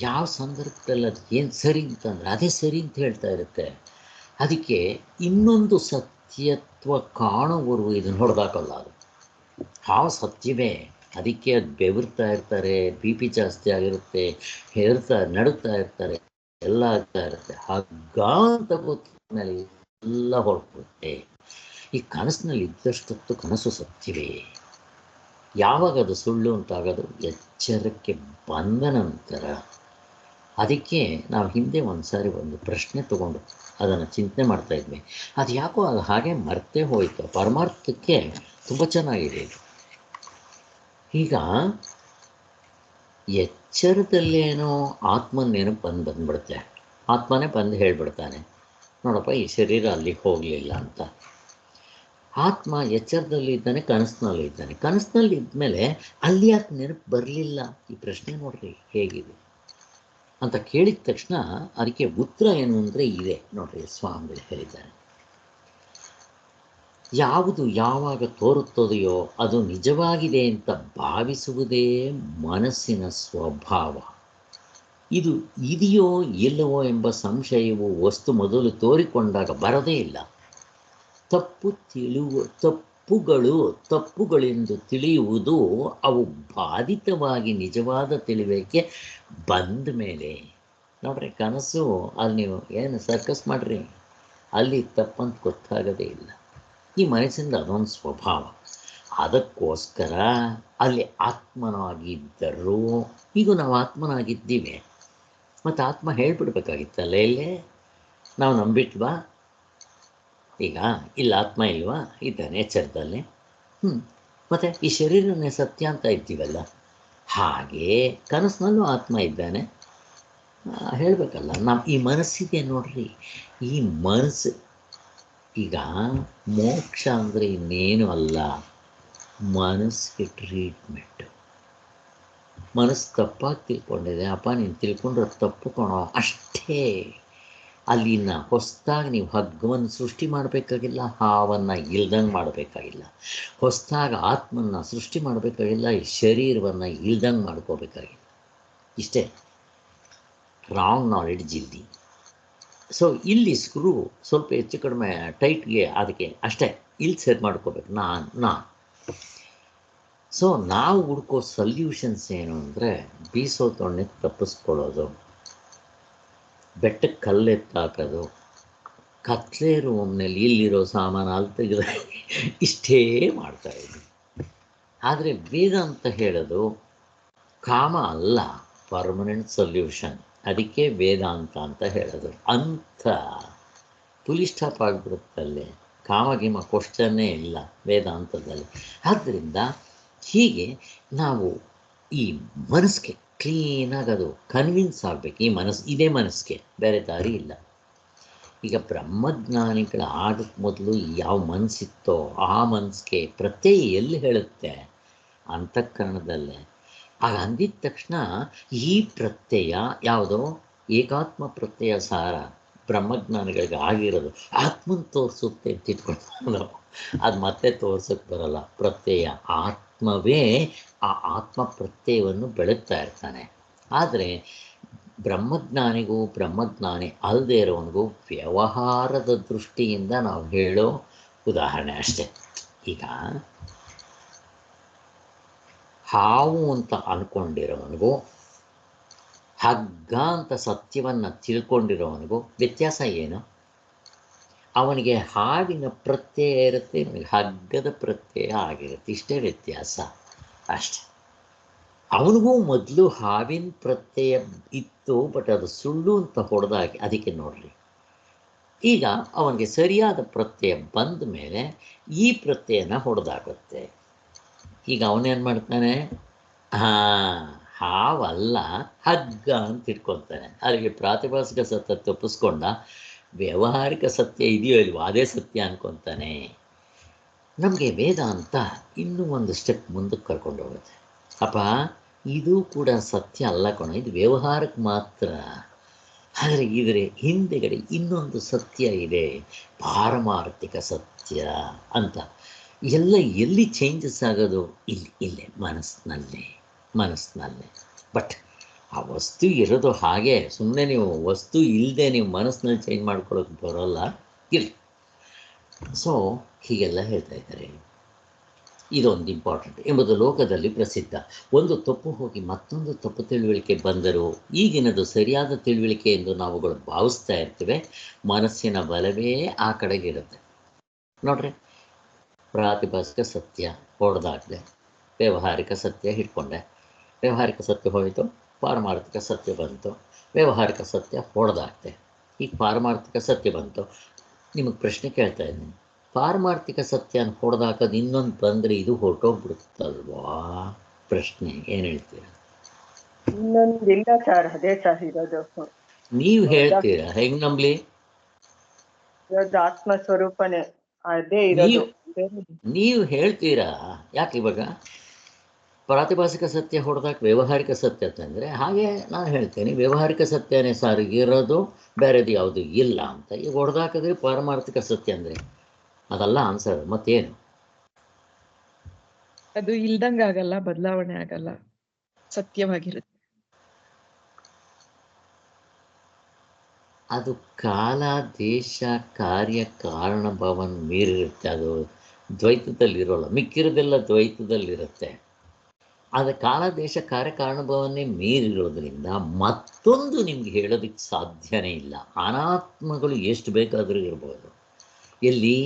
ಯಾವ ಸಂದರ್ಭದಲ್ಲಿ ಅದು ಏನು ಸರಿ ಅಂತಂದರೆ ಅದೇ ಸರಿ ಅಂತ ಹೇಳ್ತಾ ಇರುತ್ತೆ. ಅದಕ್ಕೆ ಇನ್ನೊಂದು ಸತ್ಯತ್ವ ಕಾಣುವವರೆಗೂ ಇದನ್ನು ಹೊಡೆದಾಕಲ್ಲ. ಅದು ಹಾವು ಸತ್ಯವೇ, ಅದಕ್ಕೆ ಅದು ಬೆವರ್ತಾ ಇರ್ತಾರೆ, ಬಿ ಪಿ ಜಾಸ್ತಿ ಆಗಿರುತ್ತೆ, ನಡುತ್ತಾ ಇರ್ತಾರೆ, ಎಲ್ಲ ಆಗ್ತಾ ಇರುತ್ತೆ. ಹಗ್ಗ ಅಂತ ಗೊತ್ತಾದ್ಮೇಲೆ ಎಲ್ಲ ಹೊರಟುತ್ತೆ. ಈ ಕನಸಿನಲ್ಲಿ ಇದ್ದಷ್ಟೊತ್ತು ಕನಸು ಸತ್ಯವೇ. ಯಾವಾಗ ಅದು ಸುಳ್ಳು ಅಂತಾಗೋದು ಎಚ್ಚರಕ್ಕೆ ಬಂದ ನಂತರ. ಅದಕ್ಕೆ ನಾವು ಹಿಂದೆ ಒಂದು ಪ್ರಶ್ನೆ ತಗೊಂಡು ಅದನ್ನು ಚಿಂತನೆ ಮಾಡ್ತಾಯಿದ್ವಿ. ಅದು ಯಾಕೋ ಅದು ಹಾಗೆ ಮರ್ತೇ ಹೋಯಿತು. ಪರಮಾರ್ಥಕ್ಕೆ ತುಂಬ ಚೆನ್ನಾಗಿದೆ ಇದು. ಈಗ ಎಚ್ಚರದಲ್ಲೇನೋ ಆತ್ಮನೇನೋ ಬಂದ್ಬಿಡುತ್ತೆ. ಆತ್ಮನೇ ಬಂದು ಹೇಳಿಬಿಡ್ತಾನೆ, ನೋಡಪ್ಪ ಈ ಶರೀರ ಅಲ್ಲಿಗೆ ಹೋಗಲಿಲ್ಲ ಅಂತ. ಆತ್ಮ ಎಚ್ಚರದಲ್ಲಿ ಇದ್ದಾನೆ, ಕನಸಿನಲ್ಲಿ ಇದ್ದಾನೆ. ಕನಸಿನಲ್ಲಿ ಇದ್ಮೇಲೆ ಅಲ್ಲಿ ಯಾಕೆ ನೆನಪು ಬರಲಿಲ್ಲ? ಈ ಪ್ರಶ್ನೆ ನೋಡ್ರಿ ಹೇಗಿದೆ ಅಂತ ಕೇಳಿದ ತಕ್ಷಣ ಅದಕ್ಕೆ ಉತ್ತರ ಏನು ಅಂದರೆ ಇದೆ ನೋಡ್ರಿ. ಸ್ವಾಮಿಗಳು ಹೇಳಿದ್ದಾರೆ, ಯಾವುದು ಯಾವಾಗ ತೋರುತ್ತದೆಯೋ ಅದು ನಿಜವಾಗಿದೆ ಅಂತ ಭಾವಿಸುವುದೇ ಮನಸ್ಸಿನ ಸ್ವಭಾವ. ಇದು ಇದೆಯೋ ಇಲ್ಲವೋ ಎಂಬ ಸಂಶಯವು ವಸ್ತು ಮೊದಲು ತೋರಿಕೊಂಡಾಗ ಬರದೇ ಇಲ್ಲ. ತಪ್ಪುಗಳೆಂದು ತಿಳಿಯುವುದು ಅವು ಬಾಧಿತವಾಗಿ ನಿಜವಾದ ತಿಳಿವಿಕೆ ಬಂದ ಮೇಲೆ. ನೋಡ್ರಿ, ಕನಸು ಅಲ್ಲಿ ನೀವು ಏನು ಸರ್ಕಸ್ ಮಾಡ್ರಿ, ಅಲ್ಲಿ ತಪ್ಪಂತ ಗೊತ್ತಾಗೋದೇ ಇಲ್ಲ. ಈ ಮನಸ್ಸಿಂದ ಅದೊಂದು ಸ್ವಭಾವ. ಅದಕ್ಕೋಸ್ಕರ ಅಲ್ಲಿ ಆತ್ಮನಾಗಿದ್ದರೂ, ಈಗ ನಾವು ಆತ್ಮನಾಗಿದ್ದೀವಿ, ಮತ್ತು ಆತ್ಮ ಹೇಳ್ಬಿಡ್ಬೇಕಾಗಿತ್ತಲ್ಲ, ಇಲ್ಲೇ ನಾವು ನಂಬಿಟ್ವಾ? ಈಗ ಇಲ್ಲಿ ಆತ್ಮ ಇಲ್ವಾ? ಇದ್ದಾನೆ ಎಚ್ಚರದಲ್ಲಿ. ಮತ್ತು ಈ ಶರೀರನೇ ಸತ್ಯ ಅಂತ ಇದ್ದೀವಲ್ಲ, ಹಾಗೆ ಕನಸಿನಲ್ಲೂ ಆತ್ಮ ಇದ್ದಾನೆ ಹೇಳಬೇಕಲ್ಲ. ನಾವು ಈ ಮನಸ್ಸಿದೆ ನೋಡ್ರಿ, ಈ ಮನಸ್ಸು ಈಗ ಮೋಕ್ಷ ಅಂದರೆ ಇನ್ನೇನು ಅಲ್ಲ, ಮನಸ್ಸಿಗೆ ಟ್ರೀಟ್ಮೆಂಟು. ಮನಸ್ಸು ತಪ್ಪಾಗಿ ತಿಳ್ಕೊಂಡಿದೆ, ಅಪ್ಪ ನೀನು ತಿಳ್ಕೊಂಡ್ರೆ ತಪ್ಪು ಕೊಣೋ ಅಷ್ಟೇ. ಅಲ್ಲಿನ ಹೊಸದಾಗಿ ನೀವು ಹಗ್ಗವನ್ನು ಸೃಷ್ಟಿ ಮಾಡಬೇಕಾಗಿಲ್ಲ, ಹಾವನ್ನು ಇಲ್ದಂಗೆ ಮಾಡಬೇಕಾಗಿಲ್ಲ. ಹೊಸದಾಗಿ ಆತ್ಮನ್ನು ಸೃಷ್ಟಿ ಮಾಡಬೇಕಾಗಿಲ್ಲ, ಈ ಶರೀರವನ್ನು ಇಲ್ದಂಗೆ ಮಾಡ್ಕೋಬೇಕಾಗಿಲ್ಲ. ಇಷ್ಟೇ. ರಾಂಗ್ ನಾಲೆಡ್ಜ್ ಇಲ್ಲಿ. ಸೊ ಇಲ್ಲಿ ಸ್ಕ್ರೂ ಸ್ವಲ್ಪ ಹೆಚ್ಚು ಕಡಿಮೆ ಟೈಟ್ಗೆ ಅದಕ್ಕೆ ಅಷ್ಟೇ ಇಲ್ಲಿ ಸೆಟ್ ಮಾಡ್ಕೋಬೇಕು. ನಾನು ಸೊ ನಾವು ಹುಡ್ಕೋ ಸೊಲ್ಯೂಷನ್ಸ್ ಏನು ಅಂದರೆ, ಬೀಸೋ ತೊಣ್ಣೆ ತಪ್ಪಿಸ್ಕೊಳ್ಳೋದು, ಬೆಟ್ಟಕ್ಕೆ ಕಲ್ಲೆತ್ತಾಕೋದು, ಕತ್ಲೆ ರೂಮ್ನಲ್ಲಿ ಇಲ್ಲಿರೋ ಸಾಮಾನು ಅಲ್ಲಿ ತೆಗೆದು ಇಷ್ಟೇ ಮಾಡ್ತಾಯಿದ್ವಿ. ಆದರೆ ವೇದಾಂತ ಹೇಳೋದು ಕಾಮ ಅಲ್ಲ, ಪರ್ಮನೆಂಟ್ ಸೊಲ್ಯೂಷನ್. ಅದಕ್ಕೆ ವೇದಾಂತ ಅಂತ ಹೇಳೋದು. ಅಂಥ ಪುಲಿ ಸ್ಟಾಪ್ ಆಗಿಬಿಡುತ್ತಲ್ಲಿ, ಕಾಮಗಿಮ ಕ್ವಶ್ಚನ್ನೇ ಇಲ್ಲ ವೇದಾಂತದಲ್ಲಿ. ಆದ್ದರಿಂದ ಹೀಗೆ ನಾವು ಈ ಮನಸ್ಸಿಗೆ ಕ್ಲೀನಾಗಿ ಅದು ಕನ್ವಿನ್ಸ್ ಆಗಬೇಕು. ಈ ಮನಸ್ಸು ಇದೇ ಮನಸ್ಸಿಗೆ, ಬೇರೆ ದಾರಿ ಇಲ್ಲ. ಈಗ ಬ್ರಹ್ಮಜ್ಞಾನಿಗಳ ಆಡಕ್ಕೆ ಮೊದಲು ಯಾವ ಮನಸ್ಸಿತ್ತೋ ಆ ಮನಸ್ಸಿಗೆ ಪ್ರತ್ಯಯ ಎಲ್ಲಿ ಹೇಳುತ್ತೆ? ಅಂತಃಕರಣದಲ್ಲೇ. ಆಗ ಅಂದಿದ ತಕ್ಷಣ ಈ ಪ್ರತ್ಯಯ ಯಾವುದೋ ಏಕಾತ್ಮ ಪ್ರತ್ಯಯ ಸಾರ ಬ್ರಹ್ಮಜ್ಞಾನಿಗಳಿಗೆ ಆಗಿರೋದು ಆತ್ಮನ ತೋರಿಸುತ್ತೆ ಅಂತ ಇಟ್ಕೊಂಡು ನಾವು ಅದು ಮತ್ತೆ ತೋರ್ಸೋಕ್ಕೆ ಬರೋಲ್ಲ. ಪ್ರತ್ಯಯ ಆತ್ಮವೇ ಆ ಆತ್ಮ ಪ್ರತ್ಯಯವನ್ನು ಬೆಳಗ್ತಾ ಇರ್ತಾನೆ. ಆದರೆ ಬ್ರಹ್ಮಜ್ಞಾನಿಗೂ ಬ್ರಹ್ಮಜ್ಞಾನಿ ಅಲ್ಲದೆ ಇರೋವನಿಗೂ ವ್ಯವಹಾರದ ದೃಷ್ಟಿಯಿಂದ ನಾವು ಹೇಳೋ ಉದಾಹರಣೆ ಅಷ್ಟೆ. ಈಗ ಹಾವು ಅಂತ ಅಂದ್ಕೊಂಡಿರೋವನಿಗೂ ಹಗ್ಗ ಅಂತ ಸತ್ಯವನ್ನು ತಿಳ್ಕೊಂಡಿರೋವನಿಗೂ ವ್ಯತ್ಯಾಸ ಏನು? ಅವನಿಗೆ ಹಾವಿನ ಪ್ರತ್ಯಯ ಇರುತ್ತೆ, ಇವನಿಗೆ ಹಗ್ಗದ ಪ್ರತ್ಯಯ ಆಗಿರುತ್ತೆ. ಇಷ್ಟೇ ವ್ಯತ್ಯಾಸ ಅಷ್ಟೆ. ಅವನಿಗೂ ಮೊದಲು ಹಾವಿನ ಪ್ರತ್ಯಯ ಇತ್ತು, ಬಟ್ ಅದು ಸುಳ್ಳು ಅಂತ ಹೊಡೆದಾಗಿ. ಅದಕ್ಕೆ ನೋಡ್ರಿ, ಈಗ ಅವನಿಗೆ ಸರಿಯಾದ ಪ್ರತ್ಯಯ ಬಂದ ಮೇಲೆ ಈ ಪ್ರತ್ಯಯನ ಹೊಡೆದಾಗುತ್ತೆ. ಈಗ ಅವನೇನು ಮಾಡ್ತಾನೆ? ಹಾವಲ್ಲ ಹಗ್ಗ ಅಂತ ಇಟ್ಕೊತಾನೆ. ಅಲ್ಲಿಗೆ ಪ್ರಾತಿಭಾಸಿಕ ಸತ್ಯ ತಪ್ಪಿಸ್ಕೊಂಡ, ವ್ಯಾವಹಾರಿಕ ಸತ್ಯ ಇದೆಯೋ ಇಲ್ವೋ ಅದೇ ಸತ್ಯ ಅನ್ಕೊತಾನೆ. ನಮಗೆ ವೇದಾಂತ ಇನ್ನೂ ಒಂದು ಸ್ಟೆಪ್ ಮುಂದಕ್ಕೆ ಕರ್ಕೊಂಡು ಹೋಗುತ್ತೆ. ಅಪ್ಪ ಇದು ಕೂಡ ಸತ್ಯ ಅಲ್ಲ ಕಣೋ, ಇದು ವ್ಯವಹಾರಕ್ಕೆ ಮಾತ್ರ. ಆದರೆ ಇದರ ಹಿಂದೆಗಡೆ ಇನ್ನೊಂದು ಸತ್ಯ ಇದೆ, ಪಾರಮಾರ್ಥಿಕ ಸತ್ಯ ಅಂತ. ಎಲ್ಲ ಎಲ್ಲಿ ಚೇಂಜಸ್ ಆಗೋದು? ಇಲ್ಲೇ ಮನಸ್ಸಿನಲ್ಲೇ. ಬಟ್ ಆ ವಸ್ತು ಇರೋದು ಹಾಗೆ, ಸುಮ್ಮನೆ ನೀವು ವಸ್ತು ಇಲ್ಲದೆ ನೀವು ಮನಸ್ಸಿನಲ್ಲಿ ಚೇಂಜ್ ಮಾಡ್ಕೊಳ್ಳೋಕೆ ಬರೋಲ್ಲ. ಇಲ್ಲ. ಸೊ ಹೀಗೆಲ್ಲ ಹೇಳ್ತಾ ಇದ್ದಾರೆ. ಇದೊಂದು ಇಂಪಾರ್ಟೆಂಟ್ ಎಂಬುದು ಲೋಕದಲ್ಲಿ ಪ್ರಸಿದ್ಧ. ಒಂದು ತಪ್ಪು ಹೋಗಿ ಮತ್ತೊಂದು ತಪ್ಪು ತಿಳುವಳಿಕೆ ಬಂದರೂ ಈಗಿನದು ಸರಿಯಾದ ತಿಳುವಳಿಕೆ ಎಂದು ನಾವುಗಳು ಭಾವಿಸ್ತಾ ಇರ್ತೇವೆ. ಮನಸ್ಸಿನ ಬಲವೇ ಆ ಕಡೆಗಿರುತ್ತೆ. ನೋಡ್ರಿ, ಪ್ರಾತಿಭಾಸಿಕ ಸತ್ಯ ಹೊಡೆದಾಕ್ದೆ, ವ್ಯಾವಹಾರಿಕ ಸತ್ಯ ಹಿಡ್ಕೊಂಡೆ, ವ್ಯಾವಹಾರಿಕ ಸತ್ಯ ಹೋಯಿತು, ಪಾರಮಾರ್ಥಿಕ ಸತ್ಯ ಬಂತು, ವ್ಯಾವಹಾರಿಕ ಸತ್ಯ ಹೊಡೆದಾಕ್ದೆ, ಈಗ ಪಾರಮಾರ್ಥಿಕ ಸತ್ಯ ಬಂತು. ನಿಮಗೆ ಪ್ರಶ್ನೆ ಕೇಳ್ತಾ ಇದ್ದೀನಿ, ಪಾರಮಾರ್ಥಿಕ ಸತ್ಯನ ಹೊಡೆದಾಕೋದು ಇನ್ನೊಂದು ಬಂದರೆ ಇದು ಹೊರಟೋಗ್ಬಿಡುತ್ತಲ್ವಾ? ಪ್ರಶ್ನೆ ಏನು ಹೇಳ್ತೀರಾ? ಇನ್ನೊಂದು ಇಲ್ಲ ಸರ್, ಅದೇ ಸರ್ ಇರೋದು. ನೀವು ಹೇಳ್ತೀರಾ, ಹೆಂಗೆ ನಂಬಲಿ? ಇರೋದು ಆತ್ಮ ಸ್ವರೂಪನೇ, ಅದೇ ಇರೋದು. ನೀವು ಹೇಳ್ತೀರಾ. ಯಾಕೆ ಇವಾಗ ಪ್ರಾತಿಭಾಸಿಕ ಸತ್ಯ ಹೊಡೆದಾಕ ವ್ಯಾವಹಾರಿಕ ಸತ್ಯ ಅಂತಂದರೆ, ಹಾಗೆ ನಾನು ಹೇಳ್ತೇನೆ ವ್ಯಾವಹಾರಿಕ ಸತ್ಯನೇ ಸಾರು ಇರೋದು, ಬೇರೆದು ಯಾವುದು ಇಲ್ಲ ಅಂತ. ಈಗ ಹೊಡೆದಾಕಿದ್ರೆ ಪಾರಮಾರ್ಥಿಕ ಸತ್ಯ ಅಂದರೆ ಅದಲ್ಲ ಆನ್ಸರ್. ಮತ್ತೇನು? ಅದು ಇಲ್ದಂಗ ಆಗಲ್ಲ, ಬದಲಾವಣೆ ಆಗಲ್ಲ, ಸತ್ಯವಾಗಿರುತ್ತೆ. ಅದು ಕಾಲ ದೇಶ ಕಾರ್ಯ ಕಾರಣ ಭಾವನ ಮೀರಿರುತ್ತೆ. ಅದು ದ್ವೈತದಲ್ಲಿ ಇರೋಲ್ಲ, ಮಿಕ್ಕಿರೋದೆಲ್ಲ ದ್ವೈತದಲ್ಲಿರುತ್ತೆ. ಆದರೆ ಕಾಲ ದೇಶ ಕಾರ್ಯ ಕಾರಣ ಭಾವನೆ ಮೀರಿರೋದ್ರಿಂದ ಮತ್ತೊಂದು ನಿಮ್ಗೆ ಹೇಳೋದಕ್ಕೆ ಸಾಧ್ಯನೇ ಇಲ್ಲ. ಅನಾತ್ಮಗಳು ಎಷ್ಟು ಬೇಕಾದರೂ ಇರ್ಬೋದು. ಎಲ್ಲಿ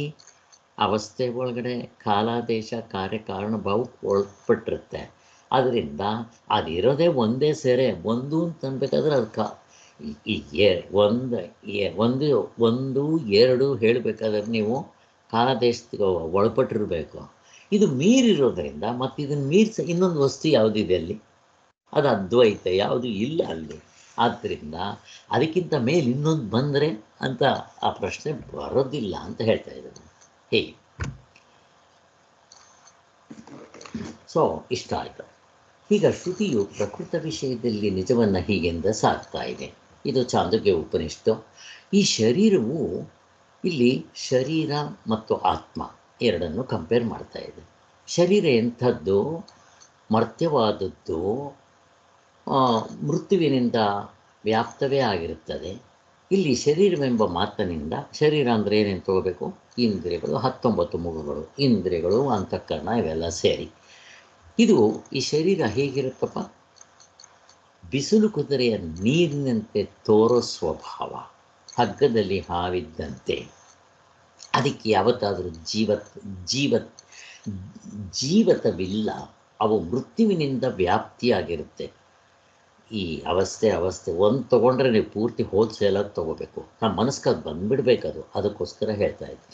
ಅವಸ್ಥೆ ಒಳಗಡೆ ಕಾಲ ದೇಶ ಕಾರ್ಯ ಕಾರಣ ಭಾವಕ್ಕೆ ಒಳಪಟ್ಟಿರುತ್ತೆ. ಅದರಿಂದ ಅದಿರೋದೇ ಒಂದೇ ಸೇರೆ. ಒಂದು ಅಂತನ್ಬೇಕಾದ್ರೆ ಅದಕ್ಕೆ ಒಂದು ಎರಡು ಹೇಳಬೇಕಾದ್ರೆ ನೀವು ಕಾಲ ದೇಶಕ್ಕೆ ಒಳಪಟ್ಟಿರಬೇಕು. ಇದು ಮೀರಿರೋದ್ರಿಂದ ಮತ್ತು ಇದನ್ನು ಮೀರಿಸ ಇನ್ನೊಂದು ವಸ್ತು ಯಾವುದಿದೆ ಅಲ್ಲಿ? ಅದು ಅದ್ವೈತ, ಯಾವುದು ಇಲ್ಲ ಅಲ್ಲಿ. ಆದ್ದರಿಂದ ಅದಕ್ಕಿಂತ ಮೇಲೆ ಇನ್ನೊಂದು ಬಂದರೆ ಅಂತ ಆ ಪ್ರಶ್ನೆ ಬರೋದಿಲ್ಲ ಅಂತ ಹೇಳ್ತಾ ಇದ್ದಾರೆ. ಹೇಗೆ? ಸೊ ಇಷ್ಟ ಆಯಿತು. ಈಗ ಶ್ರುತಿಯು ಪ್ರಕೃತ ವಿಷಯದಲ್ಲಿ ನಿಜವನ್ನು ಹೀಗೆಂದ ಸಾಗ್ತಾ ಇದೆ. ಇದು ಚಾಂದೋಗ್ಯ ಉಪನಿಷತ್ತು. ಈ ಶರೀರವು ಇಲ್ಲಿ ಶರೀರ ಮತ್ತು ಆತ್ಮ ಎರಡನ್ನು ಕಂಪೇರ್ ಮಾಡ್ತಾ ಇದೆ. ಶರೀರ ಎಂಥದ್ದು? ಮರ್ತ್ಯವಾದದ್ದು, ಮೃತ್ಯುವಿನಿಂದ ವ್ಯಾಪ್ತವೇ ಆಗಿರುತ್ತದೆ. ಇಲ್ಲಿ ಶರೀರವೆಂಬ ಮಾತಿನಿಂದ, ಶರೀರ ಅಂದರೆ ಏನೇನು ತಗೋಬೇಕು? ಇಂದ್ರಿಯಗಳು, 19 ಮುಖಗಳು, ಇಂದ್ರಿಯಗಳು, ಅಂತಃಕರಣ, ಇವೆಲ್ಲ ಸೇರಿ ಇದು. ಈ ಶರೀರ ಹೇಗಿರುತ್ತಪ್ಪ? ಬಿಸಿಲು ಕುದುರೆಯ ನೀರಿನಂತೆ ತೋರೋ ಸ್ವಭಾವ, ಹಗ್ಗದಲ್ಲಿ ಹಾವಿದ್ದಂತೆ. ಅದಕ್ಕೆ ಯಾವತ್ತಾದರೂ ಜೀವತವಿಲ್ಲ. ಅವು ಮೃತ್ಯುವಿನಿಂದ ವ್ಯಾಪ್ತಿಯಾಗಿರುತ್ತೆ. ಈ ಅವಸ್ಥೆ ಒಂದು ತೊಗೊಂಡ್ರೆ ನೀವು ಪೂರ್ತಿ ಹೋಲ್ಸೇಲಾಗಿ ತೊಗೋಬೇಕು. ನಮ್ಮ ಮನಸ್ಸಿಗೆ ಅದು ಬಂದುಬಿಡ್ಬೇಕದು. ಅದಕ್ಕೋಸ್ಕರ ಹೇಳ್ತಾ ಇದ್ದೆ.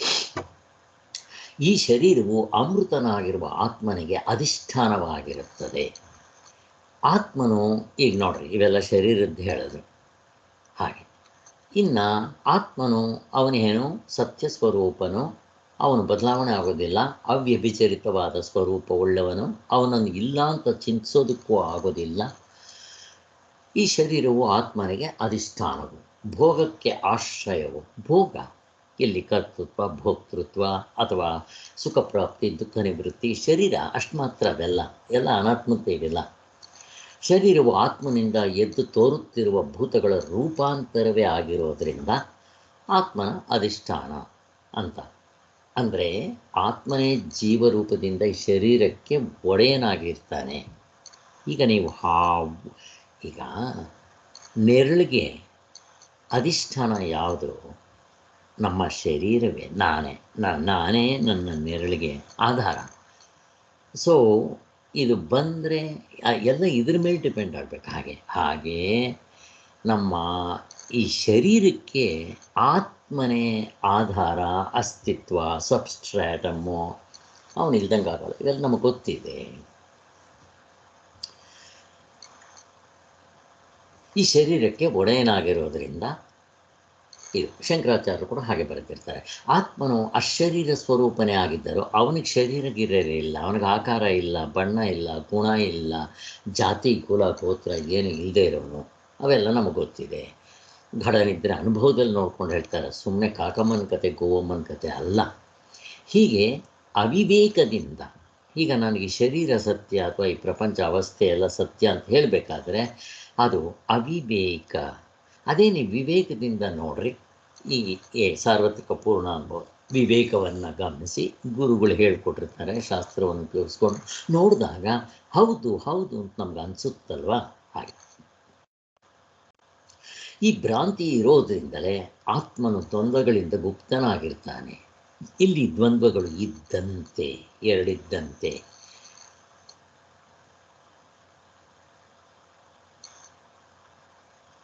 ಈ ಶರೀರವು ಅಮೃತನಾಗಿರುವ ಆತ್ಮನಿಗೆ ಅಧಿಷ್ಠಾನವಾಗಿರುತ್ತದೆ. ಆತ್ಮನು, ಈಗ ನೋಡ್ರಿ, ಇವೆಲ್ಲ ಶರೀರದ್ದು ಹೇಳಿದ್ರು. ಹಾಗೆ ಇನ್ನು ಆತ್ಮನು ಅವನೇನು ಸತ್ಯ ಸ್ವರೂಪನು, ಅವನು ಬದಲಾವಣೆ ಆಗೋದಿಲ್ಲ, ಅವ್ಯಭಿಚರಿತವಾದ ಸ್ವರೂಪವುಳ್ಳವನು, ಅವನನ್ನು ಇಲ್ಲ ಅಂತ ಚಿಂತಿಸೋದಕ್ಕೂ ಆಗೋದಿಲ್ಲ. ಈ ಶರೀರವು ಆತ್ಮನಿಗೆ ಅಧಿಷ್ಠಾನವು, ಭೋಗಕ್ಕೆ ಆಶ್ರಯವು. ಭೋಗ ಇಲ್ಲಿ ಕರ್ತೃತ್ವ, ಭೋಕ್ತೃತ್ವ ಅಥವಾ ಸುಖ ಪ್ರಾಪ್ತಿ, ದುಃಖ ನಿವೃತ್ತಿ. ಶರೀರ ಅಷ್ಟು ಮಾತ್ರ, ಅವೆಲ್ಲ ಎಲ್ಲ ಅನಾತ್ಮತೆ ಇವೆಲ್ಲ. ಶರೀರವು ಆತ್ಮನಿಂದ ಎದ್ದು ತೋರುತ್ತಿರುವ ಭೂತಗಳ ರೂಪಾಂತರವೇ ಆಗಿರೋದ್ರಿಂದ ಆತ್ಮನ ಅಧಿಷ್ಠಾನ ಅಂತ. ಅಂದರೆ ಆತ್ಮನೇ ಜೀವರೂಪದಿಂದ ಈ ಶರೀರಕ್ಕೆ ಒಡೆಯನಾಗಿರ್ತಾನೆ. ಈಗ ನೀವು ಈಗ ನೆರಳಿಗೆ ಅಧಿಷ್ಠಾನ ಯಾವುದು? ನಮ್ಮ ಶರೀರವೇ. ನಾನೇ ನನ್ನ ನೆರಳಿಗೆ ಆಧಾರ. ಸೊ ಇದು ಬಂದರೆ ಎಲ್ಲ ಇದ್ರ ಮೇಲೆ ಡಿಪೆಂಡ್ ಆಗಬೇಕು. ಹಾಗೆ ನಮ್ಮ ಈ ಶರೀರಕ್ಕೆ ಆತ್ಮನೇ ಆಧಾರ, ಅಸ್ತಿತ್ವ, ಸಬ್ಸ್ಟ್ರಾಟಮ್ಮು. ಅವನು ಇಲ್ದಂಗೆ ಆಗೋಲ್ಲ. ಇವೆಲ್ಲ ನಮಗೆ ಗೊತ್ತಿದೆ. ಈ ಶರೀರಕ್ಕೆ ಒಡೆಯನಾಗಿರೋದರಿಂದ ಇದು ಶಂಕರಾಚಾರ್ಯರು ಕೂಡ ಹಾಗೆ ಬರೆದಿರ್ತಾರೆ. ಆತ್ಮನು ಅಶರೀರ ಸ್ವರೂಪನೇ ಆಗಿದ್ದರು, ಅವನಿಗೆ ಶರೀರ ಗಿರೀರ ಇಲ್ಲ, ಅವನಿಗೆ ಆಕಾರ ಇಲ್ಲ, ಬಣ್ಣ ಇಲ್ಲ, ಗುಣ ಇಲ್ಲ, ಜಾತಿ ಕುಲ ಗೋತ್ರ ಏನು ಇಲ್ಲದೆ ಇರೋನು. ಅವೆಲ್ಲ ನಮಗೆ ಗೊತ್ತಿದೆ. ಘಡನಿದ್ರೆ ಅನುಭವದಲ್ಲಿ ನೋಡ್ಕೊಂಡು ಹೇಳ್ತಾರೆ, ಸುಮ್ಮನೆ ಕಾಕಮ್ಮನ ಕತೆ ಗೋವಮ್ಮನ ಕತೆ ಅಲ್ಲ. ಹೀಗೆ ಅವಿವೇಕದಿಂದ, ಈಗ ನನಗೆ ಶರೀರ ಸತ್ಯ ಅಥವಾ ಈ ಪ್ರಪಂಚ ಅವಸ್ಥೆ ಎಲ್ಲ ಸತ್ಯ ಅಂತ ಹೇಳಬೇಕಾದ್ರೆ ಅದು ಅವಿವೇಕ. ಅದೇ ನೀವು ವಿವೇಕದಿಂದ ನೋಡ್ರಿ, ಈ ಸಾರ್ವತ್ರಿಕ ಪೂರ್ಣ ಅನುಭವ ವಿವೇಕವನ್ನು ಗಮನಿಸಿ ಗುರುಗಳು ಹೇಳಿಕೊಟ್ಟಿರ್ತಾರೆ, ಶಾಸ್ತ್ರವನ್ನು ಉಪಯೋಗಿಸ್ಕೊಂಡು ನೋಡಿದಾಗ ಹೌದು ಹೌದು ಅಂತ ನಮ್ಗೆ ಅನಿಸುತ್ತಲ್ವ. ಹಾಗೆ ಈ ಭ್ರಾಂತಿ ಇರೋದ್ರಿಂದಲೇ ಆತ್ಮನು ದ್ವಂದ್ವಗಳಿಂದ ಗುಪ್ತನಾಗಿರ್ತಾನೆ. ಇಲ್ಲಿ ದ್ವಂದ್ವಗಳು ಇದ್ದಂತೆ, ಎರಡಿದ್ದಂತೆ.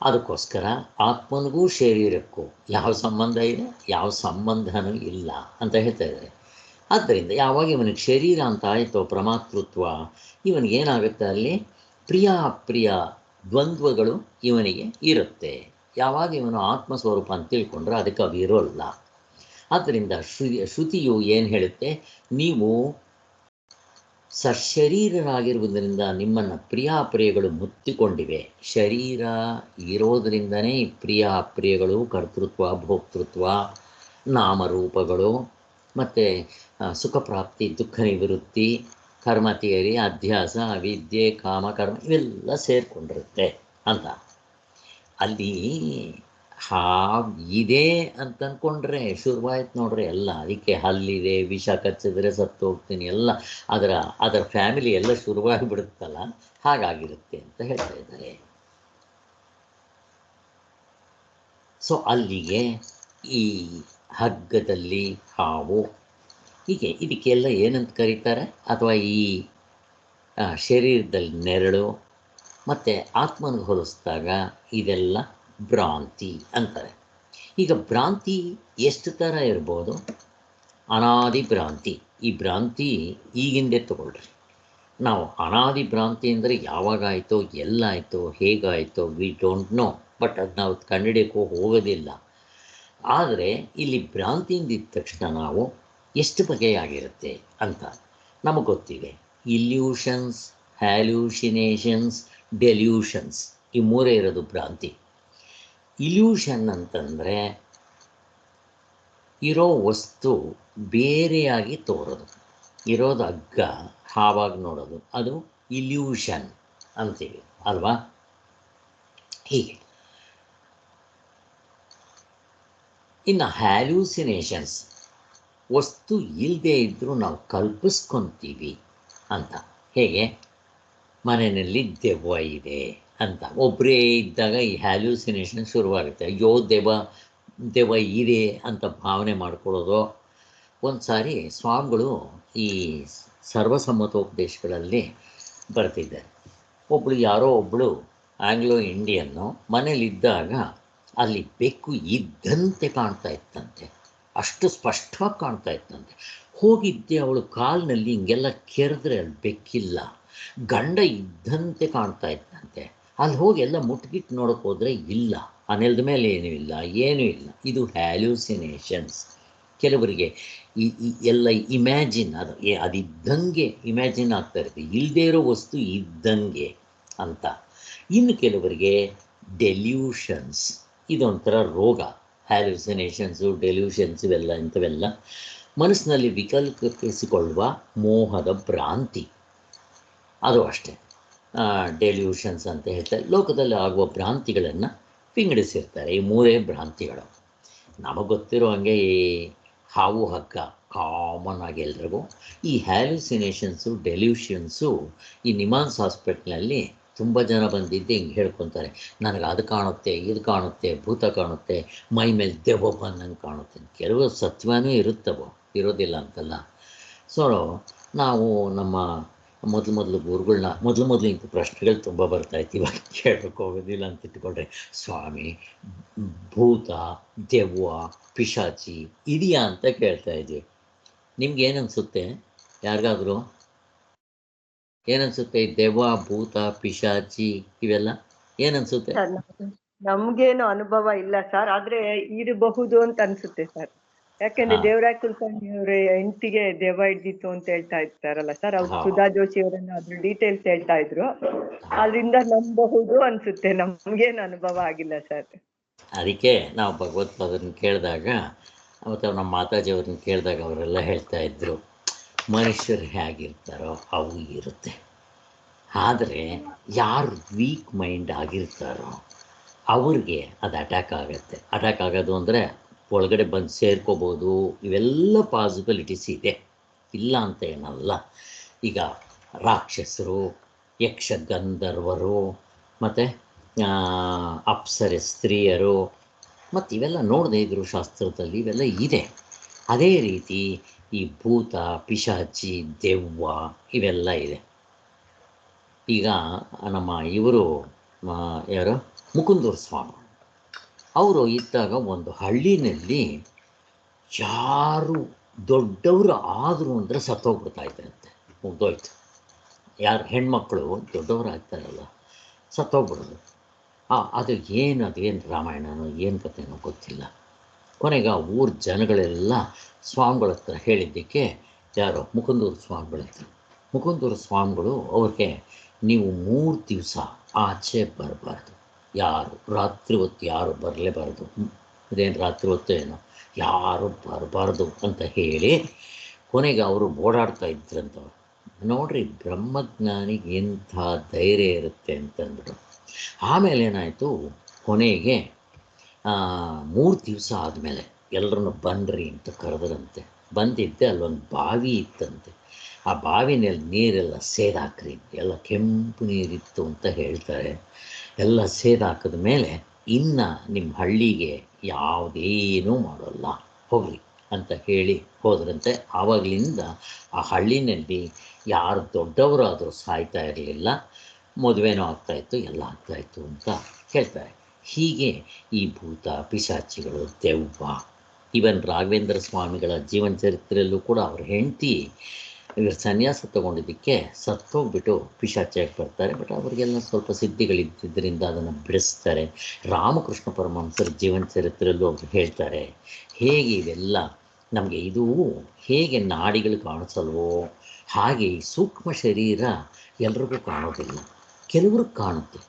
ಅದಕ್ಕೋಸ್ಕರ ಆತ್ಮನಿಗೂ ಶರೀರಕ್ಕೂ ಯಾವ ಸಂಬಂಧ ಇದೆ, ಯಾವ ಸಂಬಂಧನೂ ಇಲ್ಲ ಅಂತ ಹೇಳ್ತಾ ಇದ್ದಾರೆ. ಆದ್ದರಿಂದ ಯಾವಾಗ ಇವನಿಗೆ ಶರೀರ ಅಂತ ಆಯಿತೋ ಪ್ರಮಾತೃತ್ವ, ಇವನಿಗೇನಾಗುತ್ತೆ ಅಲ್ಲಿ ಪ್ರಿಯ ಅಪ್ರಿಯ ದ್ವಂದ್ವಗಳು ಇವನಿಗೆ ಇರುತ್ತೆ. ಯಾವಾಗ ಇವನು ಆತ್ಮಸ್ವರೂಪ ಅಂತ ತಿಳ್ಕೊಂಡ್ರೆ ಅದಕ್ಕೆ ಅವು ಇರೋಲ್ಲ. ಆದ್ದರಿಂದ ಶ್ರುತಿಯು ಏನು ಹೇಳುತ್ತೆ, ನೀವು ಸಶರೀರರಾಗಿರುವುದರಿಂದ ನಿಮ್ಮನ್ನು ಪ್ರಿಯ ಅಪ್ರಿಯಗಳು ಮುತ್ತಿಕೊಂಡಿವೆ. ಶರೀರ ಇರೋದರಿಂದನೇ ಪ್ರಿಯ ಅಪ್ರಿಯಗಳು, ಕರ್ತೃತ್ವ ಭೋಕ್ತೃತ್ವ, ನಾಮರೂಪಗಳು, ಮತ್ತು ಸುಖಪ್ರಾಪ್ತಿ ದುಃಖ ನಿವೃತ್ತಿ, ಕರ್ಮ ಥಿಯರಿ, ಅಧ್ಯಾಸ, ಅವಿದ್ಯೆ, ಕಾಮ, ಕರ್ಮ ಇವೆಲ್ಲ ಸೇರಿಕೊಂಡಿರುತ್ತೆ ಅಂತ. ಅಲ್ಲಿ ಹಾವಿದೆ ಅಂತ ಅಂದ್ಕೊಂಡ್ರೆ ಶುರುವಾಯ್ತು ನೋಡ್ರಿ ಎಲ್ಲ. ಅದಕ್ಕೆ ಹಲ್ಲಿದೆ, ವಿಷ ಕಚ್ಚಿದ್ರೆ ಸತ್ತು ಹೋಗ್ತೀನಿ, ಎಲ್ಲ ಅದರ ಫ್ಯಾಮಿಲಿ ಎಲ್ಲ ಶುರುವಾಗಿಬಿಡುತ್ತಲ್ಲ, ಹಾಗಾಗಿರುತ್ತೆ ಅಂತ ಹೇಳ್ತಾ ಇದ್ದಾರೆ. ಸೊ ಅಲ್ಲಿಗೆ ಈ ಹಗ್ಗದಲ್ಲಿ ಹಾವು, ಹೀಗೆ ಇದಕ್ಕೆಲ್ಲ ಏನಂತ ಕರೀತಾರೆ, ಅಥವಾ ಈ ಶರೀರದಲ್ಲಿ ನೆರಳು ಮತ್ತು ಆತ್ಮನಿಗೆ ಹೋಲಿಸಿದಾಗ ಇದೆಲ್ಲ ಭ್ರಾಂತಿ ಅಂತಾರೆ. ಈಗ ಭ್ರಾಂತಿ ಎಷ್ಟು ಥರ ಇರ್ಬೋದು? ಅನಾದಿ ಭ್ರಾಂತಿ. ಈ ಭ್ರಾಂತಿ ಈಗಿಂದೇ ತಗೊಳ್ರಿ. ನಾವು ಅನಾದಿ ಭ್ರಾಂತಿ ಅಂದರೆ ಯಾವಾಗಾಯಿತೋ, ಎಲ್ಲಾಯಿತೋ, ಹೇಗಾಯಿತೋ ವಿ ಡೋಂಟ್ ನೋ. ಬಟ್ ಅದು ನಾವು ಕಂಡುಹಿಡಿಯೋಕ್ಕೂ ಹೋಗೋದಿಲ್ಲ. ಆದರೆ ಇಲ್ಲಿ ಭ್ರಾಂತಿಯಿಂದ ಇದ್ದ ತಕ್ಷಣ ನಾವು ಎಷ್ಟು ಬಗೆಯಾಗಿರುತ್ತೆ ಅಂತ ನಮಗೆ ಗೊತ್ತಿದೆ. ಇಲ್ಯೂಷನ್ಸ್, ಹ್ಯಾಲ್ಯೂಷಿನೇಷನ್ಸ್, ಡೆಲ್ಯೂಷನ್ಸ್, ಈ ಮೂರೇ ಇರೋದು ಭ್ರಾಂತಿ. ಇಲ್ಯೂಷನ್ ಅಂತಂದರೆ ಇರೋ ವಸ್ತು ಬೇರೆಯಾಗಿ ತೋರೋದು. ಇರೋದು ಹಗ್ಗ, ಹಾವಾಗಿ ನೋಡೋದು, ಅದು ಇಲ್ಯೂಷನ್ ಅಂತೀವಿ ಅಲ್ವಾ? ಹೀಗೆ ಇನ್ನು ಹ್ಯಾಲ್ಯೂಸಿನೇಷನ್ಸ್, ವಸ್ತು ಇಲ್ಲದೆ ಇದ್ದರೂ ನಾವು ಕಲ್ಪಿಸ್ಕೊತೀವಿ ಅಂತ. ಹೇಗೆ? ಮನೆಯಲ್ಲಿ ದೆವ್ವ ಇದೆ ಅಂತ ಒಬ್ಬರೇ ಇದ್ದಾಗ ಈ ಹ್ಯಾಲ್ಯೂಸಿನೇಷನ್ ಶುರುವಾಗುತ್ತೆ. ಅಯ್ಯೋ ದೆವ್ವ ಇದೆ ಅಂತ ಭಾವನೆ ಮಾಡ್ಕೊಳ್ಳೋದು. ಒಂದು ಸಾರಿ ಸ್ವಾಮಿಗಳು ಈ ಸರ್ವಸಮ್ಮತೋಪದೇಶಗಳಲ್ಲಿ ಬರ್ತಿದ್ದಾರೆ. ಯಾರೋ ಒಬ್ಬಳು ಆಂಗ್ಲೋ ಇಂಡಿಯನ್ನು ಮನೇಲಿದ್ದಾಗ ಅಲ್ಲಿ ಬೆಕ್ಕು ಇದ್ದಂತೆ ಕಾಣ್ತಾ ಇತ್ತಂತೆ, ಅಷ್ಟು ಸ್ಪಷ್ಟವಾಗಿ ಕಾಣ್ತಾ ಇತ್ತಂತೆ. ಹೋಗಿದ್ದೆ ಅವಳು ಕಾಲಿನಲ್ಲಿ ಹಿಂಗೆಲ್ಲ ಕೆರೆದ್ರೆ ಅಲ್ಲಿ ಬೆಕ್ಕಿಲ್ಲ, ಗಂಡ ಇದ್ದಂತೆ ಕಾಣ್ತಾ ಇತ್ತಂತೆ. ಅಲ್ಲಿ ಹೋಗಿ ಎಲ್ಲ ಮುಟ್ಗಿಟ್ಟು ನೋಡೋಕೆ ಹೋದರೆ ಇಲ್ಲ, ಆ ನೆಲದ ಮೇಲೆ ಏನೂ ಇಲ್ಲ. ಇದು ಹ್ಯಾಲ್ಯೂಸಿನೇಷನ್ಸ್. ಕೆಲವರಿಗೆ ಎಲ್ಲ ಇಮ್ಯಾಜಿನ್, ಅದಿದ್ದಂಗೆ ಇಮ್ಯಾಜಿನ್ ಆಗ್ತಾ ಇರುತ್ತೆ, ಇಲ್ಲದೇ ಇರೋ ವಸ್ತು ಇದ್ದಂಗೆ ಅಂತ. ಇನ್ನು ಕೆಲವರಿಗೆ ಡೆಲ್ಯೂಷನ್ಸ್, ಇದೊಂಥರ ರೋಗ. ಹ್ಯಾಲ್ಯೂಸಿನೇಷನ್ಸು, ಡೆಲ್ಯೂಷನ್ಸ್ ಇಂಥವೆಲ್ಲ ಮನಸ್ಸಿನಲ್ಲಿ ವಿಕಲ್ಪಿಸಿಕೊಳ್ಳುವ ಮೋಹದ ಭ್ರಾಂತಿ. ಅದು ಅಷ್ಟೇ ಡೆಲ್ಯೂಷನ್ಸ್ ಅಂತ ಹೇಳ್ತಾರೆ. ಲೋಕದಲ್ಲಿ ಆಗುವ ಭ್ರಾಂತಿಗಳನ್ನು ವಿಂಗಡಿಸಿರ್ತಾರೆ. ಈ ಮೂರೇ ಭ್ರಾಂತಿಗಳು. ನಮಗೆ ಗೊತ್ತಿರೋ ಹಂಗೆ ಈ ಹಾವು ಹಗ್ಗ ಕಾಮನ್ ಆಗಿ ಎಲ್ರಿಗೂ. ಈ ಹ್ಯಾಲ್ಯೂಸಿನೇಷನ್ಸು, ಡೆಲ್ಯೂಷನ್ಸು ಈ ನಿಮಾನ್ಸ್ ಹಾಸ್ಪಿಟ್ಲಲ್ಲಿ ತುಂಬ ಜನ ಬಂದಿದ್ದೆ ಹಿಂಗೆ ಹೇಳ್ಕೊತಾರೆ, ನನಗೆ ಅದು ಕಾಣುತ್ತೆ, ಇದು ಕಾಣುತ್ತೆ, ಭೂತ ಕಾಣುತ್ತೆ, ಮೈ ಮೇಲೆ ದೆವ್ವ ಬಂದಂಗೆ ಕಾಣುತ್ತೆ. ಕೆಲವು ಸತ್ವನೂ ಇರುತ್ತವೋ, ಇರೋದಿಲ್ಲ ಅಂತಲ್ಲ. ಸೊ ನಾವು ನಮ್ಮ ಮೊದಲು ಗುರುಗಳನ್ನ ಮೊದಲು ಇಂಥ ಪ್ರಶ್ನೆಗಳು ತುಂಬ ಬರ್ತಾಯಿತ್ತು, ಇವಾಗ ಕೇಳಕ್ಕೆ ಹೋಗೋದಿಲ್ಲ ಅಂತ ಇಟ್ಕೊಂಡ್ರೆ. ಸ್ವಾಮಿ, ಭೂತ, ದೆವ್ವ, ಪಿಶಾಚಿ ಇದೆಯಾ ಅಂತ ಕೇಳ್ತಾ ಇದ್ವಿ. ನಿಮ್ಗೆ ಏನನ್ಸುತ್ತೆ? ಯಾರಿಗಾದರೂ ಏನನ್ಸುತ್ತೆ? ದೆವ್ವ, ಭೂತ, ಪಿಶಾಚಿ ಇವೆಲ್ಲ ಏನನ್ಸುತ್ತೆ? ಸರ್ ನಮ್ಗೇನು ಅನುಭವ ಇಲ್ಲ ಸರ್, ಆದ್ರೆ ಇರಬಹುದು ಅಂತ ಅನ್ಸುತ್ತೆ ಸರ್. ಯಾಕೆಂದ್ರೆ ಹಾ ದೇವರಾಜ್ ಕುಲಕರ್ಣಿ ಅವರ ಹೆಂಡತಿಗೆ ದೆವ್ವ ಹಿಡ್ದಿತ್ತು ಅಂತ ಹೇಳ್ತಾ ಇರ್ತಾರಲ್ಲ ಸರ್, ಅವ್ರು ಹಾ ಸುಧಾ ಜೋಶಿ ಅವರನ್ನ ಅದ್ರ ಡೀಟೇಲ್ಸ್ ಹೇಳ್ತಾ ಇದ್ರು. ಅದ್ರಿಂದ ನಂಬಬಹುದು ಅನ್ಸುತ್ತೆ, ನಮ್ಗೇನು ಅನುಭವ ಆಗಿಲ್ಲ ಸರ್. ಅದಕ್ಕೆ ನಾವು ಭಗವತ್ಪಾದರನ್ನ ಕೇಳಿದಾಗ ಮತ್ತು ನಮ್ಮ ಮಾತಾಜಿಯವ್ರನ್ನ ಕೇಳಿದಾಗ ಅವರೆಲ್ಲ ಹೇಳ್ತಾ ಇದ್ದರು, ಮನುಷ್ಯರು ಹೇಗಿರ್ತಾರೋ ಅವು ಇರುತ್ತೆ, ಆದರೆ ಯಾರು ವೀಕ್ ಮೈಂಡ್ ಆಗಿರ್ತಾರೋ ಅವ್ರಿಗೆ ಅದು ಅಟ್ಯಾಕ್ ಆಗುತ್ತೆ. ಅಟ್ಯಾಕ್ ಆಗೋದು ಅಂದರೆ ಒಳಗಡೆ ಬಂದು ಸೇರ್ಕೋಬೋದು, ಇವೆಲ್ಲ ಪಾಸಿಬಿಲಿಟೀಸ್ ಇದೆ, ಇಲ್ಲ ಅಂತ ಏನಲ್ಲ. ಈಗ ರಾಕ್ಷಸರು, ಯಕ್ಷ ಗಂಧರ್ವರು, ಮತ್ತು ಅಪ್ಸರೆ ಸ್ತ್ರೀಯರು, ಮತ್ತು ಇವೆಲ್ಲ ನೋಡದೇ ಇದ್ರು ಶಾಸ್ತ್ರದಲ್ಲಿ ಇವೆಲ್ಲ ಇದೆ. ಅದೇ ರೀತಿ ಈ ಭೂತ, ಪಿಶಾಚಿ, ದೆವ್ವ ಇವೆಲ್ಲ ಇದೆ. ಈಗ ನಮ್ಮ ಇವರು ಯಾರು ಮುಕುಂದೂರು ಸ್ವಾಮಿ ಅವರು ಇದ್ದಾಗ ಒಂದು ಹಳ್ಳಿನಲ್ಲಿ ಯಾರು ದೊಡ್ಡವರು ಆದರು ಅಂದರೆ ಸತ್ತೋಗ್ಬಿಡ್ತಾ ಇದ್ರಂತೆ, ಮುಗ್ದೋಯ್ತು. ಯಾರು ಹೆಣ್ಮಕ್ಳು ದೊಡ್ಡವರು ಆಗ್ತಾರಲ್ಲ ಸತ್ತೋಗ್ಬಿಡೋದು. ಅದೇನು ರಾಮಾಯಣನೋ ಏನು ಕಥೆನೋ ಗೊತ್ತಿಲ್ಲ. ಕೊನೆಗೆ ಆ ಊರ ಜನಗಳೆಲ್ಲ ಸ್ವಾಮಿಗಳ ಹತ್ರ ಹೇಳಿದ್ದಕ್ಕೆ ಯಾರೋ ಮುಕುಂದೂರು ಸ್ವಾಮಿಗಳ ಹತ್ರ, ಮುಕುಂದೂರು ಸ್ವಾಮಿಗಳು ಅವ್ರಿಗೆ ನೀವು 3 ದಿವಸ ಆಚೆ ಬರಬಾರ್ದು, ಯಾರು ರಾತ್ರಿ ಹೊತ್ತು ಯಾರು ಬರಲೇಬಾರ್ದು, ಅದೇನು ರಾತ್ರಿ ಹೊತ್ತು ಏನೋ ಯಾರು ಬರಬಾರ್ದು ಅಂತ ಹೇಳಿ ಕೊನೆಗೆ ಅವರು ಓಡಾಡ್ತಾ ಇದ್ರಂತವ್ರು. ನೋಡ್ರಿ ಬ್ರಹ್ಮಜ್ಞಾನಿಗೆ ಎಂಥ ಧೈರ್ಯ ಇರುತ್ತೆ ಅಂತಂದ್ಬಿಟ್ಟು. ಆಮೇಲೆ ಏನಾಯಿತು, ಕೊನೆಗೆ 3 ದಿವಸ ಆದಮೇಲೆ ಎಲ್ಲರನ್ನು ಬನ್ನಿರಿ ಅಂತ ಕರೆದ್ರಂತೆ. ಬಂದಿದ್ದೆ ಅಲ್ಲೊಂದು ಬಾವಿ ಇತ್ತಂತೆ. ಆ ಬಾವಿನಲ್ಲಿ ನೀರೆಲ್ಲ ಸೇದಾಕ್ರಿ, ಎಲ್ಲ ಕೆಂಪು ನೀರಿತ್ತು ಅಂತ ಹೇಳ್ತಾರೆ. ಎಲ್ಲ ಸೇದಾಕಿದ ಮೇಲೆ ಇನ್ನು ನಿಮ್ಮ ಹಳ್ಳಿಗೆ ಯಾವುದೇನೂ ಮಾಡೋಲ್ಲ, ಹೋಗ್ರಿ ಅಂತ ಹೇಳಿ ಹೋದ್ರಂತೆ. ಆವಾಗಲಿಂದ ಆ ಹಳ್ಳಿನಲ್ಲಿ ಯಾರು ದೊಡ್ಡವರಾದರೂ ಸಾಯ್ತಾ ಇರಲಿಲ್ಲ, ಮದುವೆನೂ ಆಗ್ತಾಯಿತ್ತು, ಎಲ್ಲ ಆಗ್ತಾಯಿತ್ತು ಅಂತ ಹೇಳ್ತಾರೆ. ಹೀಗೆ ಈ ಭೂತ, ಪಿಶಾಚಿಗಳು, ದೆವ್ವ, ಈವನ್ ರಾಘವೇಂದ್ರ ಸ್ವಾಮಿಗಳ ಜೀವನ ಚರಿತ್ರೆಯಲ್ಲೂ ಕೂಡ ಅವ್ರ ಹೆಂಡತಿ ಇವರು ಸನ್ಯಾಸ ತಗೊಂಡಿದ್ದಕ್ಕೆ ಸತ್ತೋಗ್ಬಿಟ್ಟು ಪಿಶಾಚಿಯಾಗಿ ಬರ್ತಾರೆ. ಬಟ್ ಅವರಿಗೆಲ್ಲ ಸ್ವಲ್ಪ ಸಿದ್ಧಿಗಳಿದ್ದರಿಂದ ಅದನ್ನು ಬಿಡಿಸ್ತಾರೆ. ರಾಮಕೃಷ್ಣ ಪರಮಹಂಸರ ಜೀವನ ಚರಿತ್ರೆಯಲ್ಲೂ ಅವರು ಹೇಳ್ತಾರೆ, ಹೇಗೆ ಇವೆಲ್ಲ ನಮಗೆ ಇದು ಹೇಗೆ ನಾಡಿಗಳು ಕಾಣಿಸಲ್ವೋ ಹಾಗೆ ಈ ಸೂಕ್ಷ್ಮ ಶರೀರ ಎಲ್ರಿಗೂ ಕಾಣೋದಿಲ್ಲ, ಕೆಲವ್ರಿಗೆ ಕಾಣುತ್ತೆ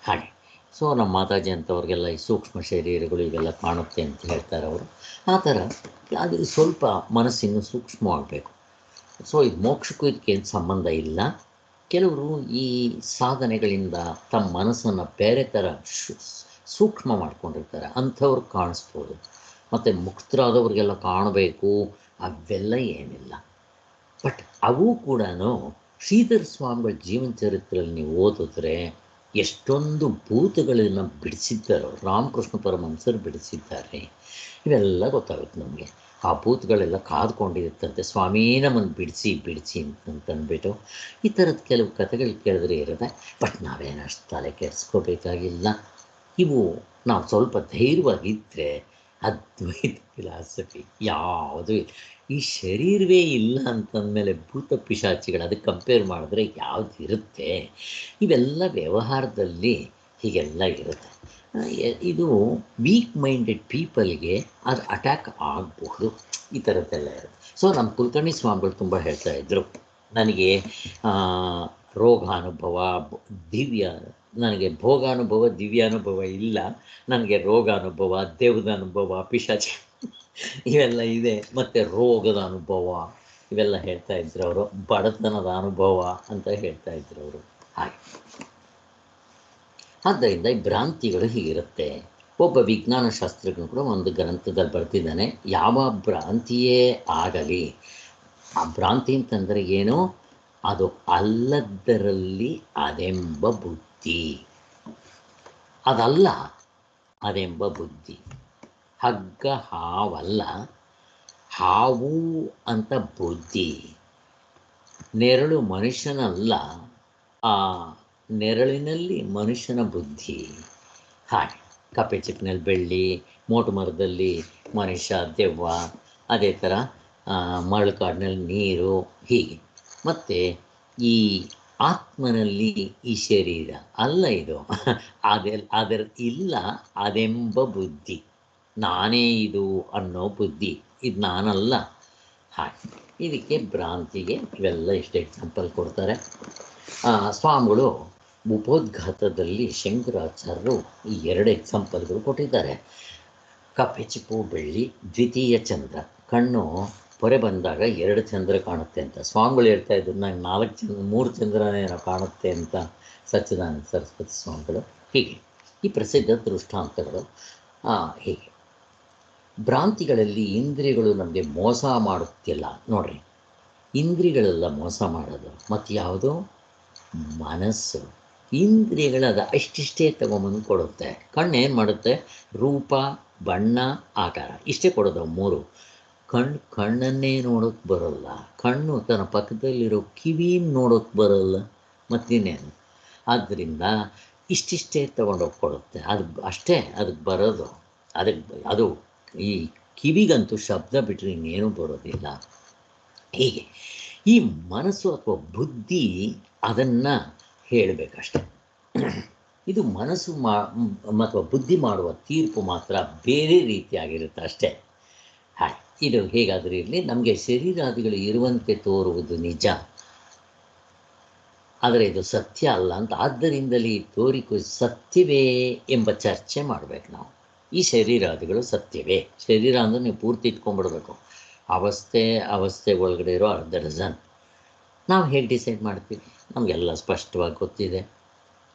ಹಾಗೆ. ಸೊ ನಮ್ಮ ಮಾತಾಜಿ ಅಂಥವ್ರಿಗೆಲ್ಲ ಈ ಸೂಕ್ಷ್ಮ ಶರೀರಗಳು ಇವೆಲ್ಲ ಕಾಣುತ್ತೆ ಅಂತ ಹೇಳ್ತಾರೆ ಅವರು. ಆ ಥರ ಅದು ಸ್ವಲ್ಪ ಮನಸ್ಸಿನ್ನು ಸೂಕ್ಷ್ಮವಾಗಬೇಕು. ಸೊ ಇದು ಮೋಕ್ಷಕ್ಕೂ ಇದಕ್ಕೇನು ಸಂಬಂಧ ಇಲ್ಲ. ಕೆಲವರು ಈ ಸಾಧನೆಗಳಿಂದ ತಮ್ಮ ಮನಸ್ಸನ್ನು ಬೇರೆ ಥರ ಸೂಕ್ಷ್ಮ ಮಾಡ್ಕೊಂಡಿರ್ತಾರೆ, ಅಂಥವ್ರಿಗೆ ಕಾಣಿಸ್ಬೋದು. ಮತ್ತು ಮುಕ್ತರಾದವ್ರಿಗೆಲ್ಲ ಕಾಣಬೇಕು ಅವೆಲ್ಲ ಏನಿಲ್ಲ. ಬಟ್ ಅವು ಕೂಡ ಶ್ರೀಧರ ಸ್ವಾಮಿಗಳ ಜೀವನ ಚರಿತ್ರೆಯಲ್ಲಿ ನೀವು ಓದಿದ್ರೆ ಎಷ್ಟೊಂದು ಭೂತಗಳನ್ನು ಬಿಡಿಸಿದ್ದಾರೋ, ರಾಮಕೃಷ್ಣ ಪರಮಹಂಸರು ಬಿಡಿಸಿದ್ದಾರೆ, ಇವೆಲ್ಲ ಗೊತ್ತಾಗುತ್ತೆ ನಮಗೆ. ಆ ಭೂತಗಳೆಲ್ಲ ಕಾದ್ಕೊಂಡಿರುತ್ತಂತೆ, ಸ್ವಾಮೀ ನಮ್ಮನ್ನು ಬಿಡಿಸಿ ಬಿಡಿಸಿ ಅಂತಂದ್ಬಿಟ್ಟು. ಈ ಥರದ ಕೆಲವು ಕಥೆಗಳು ಕೇಳಿದ್ರೆ ಇರುತ್ತೆ. ಬಟ್ ನಾವೇನು ಅಷ್ಟು ತಲೆ ಕೆಡಿಸ್ಕೋಬೇಕಾಗಿಲ್ಲ. ಇವು ನಾವು ಸ್ವಲ್ಪ ಧೈರ್ಯವಾಗಿದ್ದರೆ ಅದ್ವೈತ ಫಿಲಾಸಫಿ ಯಾವುದೂ ಇಲ್ಲ. ಈ ಶರೀರವೇ ಇಲ್ಲ ಅಂತಂದಮೇಲೆ ಭೂತ ಪಿಶಾಚಿಗಳು ಅದಕ್ಕೆ ಕಂಪೇರ್ ಮಾಡಿದ್ರೆ ಯಾವುದು ಇರುತ್ತೆ? ಇವೆಲ್ಲ ವ್ಯವಹಾರದಲ್ಲಿ ಹೀಗೆಲ್ಲ ಇರುತ್ತೆ. ಇದು ವೀಕ್ ಮೈಂಡೆಡ್ ಪೀಪಲ್ಗೆ ಅದು ಅಟ್ಯಾಕ್ ಆಗಬಹುದು, ಈ ಥರದ್ದೆಲ್ಲ ಇರುತ್ತೆ. ಸೊ ನಮ್ಮ ಕುಲಕರ್ಣಿ ಸ್ವಾಮಿಗಳು ತುಂಬ ಹೇಳ್ತಾ ಇದ್ದರು, ನನಗೆ ರೋಗಾನುಭವ, ನನಗೆ ಭೋಗಾನುಭವ, ದಿವ್ಯಾನುಭವ ಇಲ್ಲ, ನನಗೆ ರೋಗಾನುಭವ, ದೇವದ ಅನುಭವ, ಪಿಶಾಚಿ ಇವೆಲ್ಲ ಇದೆ, ಮತ್ತು ರೋಗದ ಅನುಭವ ಇವೆಲ್ಲ ಹೇಳ್ತಾ ಇದ್ರು ಅವರು. ಬಡತನದ ಅನುಭವ ಅಂತ ಹೇಳ್ತಾ ಇದ್ರು ಅವರು. ಹಾಗೆ ಆದ್ದರಿಂದ ಈ ಭ್ರಾಂತಿಗಳು ಹೀಗಿರುತ್ತೆ. ಒಬ್ಬ ವಿಜ್ಞಾನ ಶಾಸ್ತ್ರಜ್ಞನು ಕೂಡ ಒಂದು ಗ್ರಂಥದಲ್ಲಿ ಬರ್ತಿದ್ದಾನೆ, ಯಾವ ಭ್ರಾಂತಿಯೇ ಆಗಲಿ, ಆ ಭ್ರಾಂತಿ ಅಂತಂದರೆ ಏನು? ಅದು ಅಲ್ಲದರಲ್ಲಿ ಅದೆಂಬ ಬುದ್ಧಿ, ಅದಲ್ಲ ಅದೆಂಬ ಬುದ್ಧಿ. ಹಗ್ಗ ಹಾವಲ್ಲ, ಹಾವು ಅಂತ ಬುದ್ಧಿ. ನೆರಳು ಮನುಷ್ಯನಲ್ಲ, ಆ ನೆರಳಿನಲ್ಲಿ ಮನುಷ್ಯನ ಬುದ್ಧಿ. ಹಾಗೆ ಕಪ್ಪೆ ಚಿಪ್ಪಿನಲ್ಲಿ ಬೆಳ್ಳಿ, ಮೋಟು ಮರದಲ್ಲಿ ಮನುಷ್ಯ, ದೆವ್ವ, ಅದೇ ಥರ ಮರಳು ಕಾಡಿನಲ್ಲಿ ನೀರು, ಹೀಗೆ. ಮತ್ತು ಈ ಆತ್ಮನಲ್ಲಿ ಈ ಶರೀರ ಅಲ್ಲ ಇದು. ಅದರ ಇಲ್ಲ ಅದೆಂಬ ಬುದ್ಧಿ, ನಾನೇ ಇದು ಅನ್ನೋ ಬುದ್ಧಿ, ಇದು ನಾನಲ್ಲ. ಹಾಗೆ ಇದಕ್ಕೆ ಭ್ರಾಂತಿಗೆ ಇವೆಲ್ಲ ಇಷ್ಟು ಎಕ್ಸಾಂಪಲ್ ಕೊಡ್ತಾರೆ. ಸ್ವಾಮಿಗಳು ಉಪೋದ್ಘಾತದಲ್ಲಿ ಶಂಕರಾಚಾರ್ಯರು ಈ 2 ಎಕ್ಸಾಂಪಲ್ಗಳು ಕೊಟ್ಟಿದ್ದಾರೆ. ಕಪ್ಪೆ ಚಿಪ್ಪು ಬೆಳ್ಳಿ, ದ್ವಿತೀಯ ಚಂದ್ರ. ಕಣ್ಣು ಪೊರೆ ಬಂದಾಗ 2 ಚಂದ್ರ ಕಾಣುತ್ತೆ ಅಂತ ಸ್ವಾಮಿಗಳು ಹೇಳ್ತಾ ಇದ್ರು. ನಂಗೆ 3 ಚಂದ್ರನೇನೋ ಕಾಣುತ್ತೆ ಅಂತ ಸಚ್ಚಿದಾನಂದ ಸರಸ್ವತಿ ಸ್ವಾಮಿಗಳು. ಹೀಗೆ ಈ ಪ್ರಸಿದ್ಧ ದೃಷ್ಟಾಂತಗಳು. ಹೀಗೆ ಭ್ರಾಂತಿಗಳಲ್ಲಿ ಇಂದ್ರಿಯಗಳು ನಮಗೆ ಮೋಸ ಮಾಡುತ್ತಿಲ್ಲ ನೋಡ್ರಿ. ಇಂದ್ರಿಯಗಳೆಲ್ಲ ಮೋಸ ಮಾಡೋದು. ಮತ್ತು ಯಾವುದು? ಮನಸ್ಸು. ಇಂದ್ರಿಯಗಳದ ಅಷ್ಟಿಷ್ಟೇ ತಗೊಂಬಂದು ಕೊಡುತ್ತೆ. ಕಣ್ಣು ಏನು ಮಾಡುತ್ತೆ? ರೂಪ, ಬಣ್ಣ, ಆಕಾರ ಇಷ್ಟೇ ಕೊಡೋದು 3. ಕಣ್ಣನ್ನೇ ನೋಡೋಕ್ಕೆ ಬರೋಲ್ಲ. ಕಣ್ಣು ತನ್ನ ಪಕ್ಕದಲ್ಲಿರೋ ಕಿವಿನ ನೋಡೋಕ್ಕೆ ಬರೋಲ್ಲ, ಮತ್ತಿನ್ನೇನು. ಆದ್ದರಿಂದ ಇಷ್ಟಿಷ್ಟೇ ತೊಗೊಂಡೋಗಿ ಕೊಡುತ್ತೆ. ಅದು ಅಷ್ಟೇ ಅದಕ್ಕೆ ಬರೋದು. ಅದು ಈ ಕಿವಿಗಂತೂ ಶಬ್ದ ಬಿಟ್ಟರೆ ಇನ್ನೇನು ಬರೋದಿಲ್ಲ. ಹೀಗೆ ಈ ಮನಸ್ಸು ಅಥವಾ ಬುದ್ಧಿ ಅದನ್ನು ಹೇಳಬೇಕಷ್ಟೆ. ಇದು ಮನಸ್ಸು ಅಥವಾ ಬುದ್ಧಿ ಮಾಡುವ ತೀರ್ಪು ಮಾತ್ರ ಬೇರೆ ರೀತಿಯಾಗಿರುತ್ತೆ ಅಷ್ಟೇ. ಹಾಗೆ ಇದು ಹೇಗಾದರೂ ಇರಲಿ, ನಮಗೆ ಶರೀರಾದಿಗಳು ಇರುವಂತೆ ತೋರುವುದು ನಿಜ, ಆದರೆ ಇದು ಸತ್ಯ ಅಲ್ಲ ಅಂತ. ಆದ್ದರಿಂದಲೇ ತೋರಿಕೆ ಸತ್ಯವೇ ಎಂಬ ಚರ್ಚೆ ಮಾಡಬೇಕು ನಾವು. ಈ ಶರೀರಾದಿಗಳು ಸತ್ಯವೇ? ಶರೀರ ಅಂದರೆ ನೀವು ಪೂರ್ತಿ ಇಟ್ಕೊಂಡ್ಬಿಡ್ಬೇಕು. ಅವಸ್ಥೆ ಒಳಗಡೆ ಇರೋ 1/2 ಡಜನ್. ನಾವು ಹೇಗೆ ಡಿಸೈಡ್ ಮಾಡ್ತೀವಿ? ನಮಗೆಲ್ಲ ಸ್ಪಷ್ಟವಾಗಿ ಗೊತ್ತಿದೆ.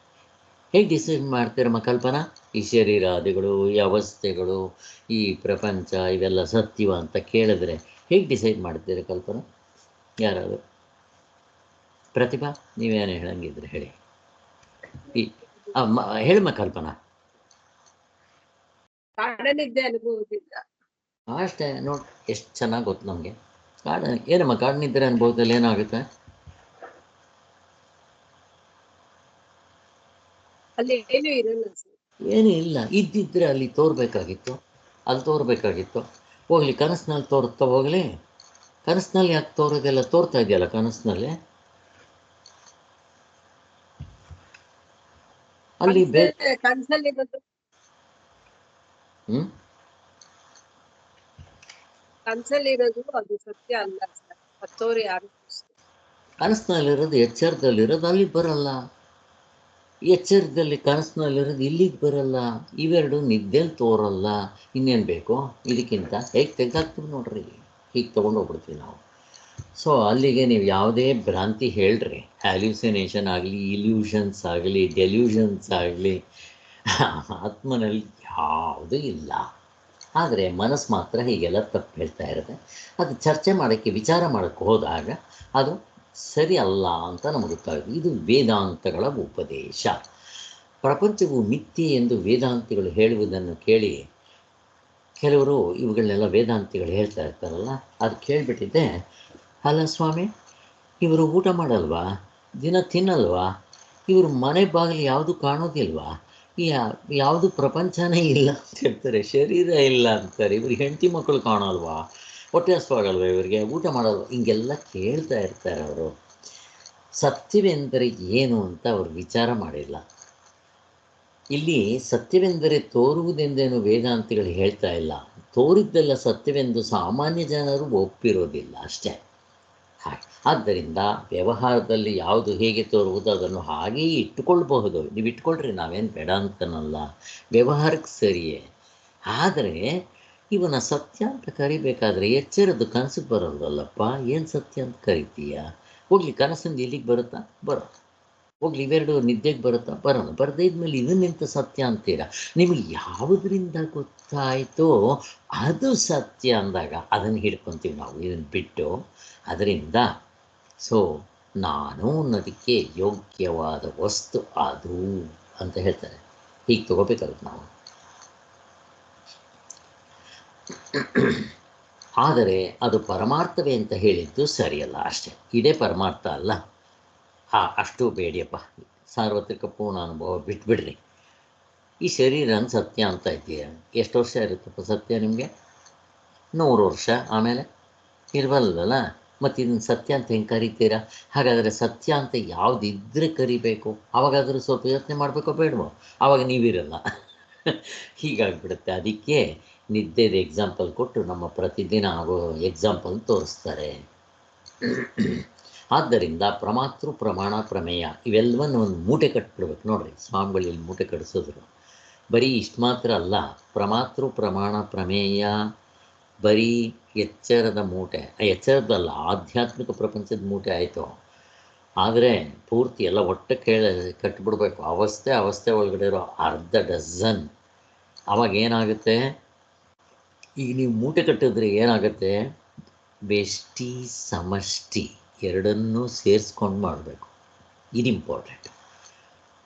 ಹೇಗೆ ಡಿಸೈಡ್ ಮಾಡ್ತೀರಮ್ಮ ಕಲ್ಪನಾ? ಈ ಶರೀರಾದಿಗಳು, ಈ ಅವಸ್ಥೆಗಳು, ಈ ಪ್ರಪಂಚ ಇವೆಲ್ಲ ಸತ್ಯವ ಅಂತ ಕೇಳಿದ್ರೆ ಹೇಗೆ ಡಿಸೈಡ್ ಮಾಡ್ತೀರ ಕಲ್ಪನಾ? ಯಾರಾದರೂ? ಪ್ರತಿಭಾ, ನೀವೇನು ಹೇಳಂಗಿದ್ರೆ ಹೇಳಿ. ಹೇಳಮ್ಮ ಕಲ್ಪನಾ. ಕಾಡನಿದ್ದೆ ಅನುಭವದಿಂದ ಅಷ್ಟೇ ನೋಡಿ, ಎಷ್ಟು ಚೆನ್ನಾಗಿ ಗೊತ್ತು ನಮಗೆ. ಏನಮ್ಮ ಕಾಡನಿದ್ರೆ ಅನುಭವದಲ್ಲಿ ಏನಾಗುತ್ತೆ? ಅಲ್ಲಿ ಏನು ಇರಲ್ಲ ಸರ್. ಏನೂ ಇಲ್ಲ. ಇದ್ದಿದ್ರೆ ಅಲ್ಲಿ ತೋರ್ಬೇಕಾಗಿತ್ತು, ಅಲ್ಲಿ ತೋರ್ಬೇಕಾಗಿತ್ತು. ಹೋಗ್ಲಿ, ಕನಸಿನಲ್ಲಿ ತೋರುತ್ತಾ ಹೋಗ್ಲಿ. ಕನಸಿನಲ್ಲಿ ಯಾಕೆ ತೋರೋದೆಲ್ಲ ತೋರ್ತಾ ಇದೆಯಲ್ಲ ಕನಸಿನಲ್ಲಿ. ಅಲ್ಲಿ ಕನ್ಸಲ್ಲಿ ಕನ್ಸಲ್ಲಿರೋದು ಅದು ಸತ್ಯ ಅಲ್ಲ ಸರ್. ಮತ್ತವ್ರು ಯಾರು ಕನಸಿನಲ್ಲಿರೋದು ಎಚ್ಚರದಲ್ಲಿರೋದು ಅಲ್ಲಿಗೆ ಬರಲ್ಲ. ಎಚ್ಚರದಲ್ಲಿ ಕನಸಿನಲ್ಲಿರೋದು ಇಲ್ಲಿಗೆ ಬರಲ್ಲ. ಇವೆರಡು ನಿದ್ದೆಲ್ಲಿ ತೋರಲ್ಲ. ಇನ್ನೇನು ಬೇಕು ಇದಕ್ಕಿಂತ? ಹೇಗೆ ತೆಗೆದಾಕ್ತೀವಿ ನೋಡ್ರಿ, ಹೀಗೆ ತೊಗೊಂಡೋಗ್ಬಿಡ್ತೀವಿ ನಾವು. ಸೊ ಅಲ್ಲಿಗೆ ನೀವು ಯಾವುದೇ ಭ್ರಾಂತಿ ಹೇಳ್ರಿ, ಹ್ಯಾಲ್ಯೂಸಿನೇಷನ್ ಆಗಲಿ, ಇಲ್ಯೂಷನ್ಸ್ ಆಗಲಿ, ಡೆಲ್ಯೂಷನ್ಸ್ ಆಗಲಿ, ಆತ್ಮನಲ್ಲಿ ಯಾವುದೂ ಇಲ್ಲ. ಆದರೆ ಮನಸ್ಸು ಮಾತ್ರ ಹೀಗೆಲ್ಲ ತಪ್ಪು ಹೇಳ್ತಾ ಇರುತ್ತೆ. ಅದು ಚರ್ಚೆ ಮಾಡೋಕ್ಕೆ, ವಿಚಾರ ಮಾಡೋಕ್ಕೆ ಹೋದಾಗ ಅದು ಸರಿ ಅಲ್ಲ ಅಂತ ನಮಗೆ ಗೊತ್ತಾಗುತ್ತೆ. ಇದು ವೇದಾಂತಗಳ ಉಪದೇಶ. ಪ್ರಪಂಚವು ಮಿಥ್ಯೆ ಎಂದು ವೇದಾಂತಿಗಳು ಹೇಳುವುದನ್ನು ಕೇಳಿ ಕೆಲವರು ಇವುಗಳನ್ನೆಲ್ಲ ವೇದಾಂತಿಗಳು ಹೇಳ್ತಾ ಇರ್ತಾರಲ್ಲ, ಅದು ಕೇಳಿಬಿಟ್ಟಿದ್ದೆ. ಅಲ್ಲ ಸ್ವಾಮಿ, ಇವರು ಊಟ ಮಾಡಲ್ವಾ? ದಿನ ತಿನ್ನಲ್ವಾ? ಇವರು ಮನೆ ಬಾಗಿಲು ಯಾವುದು ಕಾಣೋದಿಲ್ವಾ? ಯಾವುದು ಪ್ರಪಂಚನೇ ಇಲ್ಲ ಅಂತ ಹೇಳ್ತಾರೆ. ಶರೀರ ಇಲ್ಲ ಅಂತಾರೆ. ಇವ್ರಿಗೆ ಹೆಂಡತಿ ಮಕ್ಕಳು ಕಾಣಲ್ವಾ? ಹೊಟ್ಟೆ ಹಸುವಾಗಲ್ವ ಇವರಿಗೆ? ಊಟ ಮಾಡಲ್ವ? ಹಿಂಗೆಲ್ಲ ಕೇಳ್ತಾ ಇರ್ತಾರೆ ಅವರು. ಸತ್ಯವೆಂದರೆ ಏನು ಅಂತ ಅವರು ವಿಚಾರ ಮಾಡಿಲ್ಲ. ಇಲ್ಲಿ ಸತ್ಯವೆಂದರೆ ತೋರುವುದೆಂದೇನು ವೇದಾಂತಿಗಳು ಹೇಳ್ತಾ ಇಲ್ಲ. ತೋರಿದ್ದೆಲ್ಲ ಸತ್ಯವೆಂದು ಸಾಮಾನ್ಯ ಜನರು ಒಪ್ಪಿರೋದಿಲ್ಲ ಅಷ್ಟೇ. ಹಾಗೆ ಆದ್ದರಿಂದ ವ್ಯವಹಾರದಲ್ಲಿ ಯಾವುದು ಹೇಗೆ ತೋರುವುದು ಅದನ್ನು ಹಾಗೆಯೇ ಇಟ್ಟುಕೊಳ್ಬಹುದು. ನೀವು ಇಟ್ಕೊಳ್ರಿ, ನಾವೇನು ಬೇಡ ಅಂತನಲ್ಲ, ವ್ಯವಹಾರಕ್ಕೆ ಸರಿಯೇ. ಆದರೆ ಇವನ ಸತ್ಯ ಅಂತ ಕರಿಬೇಕಾದ್ರೆ ಎಚ್ಚರದ್ದು ಕನಸಿಗೆ ಬರೋದಲ್ಲಪ್ಪ. ಏನು ಸತ್ಯ ಅಂತ ಕರಿತೀಯ? ಹೋಗ್ಲಿ, ಕನಸಿಂದ ಇಲ್ಲಿಗೆ ಬರುತ್ತಾ? ಬರೋದು. ಹೋಗ್ಲಿ, ಇವೆರಡು ನಿದ್ದೆಗೆ ಬರುತ್ತಾ? ಬರೋಣ. ಬರದೇ ಇದ್ಮೇಲೆ ಇದನ್ನಿಂತ ಸತ್ಯ ಅಂತೀರ. ನಿಮಗೆ ಯಾವುದರಿಂದ ಗೊತ್ತಾಯಿತೋ ಅದು ಸತ್ಯ ಅಂದಾಗ ಅದನ್ನು ಹಿಡ್ಕೊತೀವಿ ನಾವು, ಇದನ್ನು ಬಿಟ್ಟು. ಅದರಿಂದ ನಾನು ಅನ್ನೋದಕ್ಕೆ ಯೋಗ್ಯವಾದ ವಸ್ತು ಅದು ಅಂತ ಹೇಳ್ತಾರೆ. ಹೀಗೆ ತಗೋಬೇಕಲ್ಲ ನಾವು. ಆದರೆ ಅದು ಪರಮಾರ್ಥವೇ ಅಂತ ಹೇಳಿದ್ದು ಸರಿಯಲ್ಲ ಅಷ್ಟೇ. ಇದೇ ಪರಮಾರ್ಥ ಅಲ್ಲ. ಅಷ್ಟು ಬೇಡಿಯಪ್ಪ, ಸಾರ್ವತ್ರಿಕ ಪೂರ್ಣ ಅನುಭವ ಬಿಟ್ಬಿಡ್ರಿ. ಈ ಶರೀರನ ಸತ್ಯ ಅಂತ ಇದೆಯಾ? ಎಷ್ಟು ವರ್ಷ ಇರುತ್ತಪ್ಪ ಸತ್ಯ ನಿಮಗೆ? 100 ವರ್ಷ. ಆಮೇಲೆ ಇರಬಲ್ಲಲ್ಲ. ಮತ್ತು ಇದನ್ನು ಸತ್ಯ ಅಂತ ಹೆಂಗೆ ಕರಿತೀರಾ? ಹಾಗಾದರೆ ಸತ್ಯ ಅಂತ ಯಾವುದಿದ್ದರೆ ಕರಿಬೇಕು? ಆವಾಗಾದರೂ ಸ್ವಲ್ಪ ಯೋಚನೆ ಮಾಡಬೇಕೋ ಬೇಡವೋ? ಆವಾಗ ನೀವಿರಲ್ಲ. ಹೀಗಾಗಿಬಿಡುತ್ತೆ. ಅದಕ್ಕೆ ನಿದ್ದೆದು ಎಕ್ಸಾಂಪಲ್ ಕೊಟ್ಟು ನಮ್ಮ ಪ್ರತಿದಿನ ಆಗೋ ಎಕ್ಸಾಂಪಲ್ ತೋರಿಸ್ತಾರೆ. ಆದ್ದರಿಂದ ಪ್ರಮಾತೃ ಪ್ರಮಾಣ ಪ್ರಮೇಯ ಇವೆಲ್ಲವನ್ನು ಒಂದು ಮೂಟೆ ಕಟ್ಬಿಡ್ಬೇಕು. ನೋಡಿರಿ, ಸ್ವಾಮಿಗಳು ಇಲ್ಲಿ ಮೂಟೆ ಕಟ್ಟಿಸಿದ್ರು. ಬರೀ ಇಷ್ಟು ಮಾತ್ರ ಅಲ್ಲ, ಪ್ರಮಾತೃ ಪ್ರಮಾಣ ಪ್ರಮೇಯ ಬರೀ ಎಚ್ಚರದ ಮೂಟೆ, ಎಚ್ಚರದಲ್ಲ, ಆಧ್ಯಾತ್ಮಿಕ ಪ್ರಪಂಚದ ಮೂಟೆ ಆಯಿತು. ಆದರೆ ಪೂರ್ತಿ ಎಲ್ಲ ಒಟ್ಟು ಕಟ್ಟಿಬಿಡ್ಬೇಕು. ಅವಸ್ಥೆ ಒಳಗಡೆ ಇರೋ ಅರ್ಧ ಡಜನ್. ಆವಾಗ ಏನಾಗುತ್ತೆ? ಈಗ ನೀವು ಮೂಟೆ ಕಟ್ಟಿದ್ರೆ ಏನಾಗುತ್ತೆ? ಬೆಷ್ಟಿ ಸಮಷ್ಟಿ ಎರಡನ್ನೂ ಸೇರಿಸ್ಕೊಂಡು ಮಾಡಬೇಕು. ಇದು ಇಂಪಾರ್ಟೆಂಟ್.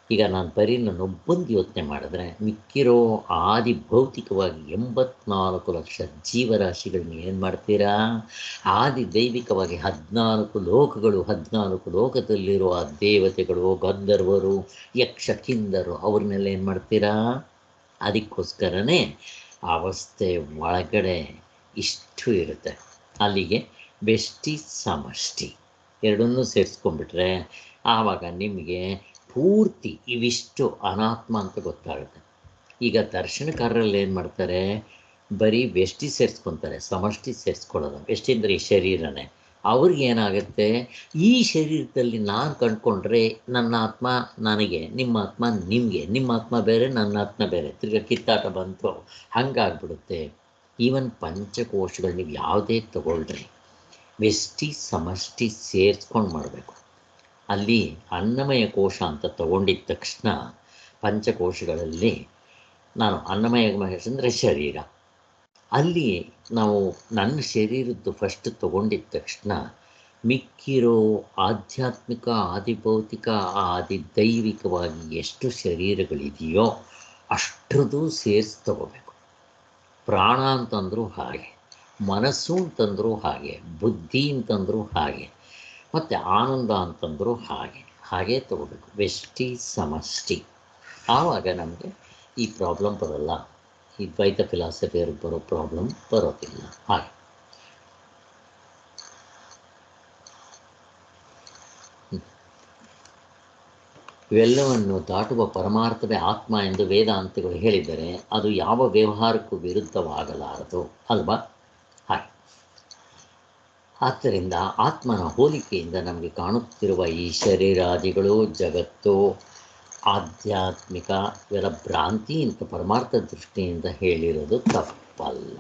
ಈಗ ನಾನು ಬರೀ ನಾನೊಬ್ಬಂದು ಯೋಚನೆ ಮಾಡಿದ್ರೆ ಮಿಕ್ಕಿರೋ ಆದಿ ಭೌತಿಕವಾಗಿ 84 ಲಕ್ಷ ಜೀವರಾಶಿಗಳನ್ನ ಏನು ಮಾಡ್ತೀರಾ? ಆದಿ ದೈವಿಕವಾಗಿ 14 ಲೋಕಗಳು, 14 ಲೋಕದಲ್ಲಿರೋ ಆ ದೇವತೆಗಳು, ಗಂಧರ್ವರು, ಯಕ್ಷ ಕಿಂದರು ಅವ್ರನ್ನೆಲ್ಲ ಏನು ಮಾಡ್ತೀರಾ? ಅದಕ್ಕೋಸ್ಕರನೇ ಅವಸ್ಥೆ ಒಳಗಡೆ ಇಷ್ಟು ಇರುತ್ತೆ. ಅಲ್ಲಿಗೆ ಬೆಷ್ಟಿ ಸಮಷ್ಟಿ ಎರಡನ್ನೂ ಸೇರಿಸ್ಕೊಂಡ್ಬಿಟ್ರೆ ಆವಾಗ ನಿಮಗೆ ಪೂರ್ತಿ ಇವಿಷ್ಟು ಅನಾತ್ಮ ಅಂತ ಗೊತ್ತಾಗುತ್ತೆ. ಈಗ ದರ್ಶನಕಾರರಲ್ಲಿ ಏನು ಮಾಡ್ತಾರೆ? ಬರೀ ಬೆಷ್ಟಿ ಸೇರಿಸ್ಕೊತಾರೆ, ಸಮಷ್ಟಿ ಸೇರಿಸ್ಕೊಳ್ಳೋದು. ಬೆಷ್ಟಿ ಅಂದರೆ ಈ ಶರೀರನೇ. ಅವ್ರಿಗೇನಾಗುತ್ತೆ? ಈ ಶರೀರದಲ್ಲಿ ನಾನು ಕಂಡುಕೊಂಡ್ರೆ ನನ್ನ ಆತ್ಮ ನನಗೆ, ನಿಮ್ಮ ಆತ್ಮ ನಿಮಗೆ, ನಿಮ್ಮ ಆತ್ಮ ಬೇರೆ, ನನ್ನ ಆತ್ಮ ಬೇರೆ, ತಿರ್ಗಿ ಕಿತ್ತಾಟ ಬಂತು. ಹಂಗಾಗ್ಬಿಡುತ್ತೆ. ಈವನ್ ಪಂಚಕೋಶಗಳು ನೀವು ಯಾವುದೇ ತಗೊಳ್ರಿ, ಬೆಷ್ಟಿ ಸಮಷ್ಟಿ ಸೇರಿಸ್ಕೊಂಡು ಮಾಡಬೇಕು. ಅಲ್ಲಿ ಅನ್ನಮಯ ಕೋಶ ಅಂತ ತಗೊಂಡಿದ್ದ ತಕ್ಷಣ ಪಂಚಕೋಶಗಳಲ್ಲಿ ನಾನು ಅನ್ನಮಯ ಕೋಶ ಅಂದರೆ ಶರೀರ, ಅಲ್ಲಿ ನಾವು ನನ್ನ ಶರೀರದ್ದು ಫಸ್ಟ್ ತಗೊಂಡಿದ್ದ ತಕ್ಷಣ ಮಿಕ್ಕಿರೋ ಆಧ್ಯಾತ್ಮಿಕ, ಆದಿಭೌತಿಕ, ಆದಿದೈವಿಕವಾಗಿ ಎಷ್ಟು ಶರೀರಗಳಿದೆಯೋ ಅಷ್ಟರದ್ದು ಸೇರಿಸಿ ತಗೋಬೇಕು. ಪ್ರಾಣ ಅಂತಂದರೂ ಹಾಗೆ, ಮನಸ್ಸು ಅಂತಂದರೂ ಹಾಗೆ, ಬುದ್ಧಿ ಅಂತಂದರೂ ಹಾಗೆ, ಮತ್ತು ಆನಂದ ಅಂತಂದರೂ ಹಾಗೆ ತಗೋಬೇಕು. ಬೆಷ್ಟಿ ಸಮಷ್ಟಿ. ಆವಾಗ ನಮಗೆ ಈ ಪ್ರಾಬ್ಲಮ್ ಬರೋಲ್ಲ. ಈ ದ್ವೈತ ಫಿಲಾಸಫಿಯವ್ರಿಗೆ ಬರೋ ಪ್ರಾಬ್ಲಮ್ ಬರೋದಿಲ್ಲ. ಹಾಗೆ ಇವೆಲ್ಲವನ್ನು ದಾಟುವ ಪರಮಾರ್ಥವೇ ಆತ್ಮ ಎಂದು ವೇದಾಂತಗಳು ಹೇಳಿದರೆ ಅದು ಯಾವ ವ್ಯವಹಾರಕ್ಕೂ ವಿರುದ್ಧವಾಗಲಾರದು ಅಲ್ವಾ? ಹಾಗೆ ಆದ್ದರಿಂದ ಆತ್ಮನ ಹೋಲಿಕೆಯಿಂದ ನಮಗೆ ಕಾಣುತ್ತಿರುವ ಈ ಶರೀರಾದಿಗಳು, ಜಗತ್ತು, ಆಧ್ಯಾತ್ಮಿಕ ಇವೆಲ್ಲ ಭ್ರಾಂತಿ ಅಂತ ಪರಮಾರ್ಥ ದೃಷ್ಟಿಯಿಂದ ಹೇಳಿರೋದು ತಪ್ಪಲ್ಲ.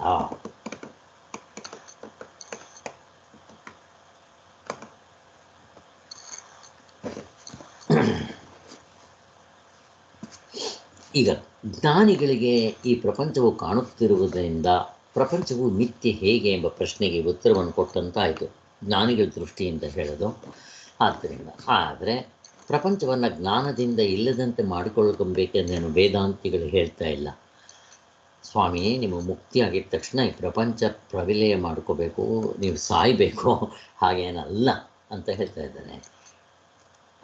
ಈಗ ಜ್ಞಾನಿಗಳಿಗೆ ಈ ಪ್ರಪಂಚವು ಕಾಣುತ್ತಿರುವುದರಿಂದ ಪ್ರಪಂಚವು ಮಿಥ್ಯೆ ಹೇಗೆ ಎಂಬ ಪ್ರಶ್ನೆಗೆ ಉತ್ತರವನ್ನು ಕೊಟ್ಟಂತಾಯಿತು, ಜ್ಞಾನಿಗಳ ದೃಷ್ಟಿಯಿಂದ ಹೇಳೋದು. ಆದ್ದರಿಂದ ಆದರೆ ಪ್ರಪಂಚವನ್ನು ಜ್ಞಾನದಿಂದ ಇಲ್ಲದಂತೆ ಮಾಡಿಕೊಳ್ಳಬೇಕೆಂದೇನು ವೇದಾಂತಿಗಳು ಹೇಳ್ತಾ ಇಲ್ಲ. ಸ್ವಾಮಿ, ನೀವು ಮುಕ್ತಿ ಆಗಿದ ತಕ್ಷಣ ಈ ಪ್ರಪಂಚ ಪ್ರವಿಲಯ ಮಾಡ್ಕೋಬೇಕು, ನೀವು ಸಾಯಬೇಕು, ಹಾಗೇನಲ್ಲ ಅಂತ ಹೇಳ್ತಾ ಇದ್ದಾನೆ.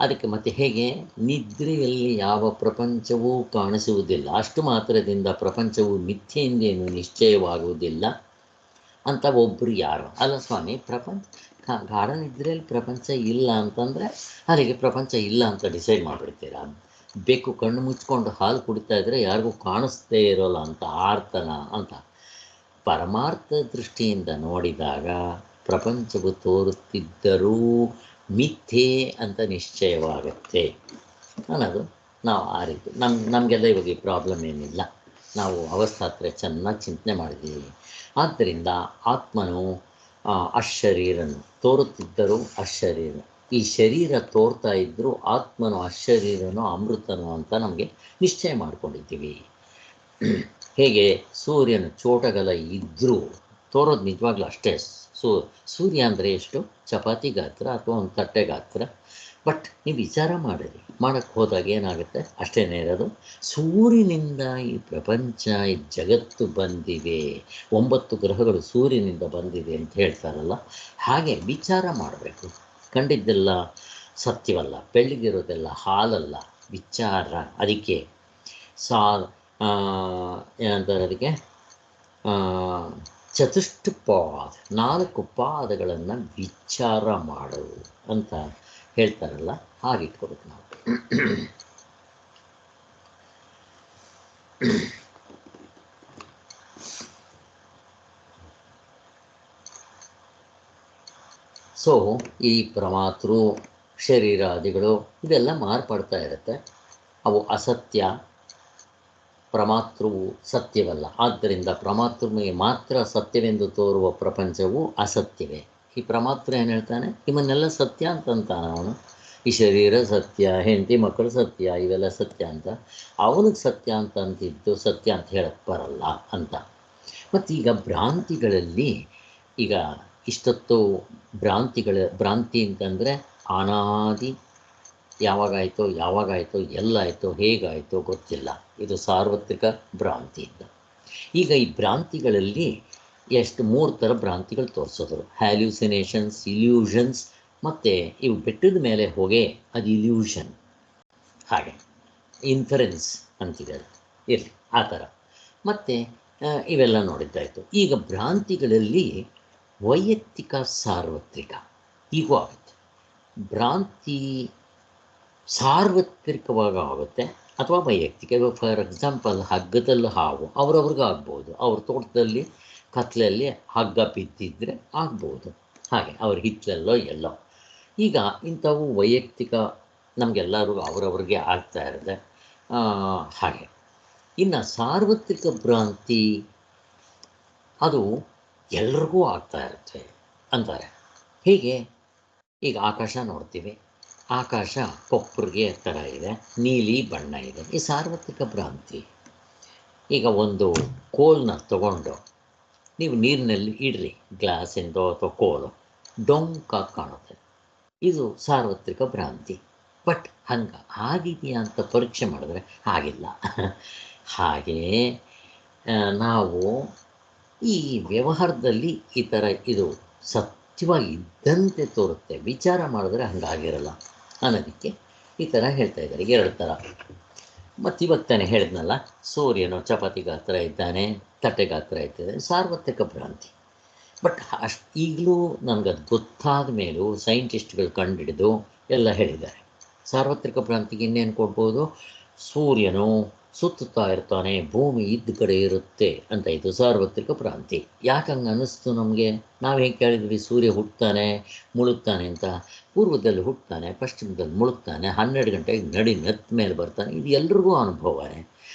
ಅದಕ್ಕೆ ಮತ್ತೆ ಹೇಗೆ? ನಿದ್ರೆಯಲ್ಲಿ ಯಾವ ಪ್ರಪಂಚವೂ ಕಾಣಿಸುವುದಿಲ್ಲ, ಅಷ್ಟು ಮಾತ್ರದಿಂದ ಪ್ರಪಂಚವು ಮಿಥ್ಯೆಯಿಂದೇನು ನಿಶ್ಚಯವಾಗುವುದಿಲ್ಲ ಅಂತ ಒಬ್ಬರು ಯಾರು? ಅಲ್ಲ ಸ್ವಾಮಿ, ಗಾಢ ನಿದ್ರೆಯಲ್ಲಿ ಪ್ರಪಂಚ ಇಲ್ಲ ಅಂತಂದರೆ ಅಲ್ಲಿಗೆ ಪ್ರಪಂಚ ಇಲ್ಲ ಅಂತ ಡಿಸೈಡ್ ಮಾಡಿಬಿಡ್ತೀರಾ? ಬೆಕ್ಕು ಕಣ್ಣು ಮುಚ್ಕೊಂಡು ಹಾಲು ಕುಡಿತಾ ಇದ್ದರೆ ಯಾರಿಗೂ ಕಾಣಿಸ್ತೇ ಇರೋಲ್ಲ ಅಂತ ಆರ್ತನ ಅಂತ. ಪರಮಾರ್ಥ ದೃಷ್ಟಿಯಿಂದ ನೋಡಿದಾಗ ಪ್ರಪಂಚವು ತೋರುತ್ತಿದ್ದರೂ ಮಿಥ್ಯೆ ಅಂತ ನಿಶ್ಚಯವಾಗುತ್ತೆ ಅನ್ನೋದು ನಾವು ಆ ರೀತಿ ನಮಗೆಲ್ಲ ಇವಾಗ ಈ ಪ್ರಾಬ್ಲಮ್ ಏನಿಲ್ಲ. ನಾವು ಅವಸ್ಥಾತ್ರೆ ಚೆನ್ನಾಗಿ ಚಿಂತನೆ ಮಾಡಿದ್ದೀವಿ. ಆದ್ದರಿಂದ ಆತ್ಮನು ಅಶರೀರನು, ತೋರುತ್ತಿದ್ದರೂ ಅಶರೀರ. ಈ ಶರೀರ ತೋರ್ತಾ ಇದ್ದರೂ ಆತ್ಮನು ಅಶರೀರನು, ಅಮೃತನು ಅಂತ ನಮಗೆ ನಿಶ್ಚಯ ಮಾಡ್ಕೊಂಡಿದ್ದೀವಿ. ಹೇಗೆ ಸೂರ್ಯನು ಚೋಟಗಲ ಇದ್ದರೂ ತೋರೋದು ನಿಜವಾಗ್ಲೂ ಅಷ್ಟೇ. ಸೂರ್ಯ ಅಂದರೆ ಎಷ್ಟು? ಚಪಾತಿ ಗಾತ್ರ ಅಥವಾ ಒಂದು ತಟ್ಟೆ ಗಾತ್ರ. ಬಟ್ ನೀವು ವಿಚಾರ ಮಾಡಿರಿ, ಮಾಡೋಕ್ಕೆ ಹೋದಾಗ ಏನಾಗುತ್ತೆ? ಅಷ್ಟೇ ಇರೋದು. ಸೂರ್ಯನಿಂದ ಈ ಪ್ರಪಂಚ, ಈ ಜಗತ್ತು ಬಂದಿವೆ. 9 ಗ್ರಹಗಳು ಸೂರ್ಯನಿಂದ ಬಂದಿದೆ ಅಂತ ಹೇಳ್ತಾರಲ್ಲ, ಹಾಗೆ ವಿಚಾರ ಮಾಡಬೇಕು. ಕಂಡಿದ್ದೆಲ್ಲ ಸತ್ಯವಲ್ಲ, ಬೆಳ್ಳಗಿರೋದೆಲ್ಲ ಹಾಲಲ್ಲ. ವಿಚಾರ. ಅದಕ್ಕೆ ಏನಂತಾರೆ ಅದಕ್ಕೆ? ಚತುಷ್ಟಪಾದ 4 ಪಾದಗಳನ್ನು ವಿಚಾರ ಮಾಡು ಅಂತ ಹೇಳ್ತಾರಲ್ಲ, ಹಾಗಿಟ್ಕೋಬೇಕು ನಾವು. ಸೊ ಈ ಪ್ರಮಾತೃ ಶರೀರಾದಿಗಳು ಇದೆಲ್ಲ ಮಾರ್ಪಡ್ತಾ ಇರುತ್ತೆ. ಅವು ಅಸತ್ಯ, ಪ್ರಮಾತೃವು ಸತ್ಯವಲ್ಲ. ಆದ್ದರಿಂದ ಪ್ರಮಾತೃವಿಗೆ ಮಾತ್ರ ಸತ್ಯವೆಂದು ತೋರುವ ಪ್ರಪಂಚವು ಅಸತ್ಯವೇ. ಈ ಪ್ರಮಾತೃ ಏನು ಹೇಳ್ತಾನೆ? ಇವನ್ನೆಲ್ಲ ಸತ್ಯ ಅಂತಂತಾನೆ ಅವನು. ಈ ಶರೀರ ಸತ್ಯ, ಹೆಂಡತಿ ಮಕ್ಕಳು ಸತ್ಯ, ಇವೆಲ್ಲ ಸತ್ಯ ಅಂತ. ಅವನಿಗೆ ಸತ್ಯ ಅಂತ ಅಂತಿದ್ದು ಸತ್ಯ ಅಂತ ಹೇಳಕ್ಕೆ ಬರಲ್ಲ ಅಂತ. ಮತ್ತೀಗ ಭ್ರಾಂತಿಗಳಲ್ಲಿ, ಈಗ ಇಷ್ಟೊತ್ತು ಭ್ರಾಂತಿ ಅಂತಂದರೆ ಅನಾದಿ, ಯಾವಾಗಾಯಿತೋ ಎಲ್ಲಾಯಿತೋ ಹೇಗಾಯಿತೋ ಗೊತ್ತಿಲ್ಲ. ಇದು ಸಾರ್ವತ್ರಿಕ ಭ್ರಾಂತಿ ಅಂತ. ಈಗ ಈ ಭ್ರಾಂತಿಗಳಲ್ಲಿ ಎಷ್ಟು 3 ಥರ ಭ್ರಾಂತಿಗಳು ತೋರಿಸೋದ್ರು: ಹ್ಯಾಲ್ಯೂಸಿನೇಷನ್ಸ್, ಇಲ್ಯೂಷನ್ಸ್, ಮತ್ತು ಇವು ಬೆಟ್ಟದ ಮೇಲೆ ಹೊಗೆ, ಅದು ಇಲ್ಯೂಷನ್. ಹಾಗೆ ಇನ್ಫರೆನ್ಸ್ ಅಂತಿದೆ, ಇರಲಿ ಆ ಥರ. ಮತ್ತು ಇವೆಲ್ಲ ನೋಡಿದ್ದಾಯಿತು. ಈಗ ಭ್ರಾಂತಿಗಳಲ್ಲಿ ವೈಯಕ್ತಿಕ, ಸಾರ್ವತ್ರಿಕ ಹೀಗೂ ಆಗುತ್ತೆ. ಭ್ರಾಂತಿ ಸಾರ್ವತ್ರಿಕವಾಗಿ ಆಗುತ್ತೆ ಅಥವಾ ವೈಯಕ್ತಿಕ. ಫಾರ್ ಎಕ್ಸಾಂಪಲ್, ಹಗ್ಗದಲ್ಲಿ ಹಾವು ಅವ್ರವ್ರಿಗೆ ಆಗ್ಬೋದು, ಅವ್ರ ತೋಟದಲ್ಲಿ ಕತ್ಲಲ್ಲಿ ಹಗ್ಗ ಬಿದ್ದಿದ್ರೆ ಆಗ್ಬೋದು, ಹಾಗೆ ಅವ್ರ ಹಿತ್ತಲಲ್ಲೋ ಎಲ್ಲೋ. ಈಗ ಇಂಥವು ವೈಯಕ್ತಿಕ, ನಮಗೆಲ್ಲರಿಗೂ ಅವ್ರವ್ರಿಗೆ ಆಗ್ತಾ ಇರುತ್ತೆ ಹಾಗೆ. ಇನ್ನು ಸಾರ್ವತ್ರಿಕ ಭ್ರಾಂತಿ ಅದು ಎಲ್ರಿಗೂ ಆಗ್ತಾ ಇರುತ್ತೆ ಅಂತಾರೆ. ಹೀಗೆ ಈಗ ಆಕಾಶ ನೋಡ್ತೀವಿ, ಆಕಾಶ ಕೊಪ್ಪರಿಗೆ ಥರ ಇದೆ, ನೀಲಿ ಬಣ್ಣ ಇದೆ, ಈ ಸಾರ್ವತ್ರಿಕ ಭ್ರಾಂತಿ. ಈಗ ಒಂದು ಕೋಲನ್ನ ತಗೊಂಡು ನೀವು ನೀರಿನಲ್ಲಿ ಇಡ್ರಿ, ಗ್ಲಾಸಿಂದೋ ಅಥವಾ ಕೋಲು, ಡೊಂಕಾಗಿ ಕಾಣುತ್ತೆ, ಇದು ಸಾರ್ವತ್ರಿಕ ಭ್ರಾಂತಿ. ಬಟ್ ಆಗಿದೆಯಾ ಅಂತ ಪರೀಕ್ಷೆ ಮಾಡಿದ್ರೆ ಆಗಿಲ್ಲ. ಹಾಗೆಯೇ ನಾವು ಈ ವ್ಯವಹಾರದಲ್ಲಿ ಈ ಥರ ಇದು ಸತ್ಯವಾಗಿ ಇದ್ದಂತೆ ತೋರುತ್ತೆ, ವಿಚಾರ ಮಾಡಿದ್ರೆ ಹಂಗಾಗಿರಲ್ಲ ಅನ್ನೋದಕ್ಕೆ ಈ ಥರ ಹೇಳ್ತಾ ಇದ್ದಾರೆ. 2 ಥರ. ಮತ್ತು ಇವತ್ತಾನೆ ಹೇಳಿದ್ನಲ್ಲ, ಸೂರ್ಯನು ಚಪಾತಿ ಗಾತ್ರ ಇದ್ದಾನೆ, ತಟ್ಟೆ ಗಾತ್ರ ಇರ್ತದೆ, ಸಾರ್ವತ್ರಿಕ ಭ್ರಾಂತಿ. ಬಟ್ ಈಗಲೂ ನನಗದು ಗೊತ್ತಾದ ಮೇಲೂ ಸೈಂಟಿಸ್ಟ್ಗಳು ಕಂಡುಹಿಡಿದು ಎಲ್ಲ ಹೇಳಿದ್ದಾರೆ. ಸಾರ್ವತ್ರಿಕ ಭ್ರಾಂತಿಗೆ ಇನ್ನೇನು ಕೊಡ್ಬೋದು? ಸೂರ್ಯನು ಸುತ್ತುತ್ತಾ ಇರ್ತಾನೆ, ಭೂಮಿ ಇದ್ದ ಕಡೆ ಇರುತ್ತೆ ಅಂತ. ಇದು ಸಾರ್ವತ್ರಿಕ ಭ್ರಾಂತಿ. ಯಾಕೆ ಹಂಗೆ ಅನ್ನಿಸ್ತು ನಮಗೆ? ನಾವು ಹೇಗೆ ಕೇಳಿದ್ವಿ, ಸೂರ್ಯ ಹುಟ್ಟುತ್ತಾನೆ ಮುಳುಗ್ತಾನೆ ಅಂತ. ಪೂರ್ವದಲ್ಲಿ ಹುಟ್ಟುತ್ತಾನೆ, ಪಶ್ಚಿಮದಲ್ಲಿ ಮುಳುಗ್ತಾನೆ, 12 ಗಂಟೆಗೆ ನೆತ್ತ ಮೇಲೆ ಬರ್ತಾನೆ. ಇದು ಎಲ್ರಿಗೂ ಅನುಭವನೇ.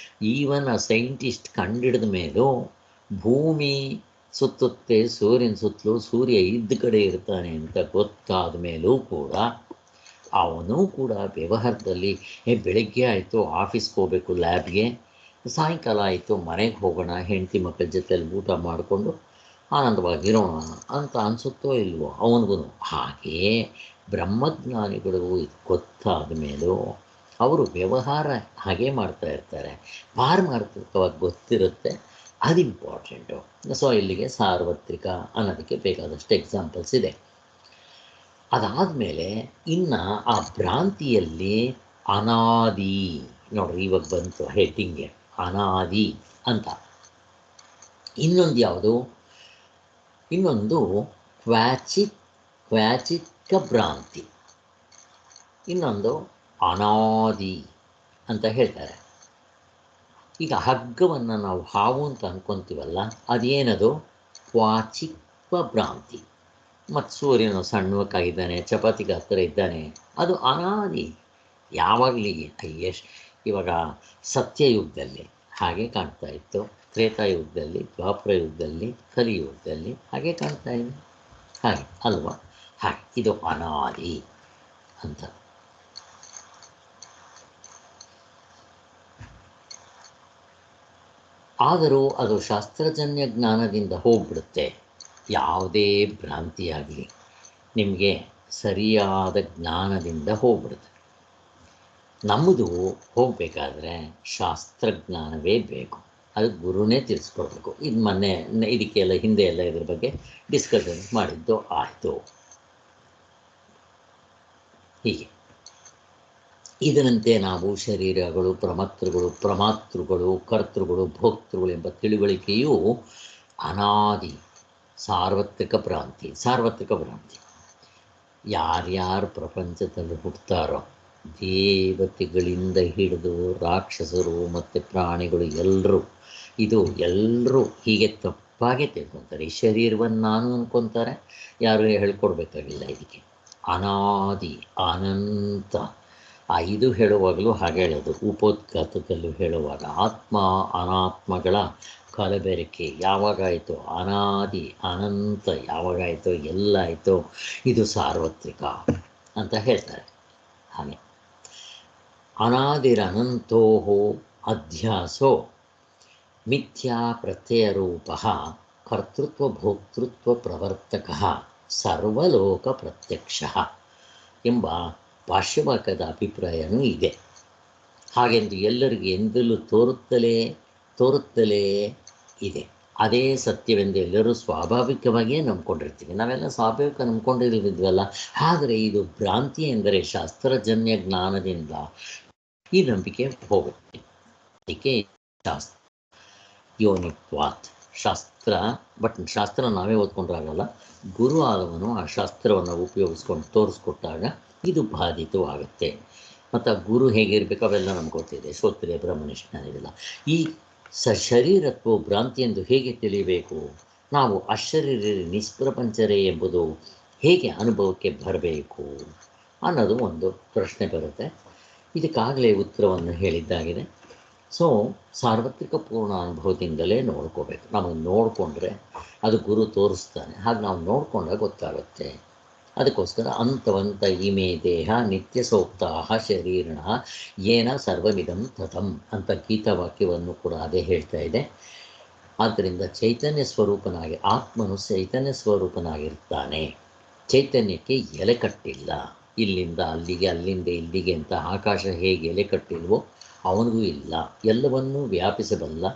ಈವನ್ ಆ ಸೈಂಟಿಸ್ಟ್ ಕಂಡಿಡಿದ ಮೇಲೂ ಭೂಮಿ ಸುತ್ತುತ್ತೆ ಸೂರ್ಯನ ಸುತ್ತಲೂ, ಸೂರ್ಯ ಇದ್ದ ಕಡೆ ಇರ್ತಾನೆ ಅಂತ ಗೊತ್ತಾದ ಮೇಲೂ ಕೂಡ ಅವನು ಕೂಡ ವ್ಯವಹಾರದಲ್ಲಿ ಬೆಳಗ್ಗೆ ಆಯಿತು ಆಫೀಸ್ಗೆ ಹೋಗಬೇಕು ಲ್ಯಾಬ್ಗೆ, ಸಾಯಂಕಾಲ ಆಯಿತು ಮನೆಗೆ ಹೋಗೋಣ, ಹೆಂಡತಿ ಮಕ್ಕಳ ಜೊತೆಯಲ್ಲಿ ಊಟ ಮಾಡಿಕೊಂಡು ಆನಂದವಾಗಿರೋಣ ಅಂತ ಅನಿಸುತ್ತೋ ಇಲ್ವೋ ಅವನಿಗೂ. ಹಾಗೆಯೇ ಬ್ರಹ್ಮಜ್ಞಾನಿಗಳು ಇದು ಗೊತ್ತಾದ ಮೇಲೂ ಅವರು ವ್ಯವಹಾರ ಹಾಗೆ ಮಾಡ್ತಾ ಇರ್ತಾರೆ. ಪಾರಮಾರ್ಥಿಕವಾಗಿ ಗೊತ್ತಿರುತ್ತೆ, ಅದು ಇಂಪಾರ್ಟೆಂಟು. ಸೊ ಇಲ್ಲಿಗೆ ಸಾರ್ವತ್ರಿಕ ಅನ್ನೋದಕ್ಕೆ ಬೇಕಾದಷ್ಟು ಎಕ್ಸಾಂಪಲ್ಸ್ ಇದೆ. ಅದಾದಮೇಲೆ ಇನ್ನು ಆ ಭ್ರಾಂತಿಯಲ್ಲಿ ಅನಾದಿ ನೋಡ್ರಿ, ಇವಾಗ ಬಂತು ಹೆಡ್ಡಿಂಗ್ಗೆ ಅನಾದಿ ಅಂತ. ಇನ್ನೊಂದು ಯಾವುದು? ಇನ್ನೊಂದು ಕ್ವಾಚಿಕ ಭ್ರಾಂತಿ, ಇನ್ನೊಂದು ಅನಾದಿ ಅಂತ ಹೇಳ್ತಾರೆ. ಈಗ ಹಗ್ಗವನ್ನು ನಾವು ಹಾವು ಅಂತ ಅಂದ್ಕೊತೀವಲ್ಲ, ಅದೇನದು? ಕ್ವಾಚಿಕ ಭ್ರಾಂತಿ. ಮತ್ತು ಸೂರ್ಯನು ಸಣ್ಣಕ್ಕಾಗಿದ್ದಾನೆ, ಚಪಾತಿ ಗಾತ್ರ ಇದ್ದಾನೆ, ಅದು ಅನಾದಿ. ಯಾವಾಗಲಿ ಇವಾಗ ಸತ್ಯಯುಗದಲ್ಲಿ ಹಾಗೆ ಕಾಣ್ತಾ ಇತ್ತು, ತ್ರೇತಾಯುಗದಲ್ಲಿ, ದ್ವಾಪರ ಯುಗದಲ್ಲಿ, ಕಲಿಯುಗದಲ್ಲಿ ಹಾಗೆ ಕಾಣ್ತಾ ಇದೆ, ಹಾಗೆ ಅಲ್ವಾ? ಹಾಗೆ ಇದು ಅನಾದಿ ಅಂತ. ಆದರೂ ಅದು ಶಾಸ್ತ್ರಜನ್ಯ ಜ್ಞಾನದಿಂದ ಹೋಗ್ಬಿಡುತ್ತೆ. ಯಾವುದೇ ಭ್ರಾಂತಿಯಾಗಲಿ ನಿಮಗೆ ಸರಿಯಾದ ಜ್ಞಾನದಿಂದ ಹೋಗ್ಬಿಡುತ್ತೆ. ನಮ್ಮದು ಹೋಗಬೇಕಾದ್ರೆ ಶಾಸ್ತ್ರಜ್ಞಾನವೇ ಬೇಕು, ಅದು ಗುರುನೇ ತಿಳಿಸ್ಕೊಡ್ಬೇಕು. ಇದು ಮೊನ್ನೆ ಇದಕ್ಕೆಲ್ಲ ಹಿಂದೆ ಎಲ್ಲ ಇದ್ರ ಬಗ್ಗೆ ಡಿಸ್ಕಷನ್ ಮಾಡಿದ್ದು ಆಯಿತು. ಹೀಗೆ ಇದರಂತೆ ನಾವು ಶರೀರಗಳು, ಪ್ರಮಾತೃಗಳು, ಕರ್ತೃಗಳು, ಭೋಕ್ತೃಗಳು ಎಂಬ ತಿಳುವಳಿಕೆಯು ಅನಾದಿ ಸಾರ್ವತ್ರಿಕ ಭ್ರಾಂತಿ. ಸಾರ್ವತ್ರಿಕ ಭ್ರಾಂತಿ ಯಾರ್ಯಾರು ಪ್ರಪಂಚದಲ್ಲಿ ಹುಟ್ಟುತ್ತಾರೋ, ದೇವತೆಗಳಿಂದ ಹಿಡಿದು ರಾಕ್ಷಸರು ಮತ್ತು ಪ್ರಾಣಿಗಳು ಎಲ್ಲರೂ ಹೀಗೆ ತಪ್ಪಾಗೆ ತಿಳ್ಕೊತಾರೆ. ಈ ಶರೀರವನ್ನು ನಾನು ಅಂದ್ಕೊತಾರೆ, ಯಾರು ಹೇಳ್ಕೊಡ್ಬೇಕಾಗಿಲ್ಲ. ಇದಕ್ಕೆ ಅನಾದಿ ಅನಂತ ಇದು ಹೇಳುವಾಗಲೂ ಹಾಗೆ ಹೇಳೋದು. ಉಪೋದ್ಘಾತದಲ್ಲೂ ಹೇಳುವಾಗ ಆತ್ಮ ಅನಾತ್ಮಗಳ ಕಲಬೆರಕೆ ಯಾವಾಗಾಯಿತು, ಅನಾದಿ ಅನಂತ ಯಾವಾಗಾಯಿತೋ, ಎಲ್ಲ ಆಯಿತೋ, ಇದು ಸಾರ್ವತ್ರಿಕ ಅಂತ ಹೇಳ್ತಾರೆ. ಹಾಗೆ ಅನಾದಿರನಂತೋ ಅಧ್ಯಾಸೋ ಮಿಥ್ಯಾ ಪ್ರತ್ಯಯರೂಪ ಕರ್ತೃತ್ವ ಭೋಕ್ತೃತ್ವ ಪ್ರವರ್ತಕ ಸರ್ವಲೋಕ ಪ್ರತ್ಯಕ್ಷ ಎಂಬ ಭಾಷ್ಯವಾಕ್ಯದ ಅಭಿಪ್ರಾಯವೂ ಇದೆ. ಹಾಗೆಂದು ಎಲ್ಲರಿಗೂ ಎಂದಲೂ ತೋರುತ್ತಲೇ ಇದೆ. ಅದೇ ಸತ್ಯವೆಂದು ಎಲ್ಲರೂ ಸ್ವಾಭಾವಿಕವಾಗಿಯೇ ನಂಬ್ಕೊಂಡಿರ್ತೀವಿ. ನಾವೆಲ್ಲ ಸ್ವಾಭಾವಿಕ ನಂಬ್ಕೊಂಡಿದ್ದೀವಲ್ಲ. ಆದರೆ ಇದು ಭ್ರಾಂತಿ ಎಂದರೆ ಶಾಸ್ತ್ರಜನ್ಯ ಜ್ಞಾನದಿಂದ ಈ ನಂಬಿಕೆ ಹೋಗುತ್ತೆ. ಅದಕ್ಕೆ ಶಾಸ್ತ್ರ ಯೋನಿತ್ವಾತ್ ಶಾಸ್ತ್ರ ನಾವೇ ಓದ್ಕೊಂಡ್ರಾಗಲ್ಲ, ಗುರು ಆದವನು ಆ ಶಾಸ್ತ್ರವನ್ನು ಉಪಯೋಗಿಸ್ಕೊಂಡು ತೋರಿಸ್ಕೊಟ್ಟಾಗ ಇದು ಬಾಧಿತವಾಗುತ್ತೆ. ಮತ್ತು ಗುರು ಹೇಗಿರಬೇಕು ಅವೆಲ್ಲ ನಮ್ಗೆ ಗೊತ್ತಿದೆ. ಶ್ರೋತ್ರಿಯ ಬ್ರಹ್ಮನಿಷ್ಠನಿಲ್ಲ. ಈ ಶರೀರತ್ವ ಭ್ರಾಂತಿ ಎಂದು ಹೇಗೆ ತಿಳಿಯಬೇಕು? ನಾವು ಅಶರೀರಿ ನಿಷ್ಪ್ರಪಂಚರೇ ಎಂಬುದು ಹೇಗೆ ಅನುಭವಕ್ಕೆ ಬರಬೇಕು ಅನ್ನೋದು ಒಂದು ಪ್ರಶ್ನೆ ಬರುತ್ತೆ. ಇದಕ್ಕಾಗಲೇ ಉತ್ತರವನ್ನು ಹೇಳಿದ್ದಾಗಿದೆ. ಸೊ ಸಾರ್ವತ್ರಿಕ ಪೂರ್ಣ ಅನುಭವದಿಂದಲೇ ನೋಡ್ಕೋಬೇಕು. ನಮಗೆ ನೋಡಿಕೊಂಡ್ರೆ ಅದು ಗುರು ತೋರಿಸ್ತಾನೆ, ಹಾಗೆ ನಾವು ನೋಡಿಕೊಂಡಾಗ ಗೊತ್ತಾಗುತ್ತೆ. ಅದಕ್ಕೋಸ್ಕರ ಅಂತವಂತ ಇಮೇ ದೇಹ ನಿತ್ಯ ಸೋಕ್ತಾಹ ಶರೀರಣ ಏನ ಸರ್ವಮಿದಂ ತಥಂ ಅಂತ ಗೀತಾವಾಕ್ಯವನ್ನು ಕೂಡ ಅದೇ ಹೇಳ್ತಾ ಇದೆ. ಆದ್ದರಿಂದ ಚೈತನ್ಯ ಸ್ವರೂಪನಾಗಿ ಆತ್ಮನು ಚೈತನ್ಯ ಸ್ವರೂಪನಾಗಿರ್ತಾನೆ. ಚೈತನ್ಯಕ್ಕೆ ಎಲೆ ಕಟ್ಟಿಲ್ಲ. ಇಲ್ಲಿಂದ ಅಲ್ಲಿಗೆ, ಅಲ್ಲಿಂದ ಇಲ್ಲಿಗೆ ಅಂತ ಆಕಾಶ ಹೇಗೆ ಎಲೆ ಕಟ್ಟಿಲ್ವೋ ಅವನಿಗೂ ಇಲ್ಲ. ಎಲ್ಲವನ್ನೂ ವ್ಯಾಪಿಸಬಲ್ಲ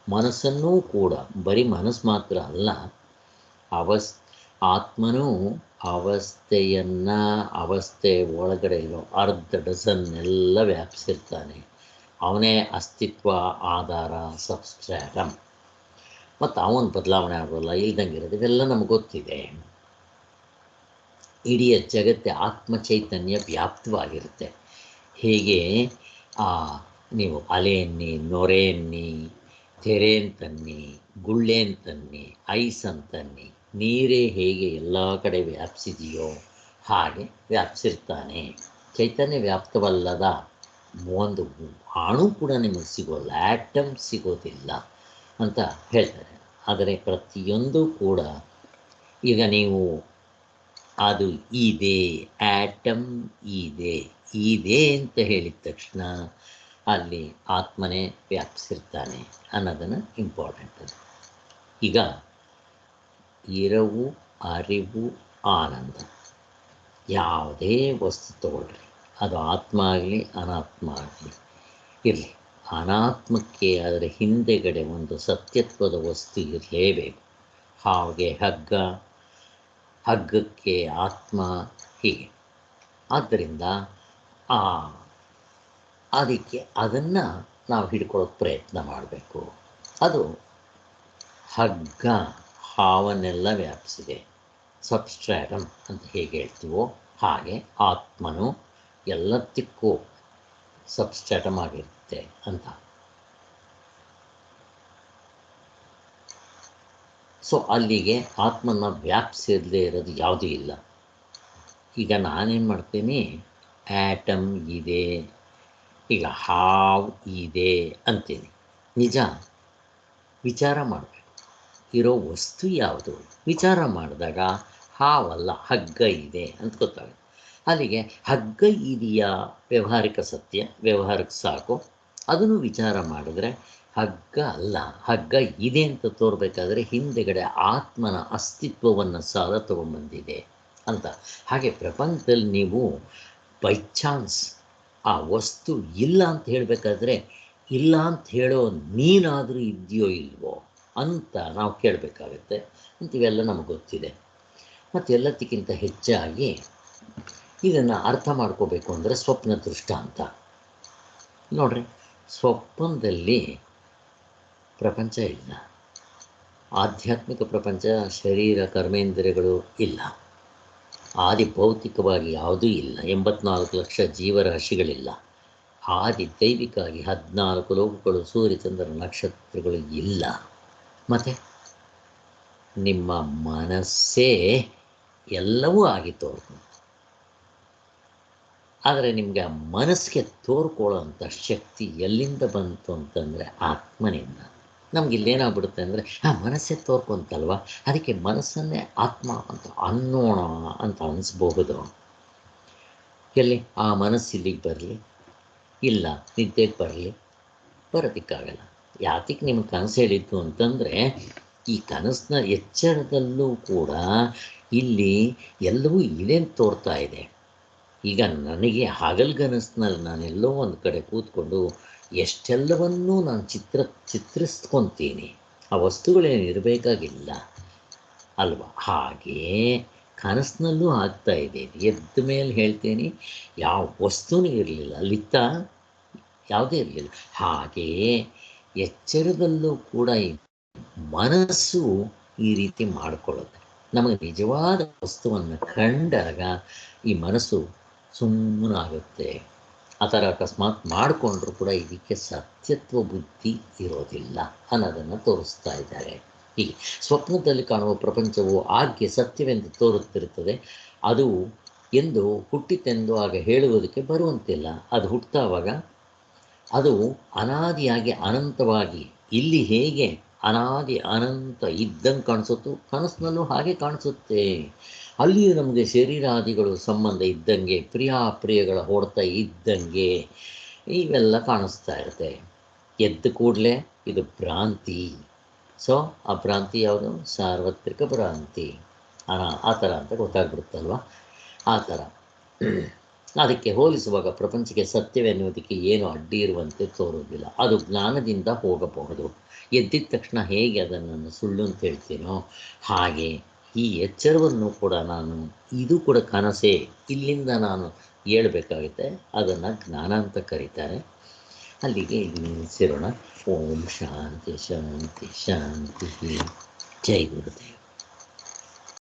ಮನಸ್ಸನ್ನೂ ಕೂಡ, ಬರೀ ಮನಸ್ಸು ಮಾತ್ರ ಅಲ್ಲ, ಆತ್ಮನೂ ಅವಸ್ಥೆ ಒಳಗಡೆ ಇರೋ ಅರ್ಧ ಡಜನ್ನೆಲ್ಲ ವ್ಯಾಪಿಸಿರ್ತಾನೆ. ಅವನೇ ಅಸ್ತಿತ್ವ, ಆಧಾರ, ಸಬ್ಸ್ಟ್ರಾಟಮ್. ಮತ್ತು ಅವನ ಬದಲಾವಣೆ ಆಗೋಲ್ಲ, ಇಲ್ದಂಗಿರೋದು. ಇವೆಲ್ಲ ನಮ್ಗೆ ಗೊತ್ತಿದೆ. ಇಡೀ ಜಗತ್ತೇ ಆತ್ಮ ಚೈತನ್ಯ ವ್ಯಾಪ್ತವಾಗಿರುತ್ತೆ. ಹೇಗೆ ನೀವು ಅಲೆ ಅನ್ನಿ, ನೊರೆ ಅನ್ನಿ, ತೆರೆ ಅಂತನ್ನಿ, ಗುಳ್ಳೆ ಅಂತನ್ನಿ, ಐಸ್ ಅಂತನ್ನಿ, ನೀರೇ ಹೇಗೆ ಎಲ್ಲ ಕಡೆ ವ್ಯಾಪಿಸಿದೆಯೋ ಹಾಗೆ ವ್ಯಾಪಿಸಿರ್ತಾನೆ. ಚೈತನ್ಯ ವ್ಯಾಪ್ತವಲ್ಲದ ಒಂದು ಅಣು ಕೂಡ ನಿಮಗೆ ಸಿಗೋಲ್ಲ, ಆ್ಯಟಮ್ ಸಿಗೋದಿಲ್ಲ ಅಂತ ಹೇಳ್ತಾರೆ. ಆದರೆ ಪ್ರತಿಯೊಂದು ಕೂಡ ಈಗ ನೀವು ಅದು ಇದೆ, ಆ್ಯಟಮ್ ಇದೆ ಅಂತ ಹೇಳಿದ ತಕ್ಷಣ ಅಲ್ಲಿ ಆತ್ಮನೇ ವ್ಯಾಪಿಸಿರ್ತಾನೆ ಅನ್ನೋದನ್ನು ಇಂಪಾರ್ಟೆಂಟ್. ಅದು ಈಗ ಇರವು, ಅರಿವು, ಆನಂದ, ಯಾವುದೇ ವಸ್ತು ತಗೊಳ್ರಿ, ಅದು ಆತ್ಮ ಆಗಲಿ ಅನಾತ್ಮ ಆಗಲಿ ಇರಲಿ, ಅನಾತ್ಮಕ್ಕೆ ಅದರ ಹಿಂದೆಗಡೆ ಒಂದು ಸತ್ಯತ್ವದ ವಸ್ತು ಇರಲೇಬೇಕು. ಹಾಗೆ ಹಗ್ಗಕ್ಕೆ ಆತ್ಮ, ಹೀಗೆ. ಆದ್ದರಿಂದ ಅದಕ್ಕೆ ಅದನ್ನು ನಾವು ಹಿಡ್ಕೊಳ್ಳೋಕೆ ಪ್ರಯತ್ನ ಮಾಡಬೇಕು. ಅದು ಹಗ್ಗ ಹಾವನ್ನೆಲ್ಲ ವ್ಯಾಪಿಸಿದೆ, ಸಬ್ಸ್ಟ್ರಾಟಮ್ ಅಂತ ಹೇಗೆ ಹೇಳ್ತೀವೋ ಹಾಗೆ ಆತ್ಮನು ಎಲ್ಲದಕ್ಕೂ ಸಬ್ಸ್ಟ್ರಾಟಮ್ ಆಗಿರುತ್ತೆ ಅಂತ. ಸೊ ಅಲ್ಲಿಗೆ ಆತ್ಮನ ವ್ಯಾಪಿಸಿರದೇ ಇರೋದು ಯಾವುದೂ ಇಲ್ಲ. ಈಗ ನಾನೇನು ಮಾಡ್ತೀನಿ, ಆ್ಯಟಮ್ ಇದೆ, ಈಗ ಹಾವು ಇದೆ ಅಂತೀನಿ. ನಿಜ, ವಿಚಾರ ಮಾಡಬೇಕು. ಇರೋ ವಸ್ತು ಯಾವುದು ವಿಚಾರ ಮಾಡಿದಾಗ ಹಾವಲ್ಲ, ಹಗ್ಗ ಇದೆ ಅಂತ ಗೊತ್ತಾಗುತ್ತೆ. ಅಲ್ಲಿಗೆ ಹಗ್ಗ ಇದೆಯಾ ವ್ಯವಹಾರಿಕ ಸತ್ಯ, ವ್ಯವಹಾರಕ್ಕೆ ಸಾಕು. ಅದನ್ನು ವಿಚಾರ ಮಾಡಿದ್ರೆ ಹಗ್ಗ ಅಲ್ಲ, ಹಗ್ಗ ಇದೆ ಅಂತ ತೋರಬೇಕಾದ್ರೆ ಹಿಂದೆಗಡೆ ಆತ್ಮನ ಅಸ್ತಿತ್ವವನ್ನು ಸಾಲ ತೊಗೊಂಡ್ಬಂದಿದೆ ಅಂತ. ಹಾಗೆ ಪ್ರಪಂಚದಲ್ಲಿ ನೀವು ಬೈ ಚಾನ್ಸ್ ಆ ವಸ್ತು ಇಲ್ಲ ಅಂತ ಹೇಳಬೇಕಾದ್ರೆ, ಇಲ್ಲ ಅಂತ ಹೇಳೋ ನೀನಾದರೂ ಇದೆಯೋ ಇಲ್ವೋ ಅಂತ ನಾವು ಕೇಳಬೇಕಾಗತ್ತೆ. ಅಂತ ಇವೆಲ್ಲ ನಮಗೆ ಗೊತ್ತಿದೆ. ಮತ್ತು ಎಲ್ಲದಕ್ಕಿಂತ ಹೆಚ್ಚಾಗಿ ಇದನ್ನು ಅರ್ಥ ಮಾಡ್ಕೋಬೇಕು ಅಂದರೆ ಸ್ವಪ್ನ ದೃಷ್ಟಾಂತ ನೋಡ್ರಿ. ಸ್ವಪ್ನದಲ್ಲಿ ಪ್ರಪಂಚ ಇಲ್ಲ, ಆಧ್ಯಾತ್ಮಿಕ ಪ್ರಪಂಚ, ಶರೀರ, ಕರ್ಮೇಂದ್ರಿಯಗಳು ಇಲ್ಲ. ಆದಿ ಭೌತಿಕವಾಗಿ ಯಾವುದೂ ಇಲ್ಲ. 84 ಲಕ್ಷ ಜೀವರಾಶಿಗಳಿಲ್ಲ. ಆದಿ ದೈವಿಕವಾಗಿ 14 ಲೋಕಗಳು, ಸೂರ್ಯ, ಚಂದ್ರ, ನಕ್ಷತ್ರಗಳು ಇಲ್ಲ. ಮತ್ತು ನಿಮ್ಮ ಮನಸ್ಸೇ ಎಲ್ಲವೂ ಆಗಿ ತೋರ್ಕೊಂಡು, ಆದರೆ ನಿಮಗೆ ಆ ಮನಸ್ಸಿಗೆ ತೋರ್ಕೊಳ್ಳೋಂಥ ಶಕ್ತಿ ಎಲ್ಲಿಂದ ಬಂತು ಅಂತಂದರೆ ಆತ್ಮನಿಂದ. ನಮ್ಗೆ ಇಲ್ಲೇನಾಗ್ಬಿಡುತ್ತೆ ಅಂದರೆ ಆ ಮನಸ್ಸೇ ತೋರ್ಕೊಂತಲ್ವ, ಅದಕ್ಕೆ ಮನಸ್ಸನ್ನೇ ಆತ್ಮ ಅಂತ ಅನ್ನೋಣ ಅಂತ ಅನಿಸ್ಬಹುದು. ಎಲ್ಲಿ ಆ ಮನಸ್ಸು ಇಲ್ಲಿಗೆ ಬರಲಿ, ಇಲ್ಲ ನಿದ್ದೆಗೆ ಬರಲಿ, ಬರೋದಕ್ಕಾಗಲ್ಲ. ಯಾತಕ್ಕೆ ನಿಮ್ಗೆ ಕನಸು ಹೇಳಿದ್ದು ಅಂತಂದರೆ, ಈ ಕನಸಿನ ಎಚ್ಚರದಲ್ಲೂ ಕೂಡ ಇಲ್ಲಿ ಎಲ್ಲವೂ ಇದೇನು ತೋರ್ತಾ ಇದೆ. ಈಗ ನನಗೆ ಹಗಲ್ಗನಸಿನಲ್ಲಿ ನಾನೆಲ್ಲೋ ಒಂದು ಕಡೆ ಕೂತ್ಕೊಂಡು ಎಷ್ಟೆಲ್ಲವನ್ನೂ ನಾನು ಚಿತ್ರಿಸ್ಕೊತೀನಿ. ಆ ವಸ್ತುಗಳೇನು ಇರಬೇಕಾಗಿಲ್ಲ ಅಲ್ವಾ? ಹಾಗೇ ಕನಸಿನಲ್ಲೂ ಆಗ್ತಾ ಇದೆ. ಎದ್ದ ಮೇಲೆ ಹೇಳ್ತೀನಿ, ಯಾವ ವಸ್ತುನೂ ಇರಲಿಲ್ಲ, ಅಲ್ಲಿತ್ತ ಯಾವುದೇ ಇರಲಿಲ್ಲ. ಹಾಗೆಯೇ ಎಚ್ಚರದಲ್ಲೂ ಕೂಡ ಈ ಮನಸ್ಸು ಈ ರೀತಿ ಮಾಡಿಕೊಳ್ಳುತ್ತೆ. ನಮಗೆ ನಿಜವಾದ ವಸ್ತುವನ್ನು ಕಂಡಾಗ ಈ ಮನಸ್ಸು ಸುಮ್ಮನಾಗುತ್ತೆ. ಆ ಥರ ಅಕಸ್ಮಾತ್ ಮಾಡಿಕೊಂಡ್ರೂ ಕೂಡ ಇದಕ್ಕೆ ಸತ್ಯತ್ವ ಬುದ್ಧಿ ಇರೋದಿಲ್ಲ ಅನ್ನೋದನ್ನು ತೋರಿಸ್ತಾ ಇದ್ದಾರೆ. ಹೀಗೆ ಸ್ವಪ್ನದಲ್ಲಿ ಕಾಣುವ ಪ್ರಪಂಚವು ಆಗ್ಗೆ ಸತ್ಯವೆಂದು ತೋರುತ್ತಿರುತ್ತದೆ. ಅದು ಎಂದು ಹುಟ್ಟಿತೆಂದು ಆಗ ಹೇಳುವುದಕ್ಕೆ ಬರುವಂತಿಲ್ಲ. ಅದು ಹುಟ್ಟಿದವಾಗ ಅದು ಅನಾದಿಯಾಗಿ ಅನಂತವಾಗಿ ಇಲ್ಲಿ ಹೇಗೆ ಅನಾದಿ ಅನಂತ ಇದ್ದಂಗೆ ಕಾಣಿಸುತ್ತೋ ಕನಸಿನಲ್ಲೂ ಹಾಗೆ ಕಾಣಿಸುತ್ತೆ. ಅಲ್ಲಿಯೂ ನಮಗೆ ಶರೀರಾದಿಗಳು ಸಂಬಂಧ ಇದ್ದಂಗೆ, ಪ್ರಿಯಾಪ್ರಿಯಗಳ ಹೊಡೆತ ಇದ್ದಂಗೆ ಇವೆಲ್ಲ ಕಾಣಿಸ್ತಾ ಇರುತ್ತೆ. ಎದ್ದ ಕೂಡಲೇ ಇದು ಭ್ರಾಂತಿ. ಸೊ ಆ ಭ್ರಾಂತಿ ಯಾವುದು? ಸಾರ್ವತ್ರಿಕ ಭ್ರಾಂತಿ. ಆ ಥರ ಅಂತ ಗೊತ್ತಾಗ್ಬಿಡುತ್ತಲ್ವ? ಆ ಥರ ಅದಕ್ಕೆ ಹೋಲಿಸುವಾಗ ಪ್ರಪಂಚಕ್ಕೆ ಸತ್ಯವೆನ್ನುವುದಕ್ಕೆ ಏನು ಅಡ್ಡಿ ಇರುವಂತೆ ತೋರುವುದಿಲ್ಲ. ಅದು ಜ್ಞಾನದಿಂದ ಹೋಗಬಹುದು. ಎದ್ದಿದ ತಕ್ಷಣ ಹೇಗೆ ಅದನ್ನು ಸುಳ್ಳು ಅಂತ ಹೇಳ್ತೀನೋ ಹಾಗೆ ಈ ಎಚ್ಚರವನ್ನು ಕೂಡ ನಾನು, ಇದು ಕೂಡ ಕನಸೇ, ಇಲ್ಲಿಂದ ನಾನು ಹೇಳ್ಬೇಕಾಗುತ್ತೆ. ಅದನ್ನು ಜ್ಞಾನ ಅಂತ ಕರೀತಾರೆ. ಅಲ್ಲಿಗೆ ಇಲ್ಲಿ ನಿಲ್ಲಿಸಿರೋಣ. ಓಂ ಶಾಂತಿ ಶಾಂತಿ ಶಾಂತಿ. ಜೈ ಗುರುದೇವ್.